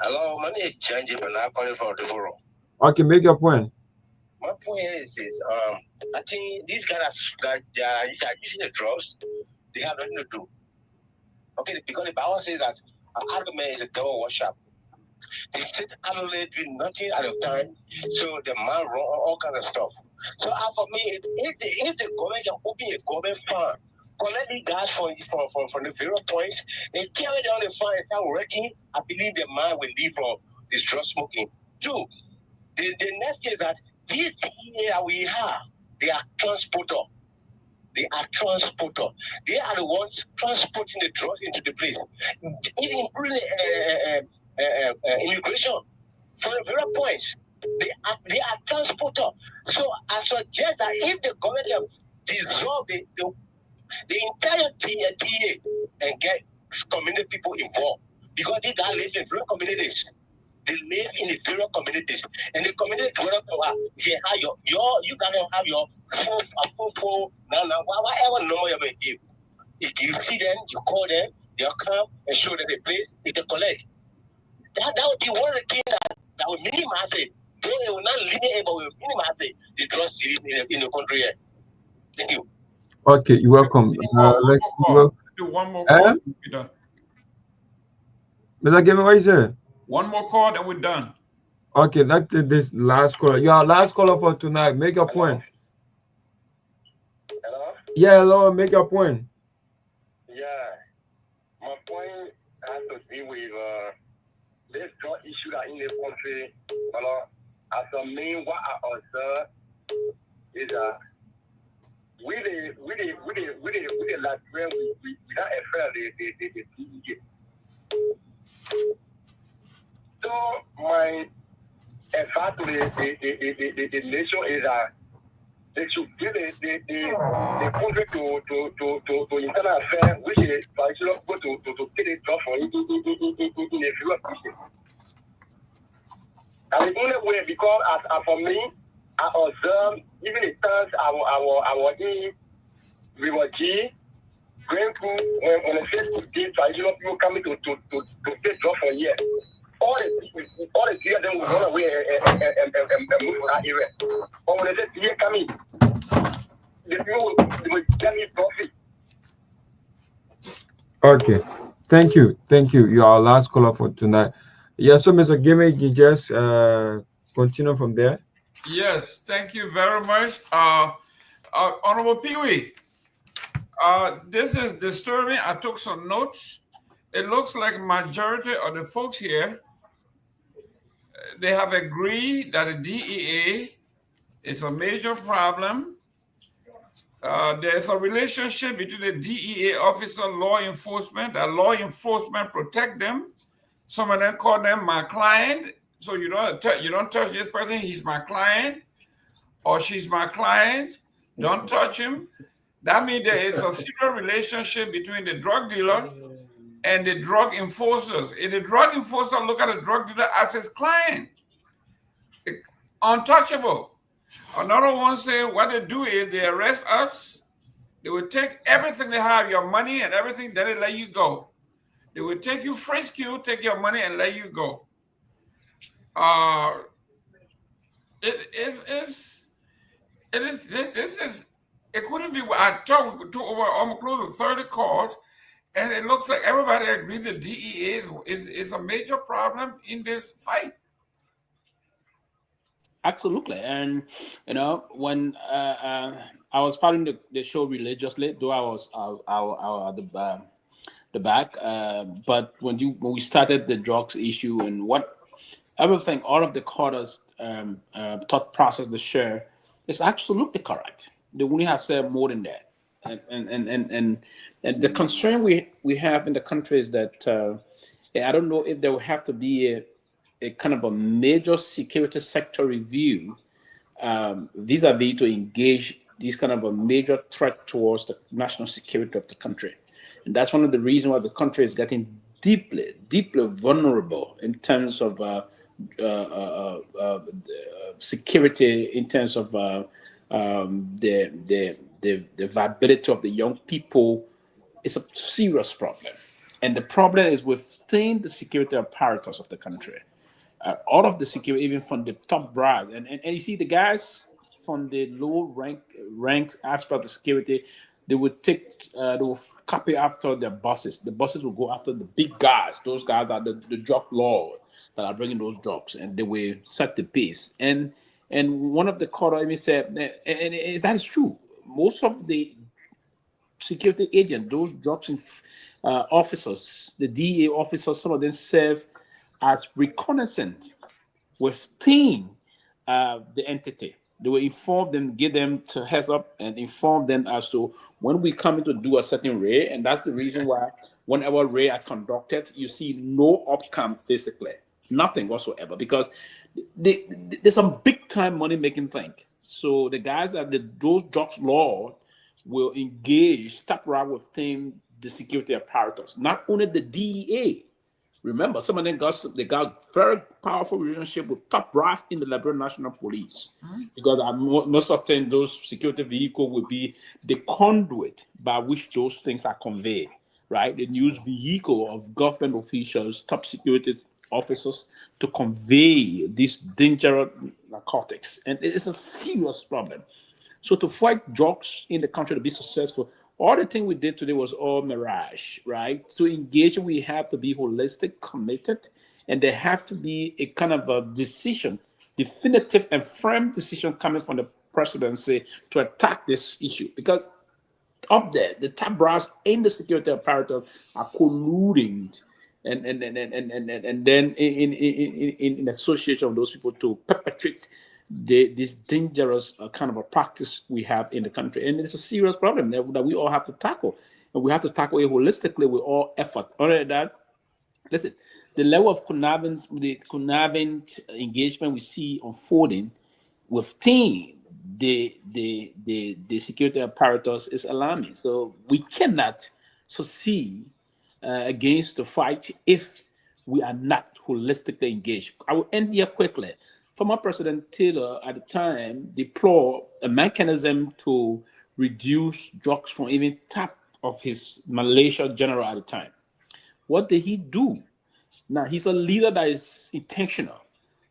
Hello, my name is Janji, but I'm calling from Dopoh. Okay, make your point. My point is I think these guys are using the drugs, they have nothing to do. Okay, because the Bible says that an argument is a devil worship. They sit analyze doing nothing at a time, so the man run all kinds of stuff. So for me, if the government can open a government fund, collect the gas from the various points, they carry down the fund and start working, I believe the man will leave from this drug smoking. Two, the next is that these here we have, they are transporter. They are transporter. They are the ones transporting the drugs into the place, even including immigration from the various points. They are transporter. So I suggest that if the government can dissolve the entire TA and get community people involved, because these guys live in various communities. They live in the various communities, and the community develop you gotta have your full now whatever number you may give. If you see them, you call them, they'll come and show them the place, they collect. That would be one of the things that will minimize it. They will not limit, but will minimize the drugs in the country here. Thank you. Okay, you're welcome. Before Do one more call. We're done. Mr. Gayman, what is it? One more call, then we're done. Okay, that's this last caller. You are last caller for tonight. Make your point. Hello? Yeah, hello, make your point. Yeah. My point has to do with this drug issue that in the country. As a main, what I observe is we the Liberian, we not afraid the DEA. So my advice to the nation is that they should give the country to internal affairs, which is traditional go to take the job for into the view of business. And the only way, because as for me, I observe even the times our we were G going through when the first traditional people coming to take job for years. All the three of them will run away and move to that area. But when they say three coming, the people will get me profit. Okay. Thank you. Thank you. You are our last caller for tonight. Yeah, so Mr. Gayman, you just continue from there. Yes, thank you very much. Honorable Pewee, this is disturbing. I took some notes. It looks like majority of the folks here, they have agreed that the DEA is a major problem. There's a relationship between the DEA officer, law enforcement. That law enforcement protect them. Some of them call them my client. So you don't touch this person. He's my client, or she's my client. Don't touch him. That means there is a serious relationship between the drug dealer and the drug enforcers. If the drug enforcer look at the drug dealer as his client, untouchable. Another one say what they do is they arrest us. They will take everything they have, your money and everything, then they let you go. They will take you, frisk you, take your money and let you go. It couldn't be. I thought we could do over almost close to 30 calls, and it looks like everybody agrees the DEA is a major problem in this fight. Absolutely, and you know when I was following the show religiously, though I was at the back, but when we started the drugs issue and everything, all of the quarters thought process, the share is absolutely correct. They only have said more than that, and the concern we have in the country is that I don't know if there will have to be a kind of a major security sector review vis-a-vis to engage this kind of a major threat towards the national security of the country. And that's one of the reasons why the country is getting deeply, deeply vulnerable in terms of security, in terms of the viability of the young people. Is a serious problem. And the problem is within the security apparatus of the country. All of the security, even from the top brass, and you see the guys from the low rank aspect of the security, they will copy after their bosses. The bosses will go after the big guys. Those guys are the drug lords that are bringing those drugs, and they will set the pace. And one of the quarter even said, and that is true. Most of the security agents, those drugs officers, the DEA officers, some of them serve as reconnaissance within the entity. They will inform them, give them to heads up, and inform them as to when we come in to do a certain raid. And that's the reason why whenever raid are conducted, you see no outcome, basically. Nothing whatsoever, because there's some big time money making thing. So the guys that those drugs law will engage, tap right within the security apparatus, not only the DEA. Remember, some of them got very powerful relationship with top brass in the Liberia National Police, because most of the time those security vehicles will be the conduit by which those things are conveyed, right? The news vehicle of government officials, top security officers to convey these dangerous narcotics, and it's a serious problem. So to fight drugs in the country to be successful, All the thing we did today was all mirage, right? To engage, we have to be holistic, committed, and there have to be a kind of a decision, definitive and firm decision coming from the presidency to attack this issue. Because up there, the top brass and the security apparatus are colluding and then in association of those people to perpetrate this dangerous kind of a practice we have in the country. And it's a serious problem that we all have to tackle. And we have to tackle it holistically with all effort. Other than that, listen, the level of conniving engagement we see unfolding within the security apparatus is alarming. So we cannot succeed against the fight if we are not holistically engaged. I will end here quickly. Former President Taylor at the time deployed a mechanism to reduce drugs from even top of his Malaysia general at the time. What did he do? Now, he's a leader that is intentional.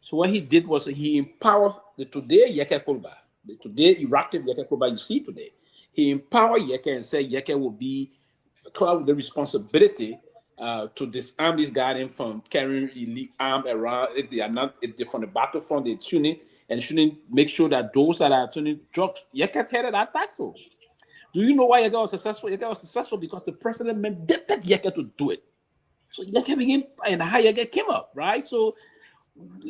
So what he did was he empowered the today Yeke Kolba, the today eruptive Yeke Kolba you see today. He empowered Yeke and said Yeke will be with the responsibility to disarm these guys from carrying illegal arms around. If they are not, if they're from the battlefront, they tune in and shouldn't make sure that those that are tuning drugs, Yeke headed that battle. Do you know why Yeke was successful? Yeke was successful because the president mandated Yeke to do it. So Yeke began, and how Yeke came up, right? So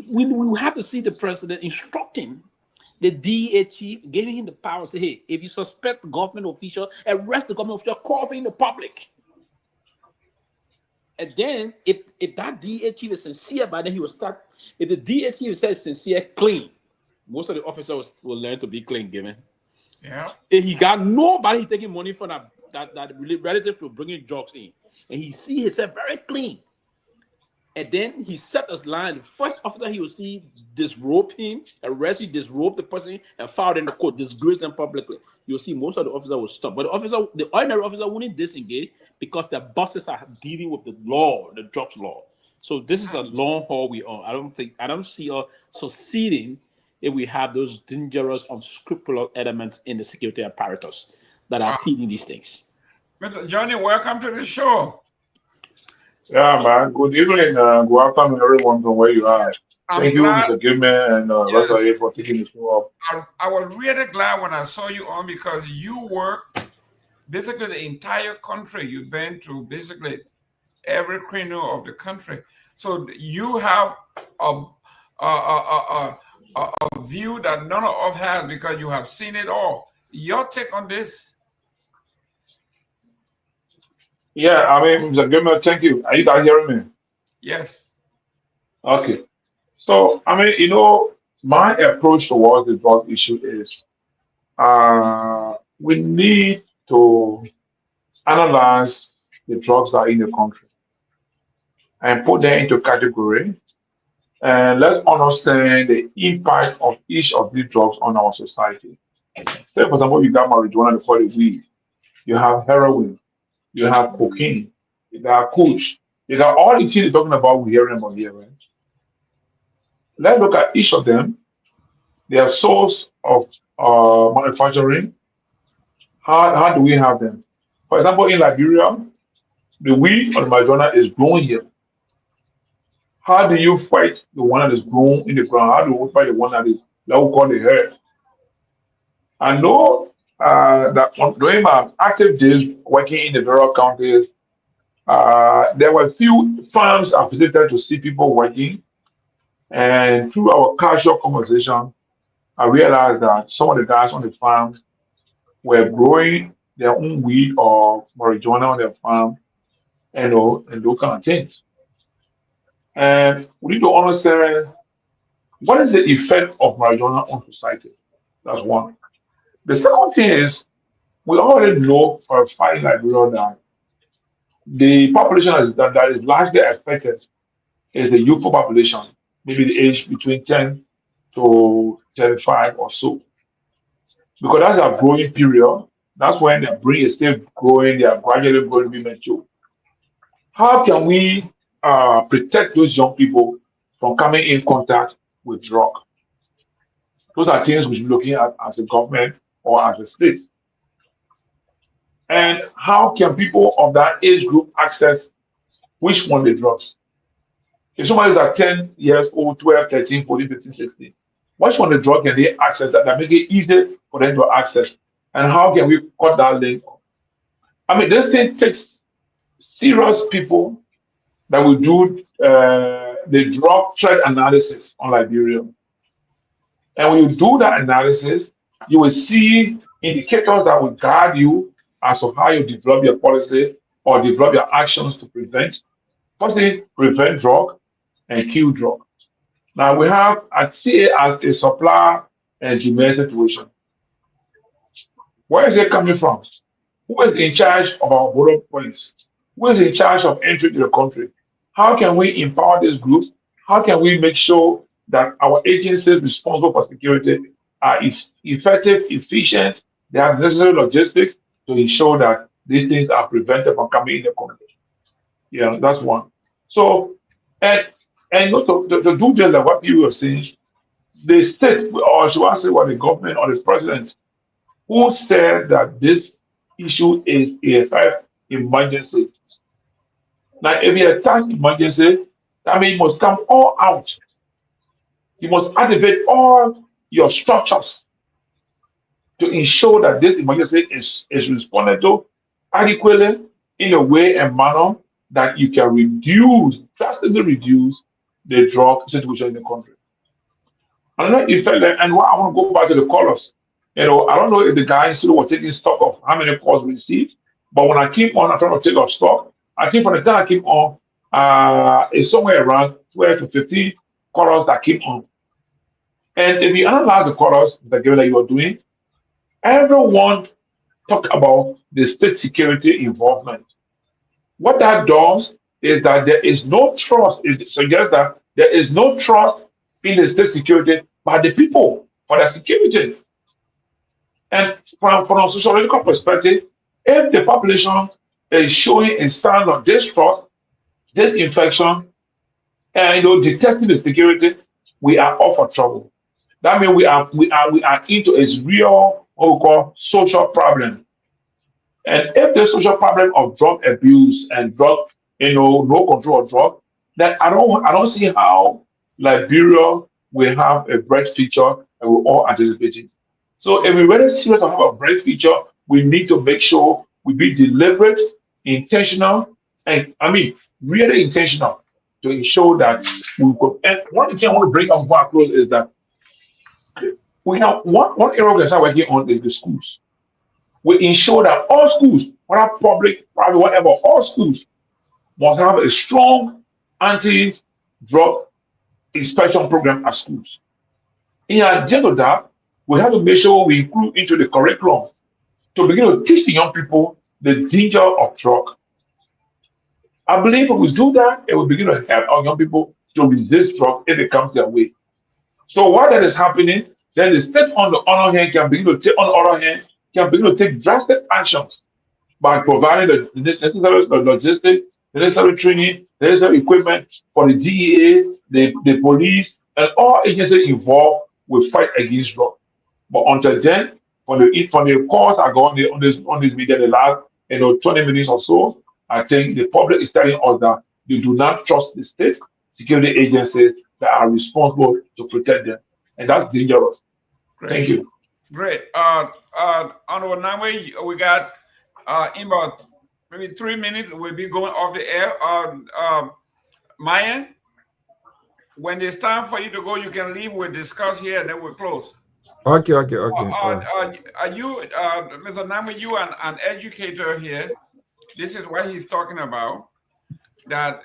we have to see the president instructing the DEA chief, giving him the power to say, hey, if you suspect the government official, arrest the government official, call for in the public. And then if that DEA chief is sincere, by then he will start. If the DEA chief says sincere, clean, most of the officers will learn to be clean, given. Yeah. If he got nobody taking money from that relative to bringing drugs in, and he see himself very clean. And then he set us line. The first officer he will see disrobe him, arrest you, disrobe the person, and file in the court, disgrace them publicly. You'll see most of the officers will stop. But the ordinary officer wouldn't disengage because their bosses are dealing with the law, the drugs law. So this is a long haul we are. I don't see us succeeding if we have those dangerous, unscrupulous elements in the security apparatus that are feeding these things. Mr. Johnny, welcome to the show. Yeah, man. Good evening. Good afternoon, everyone, from where you are. Thank you, Mr. Gayman and Rafael, for taking the show up. I was really glad when I saw you on because you work basically the entire country. You've been to basically every corner of the country. So you have a view that none of us has because you have seen it all. Your take on this? Yeah, I mean, Mr. Gayman, thank you. Are you guys hearing me? Yes. Okay. So, I mean, my approach towards the drug issue is we need to analyze the drugs that are in the country and put them into category. And let's understand the impact of each of these drugs on our society. Say, for example, you got marijuana, they call it weed. You have heroin. You have cocaine. You got kush. You got all the things you're talking about, we're hearing about here, right? Let's look at each of them, their source of manufacturing. How do we have them? For example, in Liberia, the weed or the marijuana is grown here. How do you fight the one that is grown in the ground? How do you fight the one that we call the herd? I know that during my active days working in the various counties, there were a few farms I visited to see people working. And through our casual conversation, I realized that some of the guys on the farm were growing their own weed or marijuana on their farm and those kind of things. And we need to understand what is the effect of marijuana on society. That's one. The second thing is we already know for a fact in Liberia that the population that is largely affected is the youthful population, maybe the age between 10 to 35 or so. Because that's a growing period. That's when their brain is still growing, they are gradually going to be mature. How can we protect those young people from coming in contact with drug? Those are things we should be looking at as a government or as a state. And how can people of that age group access which one the drugs? If somebody is at 10 years old, 12, 13, 14, 15, 16, which one the drug can they access that make it easy for them to access? And how can we cut that link? I mean, this thing takes serious people that will do the drug threat analysis on Liberia. And when you do that analysis, you will see indicators that will guide you as to how you develop your policy or develop your actions to prevent. Firstly, prevent drug and kill drug. Now we have, I see it as a supply and demand situation. Where is it coming from? Who is in charge of our border police? Who is in charge of entry to the country? How can we empower this group? How can we make sure that our agencies responsible for security are effective, efficient, they have necessary logistics to ensure that these things are prevented from coming in the country? Yeah, that's one. So, and to do just like what you were saying, the state, or should I say what the government or the president, who said that this issue is a health emergency. Now, if you attack emergency, that means you must come all out. You must activate all your structures to ensure that this emergency is responded to adequately in a way and manner that you can drastically reduce the drug situation in the country. Another effect, and why I want to go back to the colors. I don't know if the guys still were taking stock of how many calls we received, but when I came on, I tried to take off stock. I think from the time I came on, it's somewhere around 12 to 15 colors that came on. And if you analyze the colors that you are doing, everyone talk about the state security involvement. What that does is that there is no trust. It suggests that there is no trust in the state security by the people for their security. And from a sociological perspective, if the population is showing a sign of distrust, disinfection, and detesting the security, we are all for trouble. That means we are into a real what we call social problem. And if the social problem of drug abuse and drug, no control of drug, then I don't see how Liberia will have a bright future and we're all anticipating. So if we're really serious to have a bright future, we need to make sure we be deliberate, intentional, and really intentional to ensure that we could. And one thing I want to bring up before I close is that we have one area we are working on is the schools. We ensure that all schools, whether public, private, whatever, all schools must have a strong anti-drug inspection program at schools. In addition to that, we have to make sure we include into the curriculum to begin to teach the young people the danger of drug. I believe if we do that, it will begin to help our young people to resist drug if it comes their way. So while that is happening, then the state on the other hand can begin to take drastic actions by providing the necessary logistics, the necessary training, the necessary equipment for the DEA, the police, and all agencies involved will fight against drug. But until then, from the calls I got on this media the last 20 minutes or so, I think the public is telling us that they do not trust the state security agencies that are responsible to protect them, and that's dangerous. Great. Thank you. Great. Honorable Nagbe, we got in about maybe 3 minutes. We'll be going off the air. Myean, when it's time for you to go, you can leave. We'll discuss here, and then we'll close. Okay. Are you, Mr. Nagbe, you an educator here? This is what he's talking about. That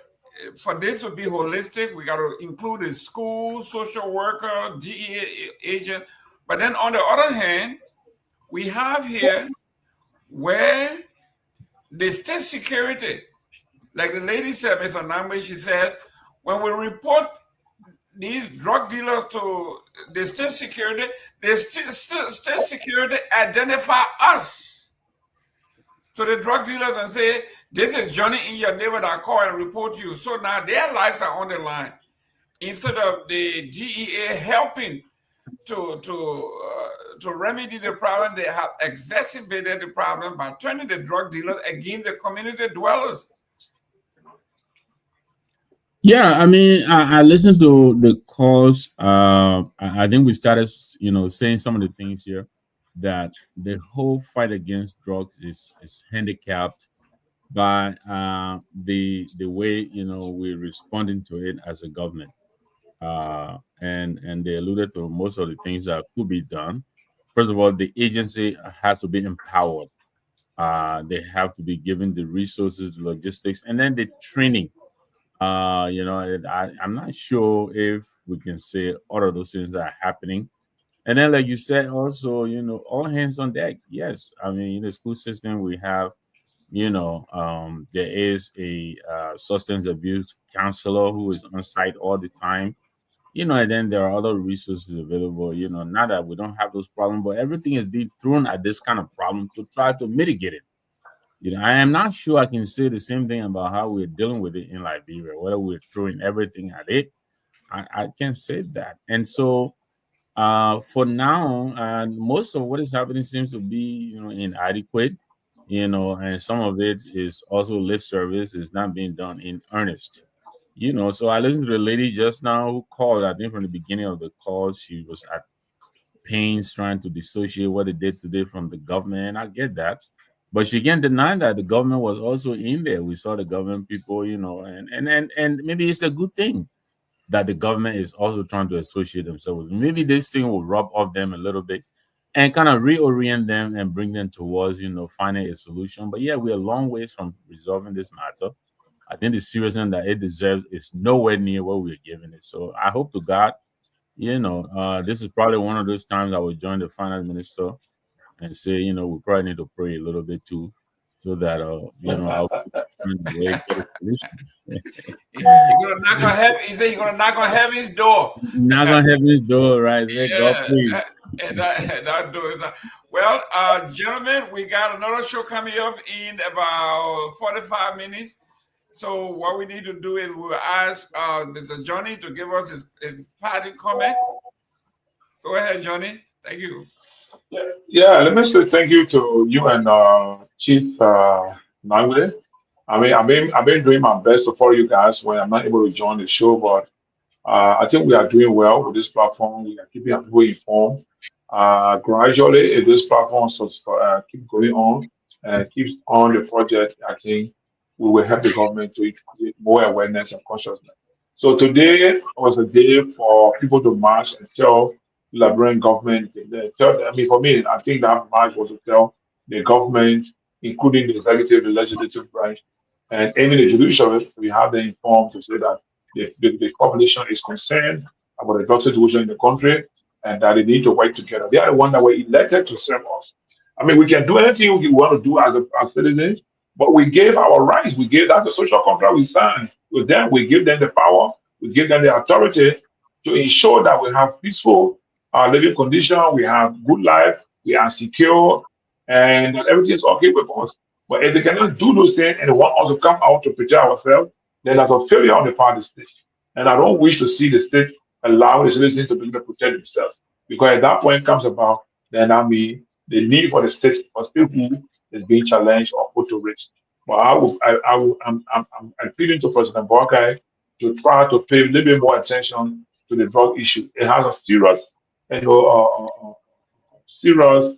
for this to be holistic, we got to include the school, social worker, DEA agent. But then on the other hand, we have here where the state security, like the lady said, Mr. Nagbe, she said, when we report these drug dealers to the state security identify us to the drug dealers and say, this is Johnny in your neighbor that call and report you. So now their lives are on the line. Instead of the DEA helping to to remedy the problem, they have exacerbated the problem by turning the drug dealers against the community dwellers. Yeah, I mean, I listened to the calls. I think we started, saying some of the things here that the whole fight against drugs is handicapped by the way we're responding to it as a government. And they alluded to most of the things that could be done. First of all, the agency has to be empowered. They have to be given the resources, the logistics, and then the training. I'm not sure if we can say all of those things are happening. And then, like you said, also, all hands on deck. Yes, I mean, in the school system, we have, there is a substance abuse counselor who is on site all the time. And then there are other resources available. Not that we don't have those problems, but everything is being thrown at this kind of problem to try to mitigate it. I am not sure I can say the same thing about how we're dealing with it in Liberia, whether we're throwing everything at it. I can't say that. And so for now, most of what is happening seems to be, inadequate, and some of it is also lip service, is not being done in earnest. So I listened to the lady just now who called. I think from the beginning of the call, she was at pains trying to dissociate what they did today from the government. I get that. But she can't deny that the government was also in there. We saw the government people, and maybe it's a good thing that the government is also trying to associate themselves with. Maybe this thing will rub off them a little bit and kind of reorient them and bring them towards, finding a solution. But yeah, we're a long ways from resolving this matter. I think the seriousness that it deserves is nowhere near what we're giving it. So I hope to God, this is probably one of those times I will join the finance minister and say, we probably need to pray a little bit too, so that I'll get a solution. You're gonna knock on heaven. He said you're gonna knock on heaven's door. Knock on heaven's door, right? Say, God, please. And that door is well, gentlemen, we got another show coming up in about 45 minutes. So what we need to do is we'll ask Mr. Johnny to give us his parting comment. Go ahead, Johnny. Thank you. Yeah, let me say thank you to you and Chief Nagbe. I mean, I've been doing my best to follow you guys when I'm not able to join the show, but I think we are doing well with this platform. We are keeping people informed. Gradually, if this platform keep going on and keeps on the project, I think we will help the government to create more awareness and consciousness. So today was a day for people to march and tell the Liberian government. For me, I think that march was to tell the government, including the executive, the legislative branch, and even the judiciary, we have them informed to say that the population is concerned about the drug situation in the country and that they need to work together. They are the ones that were elected to serve us. I mean, we can do anything we want to do as citizens, but we gave our rights. We gave that the social contract we signed with them. We give them the power. We give them the authority to ensure that we have peaceful living condition. We have good life. We are secure, and that everything is okay with us. But if they cannot do those things and they want us to come out to protect ourselves, then that's a failure on the part of the state. And I don't wish to see the state allow the citizens to be able to protect themselves. Because at that point comes about, then I mean the need for the state for people is being challenged or put to risk. But I'm appealing to President Borkai to try to pay a little bit more attention to the drug issue. It has a serious, serious,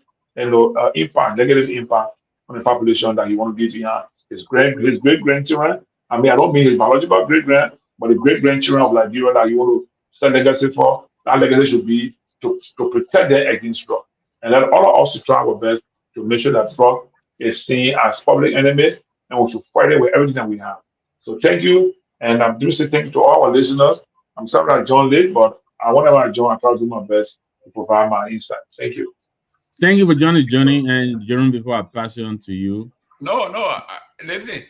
impact, negative impact on the population that he want to leave behind. His great grandchildren. I mean, I don't mean his biological great grand, but the great grandchildren of Liberia that you want to send legacy for. That legacy should be to protect them against drug, and then all of us to try our best to make sure that drug is seen as public enemy, and we should fight it with everything that we have. So thank you, and I'm just saying thank you to all our listeners. I'm sorry I joined late, but whenever I join, I try to do my best to provide my insight. Thank you. Thank you for joining, Johnny. And Jerome, before I pass it on to you. No. Listen,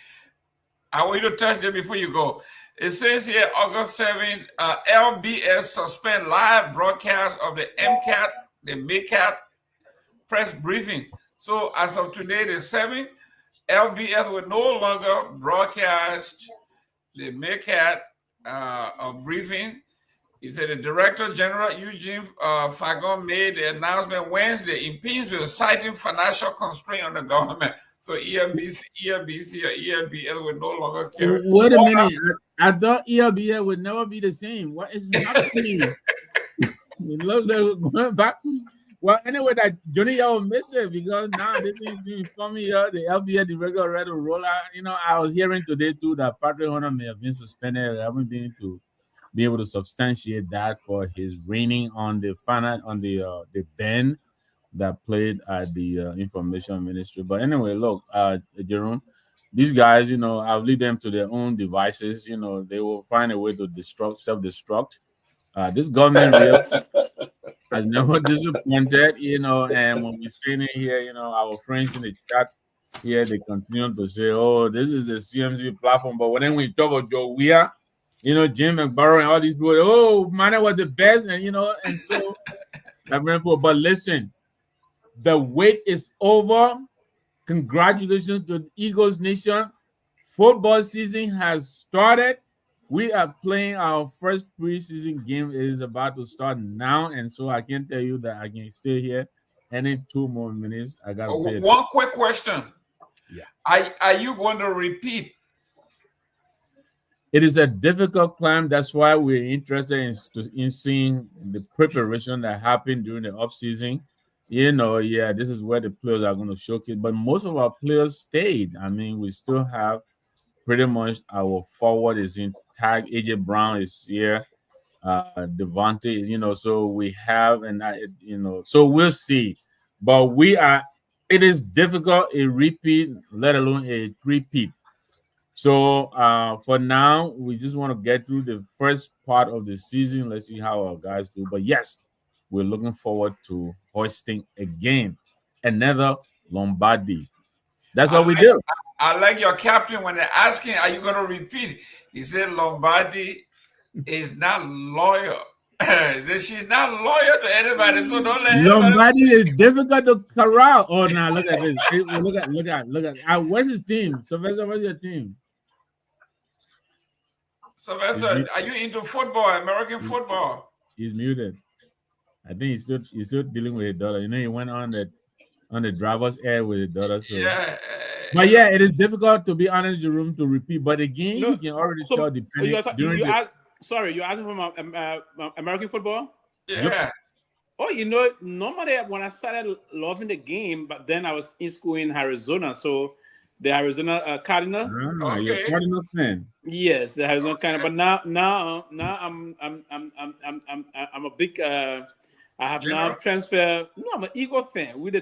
I want you to touch them before you go. It says here, August 7th, LBS suspend live broadcast of the MCAT, the MCAT press briefing. So as of today, the 7th, LBS will no longer broadcast the MCAT briefing. He said the Director General Eugene Fagon made the announcement Wednesday, impeached with citing financial constraint on the government. So ELBC or ELBS would no longer carry. Wait a minute. I thought ELBS would never be the same. What is happening? It looks like we're going back. Well, anyway, that Johnny y'all miss it because now this is informing here the LBS the regular red roll out. You know, I was hearing today too that Patrick Hunter may have been suspended. I haven't been to be able to substantiate that for his reigning on the final on the Ben that played at the information ministry. But anyway, look, Jerome, these guys, you know, I'll leave them to their own devices. You know, they will find a way to self-destruct. This government really has never disappointed, you know, and when we're sitting here, you know, our friends in the chat here, they continue to say, oh, this is the CMC platform. But when we talk about Joe Weir, you know, Jim McBarrow and all these people, oh, man, was the best. And, you know, and so, but listen, the wait is over. Congratulations to the Eagles Nation. Football season has started. We are playing our first preseason game. It is about to start now. And so I can tell you that I can stay here. And in 2 more minutes, I got to pay. One quick question. Yeah. Are you going to repeat? It is a difficult climb. That's why we're interested in seeing the preparation that happened during the offseason. You know, yeah, this is where the players are going to showcase. But most of our players stayed. I mean, we still have pretty much our forward is intact. AJ Brown is here. Devontae is, you know, so we have, and you know, so we'll see. But it is difficult a repeat, let alone a three-peat. So for now, we just want to get through the first part of the season. Let's see how our guys do. But yes, we're looking forward to hoisting again another Lombardi. That's what we do. I like your captain when they're asking, are you going to repeat? He said Lombardi is not loyal. She's not loyal to anybody, so don't let Lombardi is difficult to corral. Oh, now look at this. Look at. Where's his team? Sylvester, where's your team? Sylvester, are you into football, American football? He's muted. I think he's still dealing with his daughter. You know, he went on the driver's air with his daughter. So. Yeah. But yeah, it is difficult, to be honest, Jerome, to repeat. But again, you can already tell depending. Sorry, you're asking from American football? Yeah. Oh, you know, normally when I started loving the game, but then I was in school in Arizona, so the Arizona Cardinals. Okay. You're a Cardinals fan. Yes, the Arizona Cardinals. But now I'm a big. I have now transferred. No, I'm an Eagle fan. With the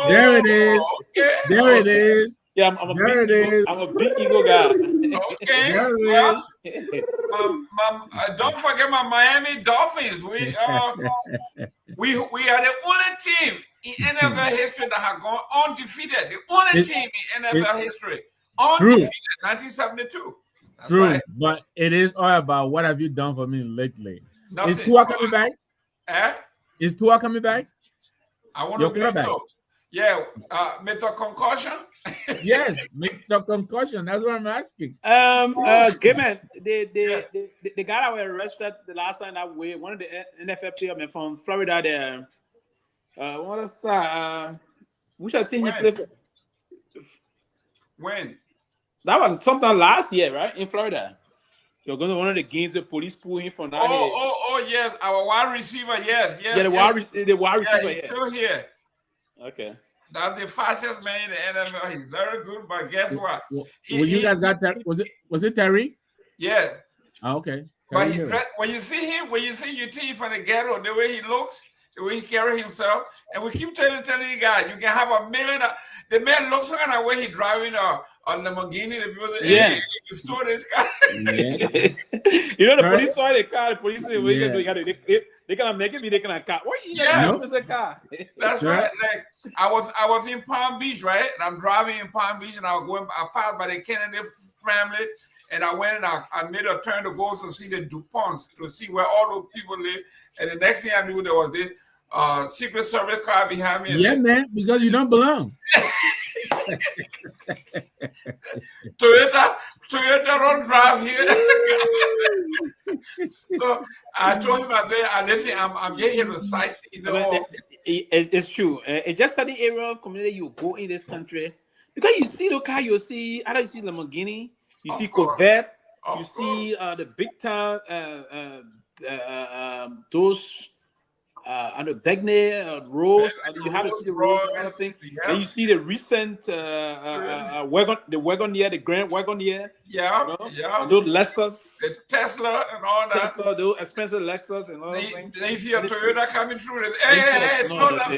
there it is. Okay. There it is. Yeah, I'm a big Eagle guy. Okay. There it is. Don't forget my Miami Dolphins. We are the only team in NFL history that have gone undefeated. The only team in NFL history undefeated. 1972. That's True, right. but it is all about what have you done for me lately. Nothing. Is Tua coming back? Eh? Is Tua coming back? I want to believe so. Yeah, Mr. Concussion. Yes, Mr. Concussion. That's what I'm asking. Gayman, the guy that was arrested the last time that way, one of the NFL players from Florida there. What is that? Which I think he played for. When? That was sometime last year, right? In Florida. You're going to one of the games the police pulled him from that. Oh, yes. Our wide receiver, yes. Yeah, the wide receiver, he's still here. Okay. That's the fastest man in the NFL. He's very good, but guess what? You guys got that? Was it Terry? Yeah. Oh, okay. But when you see him, when you see your team from the ghetto, the way he looks, the way he carries himself, and we keep telling you guys, you can have $1 million. The man looks like the way he's driving a Lamborghini. The people say, hey, you can store this guy. Yeah. You know, the police saw the car. The police say, they cannot make it be they cannot car. What you the car? That's right. Like I was in Palm Beach, right? And I'm driving in Palm Beach, and I passed by the Kennedy family, and I went and I made a turn to go to see the DuPonts, to see where all those people live. And the next thing I knew, there was this Secret Service car behind me. Yeah, man, because you don't belong. Toyota don't drive here. So I told him, I said, listen, I'm just here to sightsee. He said, oh, it's true. It's just certain area of community you go in this country because you see the car, you see, I don't see Lamborghini, you see Corvette, you see the big town, those. And the Begne Rose, you have to see the Rose kind of thing. Yes. Then you see the recent wagon, the Wagoneer, the Grand Wagoneer. Yeah, you know? yeah. And those Lexus, the Tesla, and all that. Tesla, those expensive Lexus, and all those things. They see a Toyota coming through. Hey, slow down.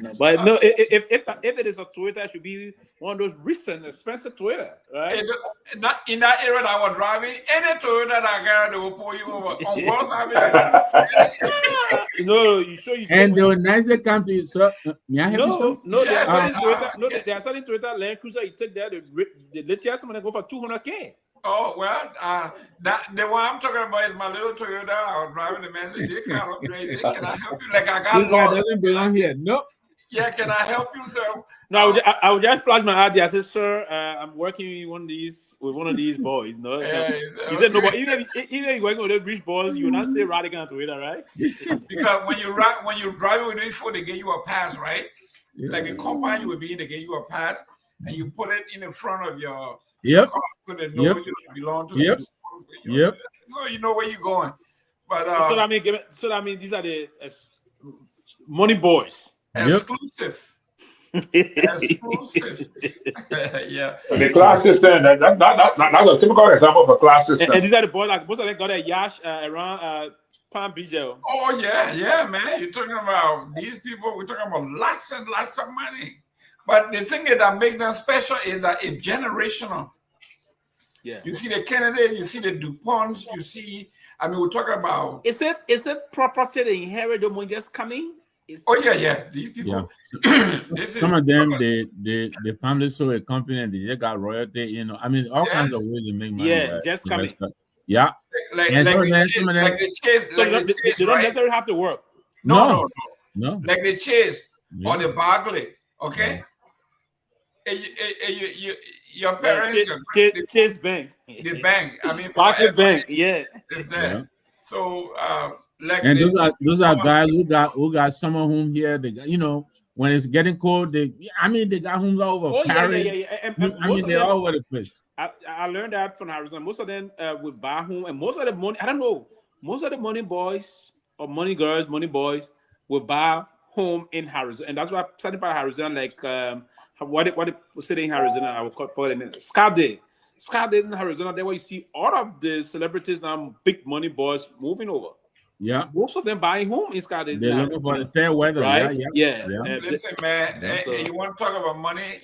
No. But no, if it is a Toyota, it should be one of those recent expensive Toyota, right? In that era that I was driving, any Toyota that got, they will pull you over on World's Avenue. No, you sure you. And they will nicely come to you, sir. May I help you, sir? No, there are certain Toyota Land Cruiser you take there. The latest one go for $200K. Oh well, the one I'm talking about is my little Toyota. I was driving the man. They kind of crazy. Can I help you? Like I got this lost. guy doesn't belong here. Nope. Yeah, can I help you, sir? No, I would just flash my ID. I said, sir, I'm working with one of these boys. No, he said, no, but even if you're working with those rich boys, you will not stay riding on Twitter, right? Because when you're driving with these food, they give you a pass, right? Yeah. Like the compound you would be in, they give you a pass, and you put it in the front of your car so they know you belong to. So you know where you're going. But so I mean, these are the money boys. Exclusive. Exclusive. Yeah. The class system, that's a typical example of a class system. And these are the boys, like most of them got a yacht around Palm Beach. Oh, yeah, man. You're talking about these people, we're talking about lots and lots of money. But the thing that makes them special is that it's generational. Yeah. You see the Kennedy, you see the DuPonts, you see, I mean, we're talking about. Is it property they inherit the money just coming? Oh yeah. These people. Yeah. Some of them, the family sold a company and they just got royalty. You know, I mean, all kinds of ways to make money. Yeah, just coming. Yeah. Like they don't necessarily have to work. No. Like the Chase or the Barclay. Okay. Your parents, Chase Bank, the bank. I mean, Barclay Bank. Yeah. It's there. Yeah. So. And those are guys who got some of whom here. They got, you know, when it's getting cold, they got homes all over Paris. And I mean, they're all over the place. I learned that from Arizona. Most of them would buy home, and most of the money, I don't know, most of the money boys or money girls, money boys would buy home in Arizona, and that's why certain part of Arizona, like what it was sitting in Arizona, I would call it Scottsdale in Arizona. There where you see all of the celebrities now, big money boys moving over. Yeah, most of them buying home in Scotland. They're looking for the fair weather, right? Yeah. Listen, man, you want to talk about money?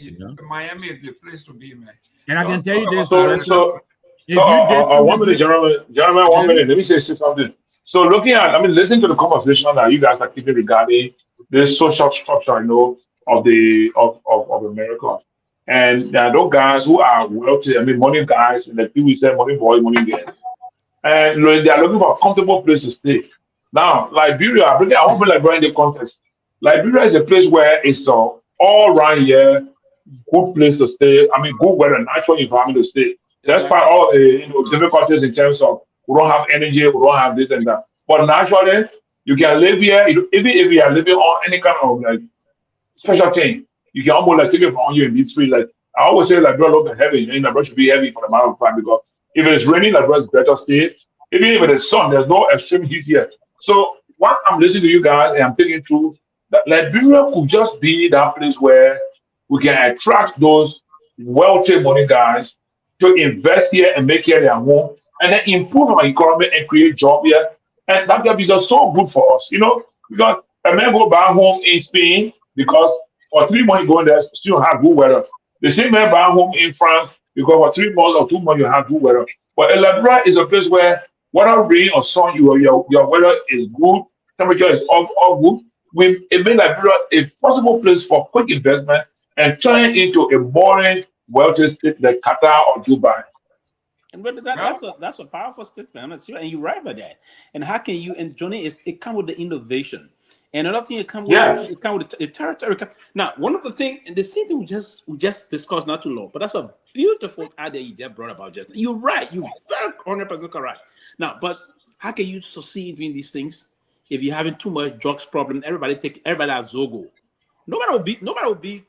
Miami is the place to be, man. And I can tell you this. So 1 minute, gentlemen, 1 minute. Let me say something. So listening to the conversation that you guys are keeping regarding the social structure, of America, and there are those guys who are wealthy. I mean, money guys, and the people say money boy, money girl. And they are looking for a comfortable place to stay. Now, Liberia, I won't be Liberia in the context. Liberia is a place where it's all around here, good place to stay. I mean, good weather, natural environment to stay. Despite all difficulties in terms of we don't have energy, we don't have this and that. But naturally, you can live here. Even if you are living on any kind of special thing, you can almost take it from you in these streets. Like I always say, Liberia looks heavy. Liberia should be heavy for the amount of time because. If it's raining, Liberia is better state. Even if it's sun, there's no extreme heat here. So what I'm listening to you guys and I'm thinking through that Liberia could just be that place where we can attract those wealthy money guys to invest here and make here their home and then improve our economy and create job here. And that can be just so good for us, because a man go back home in Spain because for 3 months going there, still have good weather. The same man back home in France because for 3 months or 2 months you have good weather. But Liberia is a place where whether rain or sun, your weather is good, temperature is all good. It made Liberia a possible place for quick investment and turn it into a boring, wealthy state like Qatar or Dubai. But that's a powerful statement. I'm sure, and you're right about that. And how can you? And Johnny, it comes with the innovation. And another thing it comes Yes. with, the territory. Now, one of the things, and the same thing we just discussed not too long, but that's a beautiful idea you just brought about just. You're right. You're very 100% correct. Now, but how can you succeed in these things if you're having too much drugs problem? Everybody has Zogo. Nobody will be.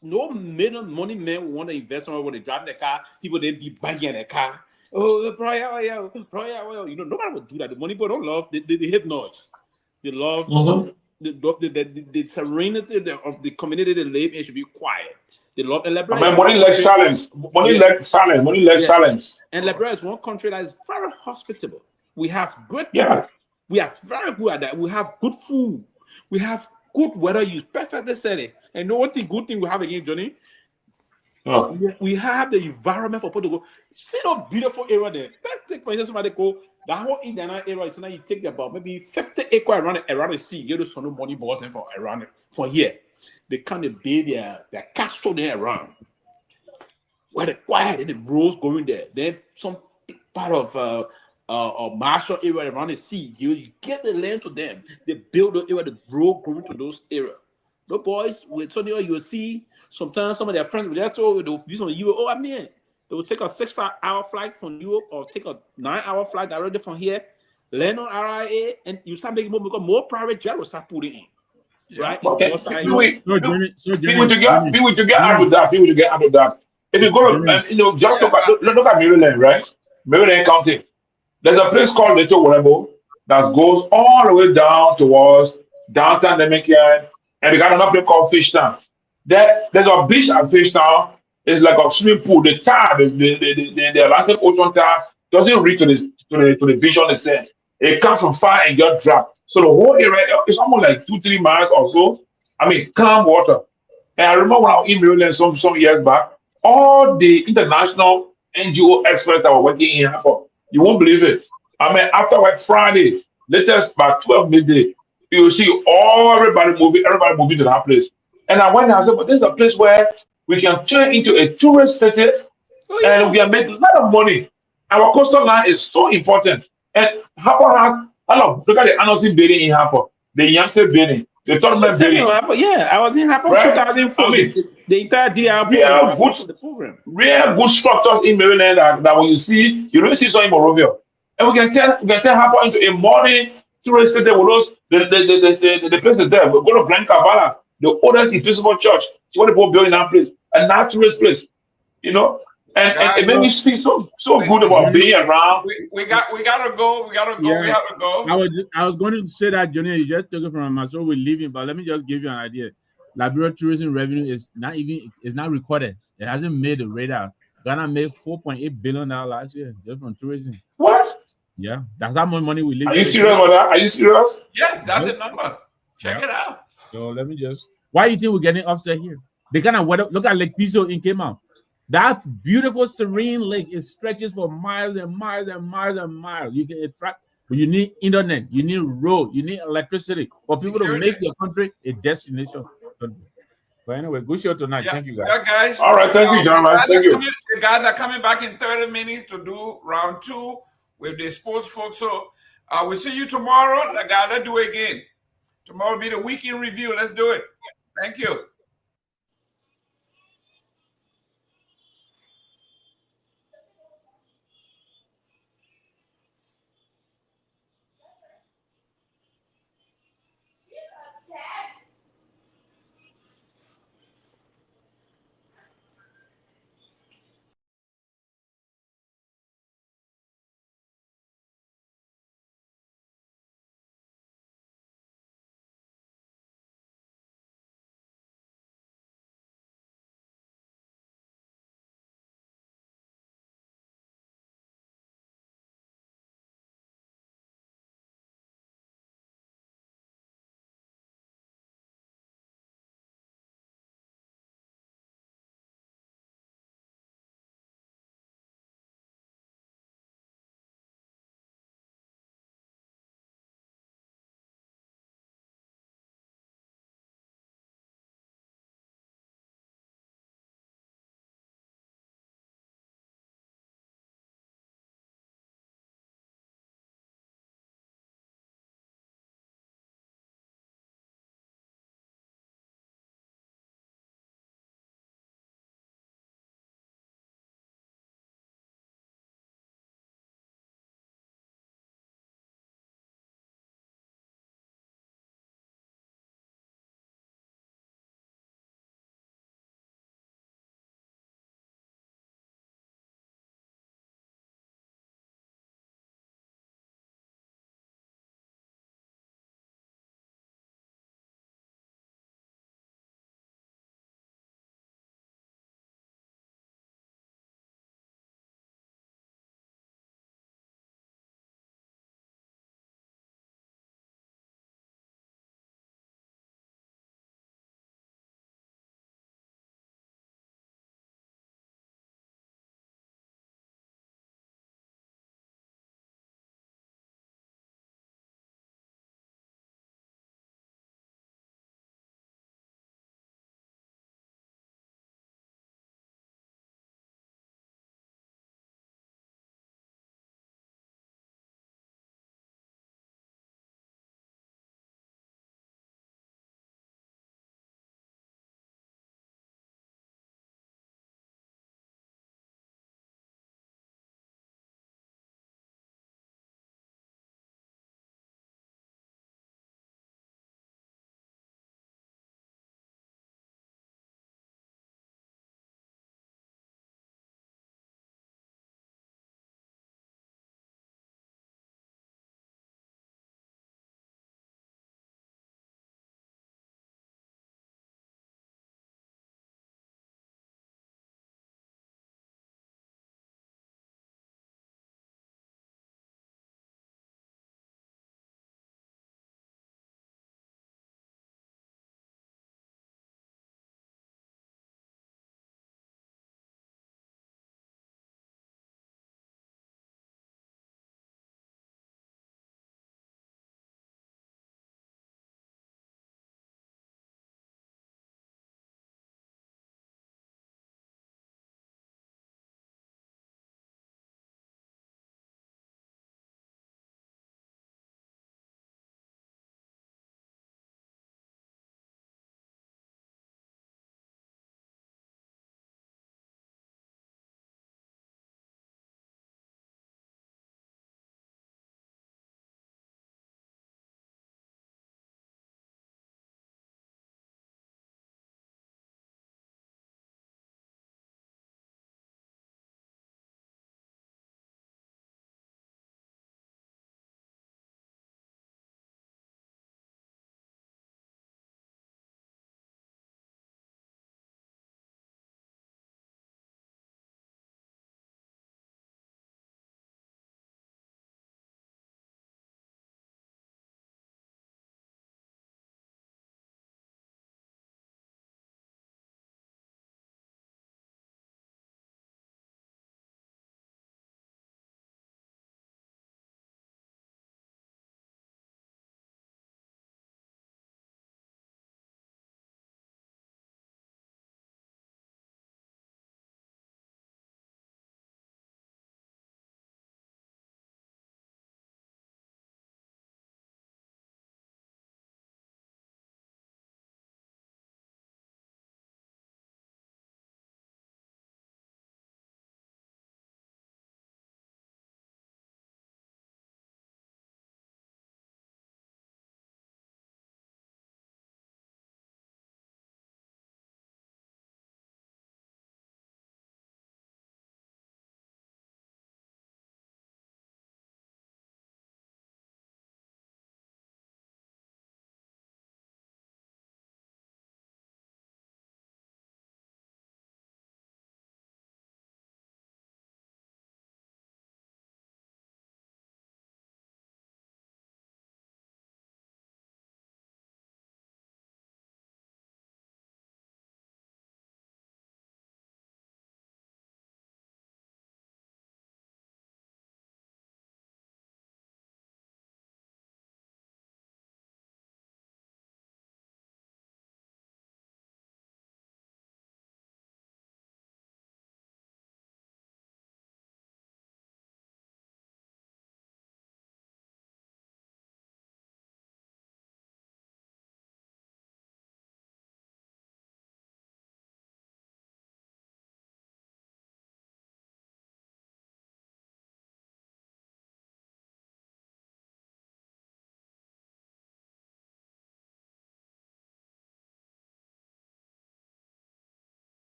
No money man will want to invest on when they drive their car. People then be banging their car. Oh, prior, you know, nobody would do that. The money people don't love. They hate noise. They love the serenity of the community they live in should be quiet. They love and Liberia. I mean, money less silence. Money less silence. Money less silence. And Liberia is one country that is very hospitable. We have great people. Yeah. We are very good at that. We have good food. We have good weather. You perfectly said it. And no good thing we have again, Johnny. Oh. We have the environment for people to go. See that beautiful area there. Let's take for instance, somebody go that whole Indiana area. So now you take about maybe 50 acres around the sea. You do some money balls and for around it for here. They kind of build their castle there around where the quiet and the roads going there. Then some part of martial area around the sea. You get the land to them. They build the area, the road going to those areas. The boys with Sonny, you will see sometimes some of their friends will do some Europe. Oh, I mean, they will take a 6-hour flight from Europe or take a 9-hour flight directly from here, land on RIA, and you start making more because more private jet will start putting in. Right? Okay. Be with to get out of that. If you go to, just look at Maryland, right? Maryland County. There's a place called Little Webo that goes all the way down towards downtown Myean, and they got another place called Fishtown. There's a beach at Fishtown. It's like a swimming pool. The tide, the Atlantic Ocean tide doesn't reach to the beach on the sand. It comes from far and get dropped. So the whole area is almost like 2-3 miles or so. I mean, calm water. And I remember when I was in Maryland some years back, all the international NGO experts that were working in here, you won't believe it. I mean, after like Friday, latest by 12 midday, you will see everybody moving to that place. And I went and I said, but this is a place where we can turn into a tourist city and we have made a lot of money. Our coastal line is so important. And Harper has, look at the Annoncing building in Harper, the Yancey building, the Torgbean building. Yeah, I was in Harper 2004. I mean, the entire DR program. Real good structures in Maryland that when you see, you really see some in Morovia. And we can turn Harper into a modern tourist city with those the places there. We go to Grand Kavala, the oldest Episcopal church. It's what people building that place, a not tourist place, you know. And it made me feel so good about being around. We gotta go. We have to go. I was going to say that, Johnny, you just took it from my so we're leaving, but let me just give you an idea. Liberia tourism revenue is not recorded. It hasn't made the radar. Ghana made $4.8 billion last year just from tourism. What? Yeah, that's how much money we leave. Are you serious about that? Are you serious? Yes, that's the number. Check it out. So let me just. Why do you think we're getting upset here? They kind of look at Lake Piso in came out. That beautiful serene lake, it stretches for miles and miles and miles and miles. You can attract, but you need internet, you need road, you need electricity for people to make your country a destination. But anyway, good show tonight. Thank you, guys. Yeah, guys. All right, thank you, gentlemen. Thank you. The guys are coming back in 30 minutes to do round 2 with the sports folks. So we'll see you tomorrow. Let's do it again. Tomorrow will be the weekend review. Let's do it. Thank you.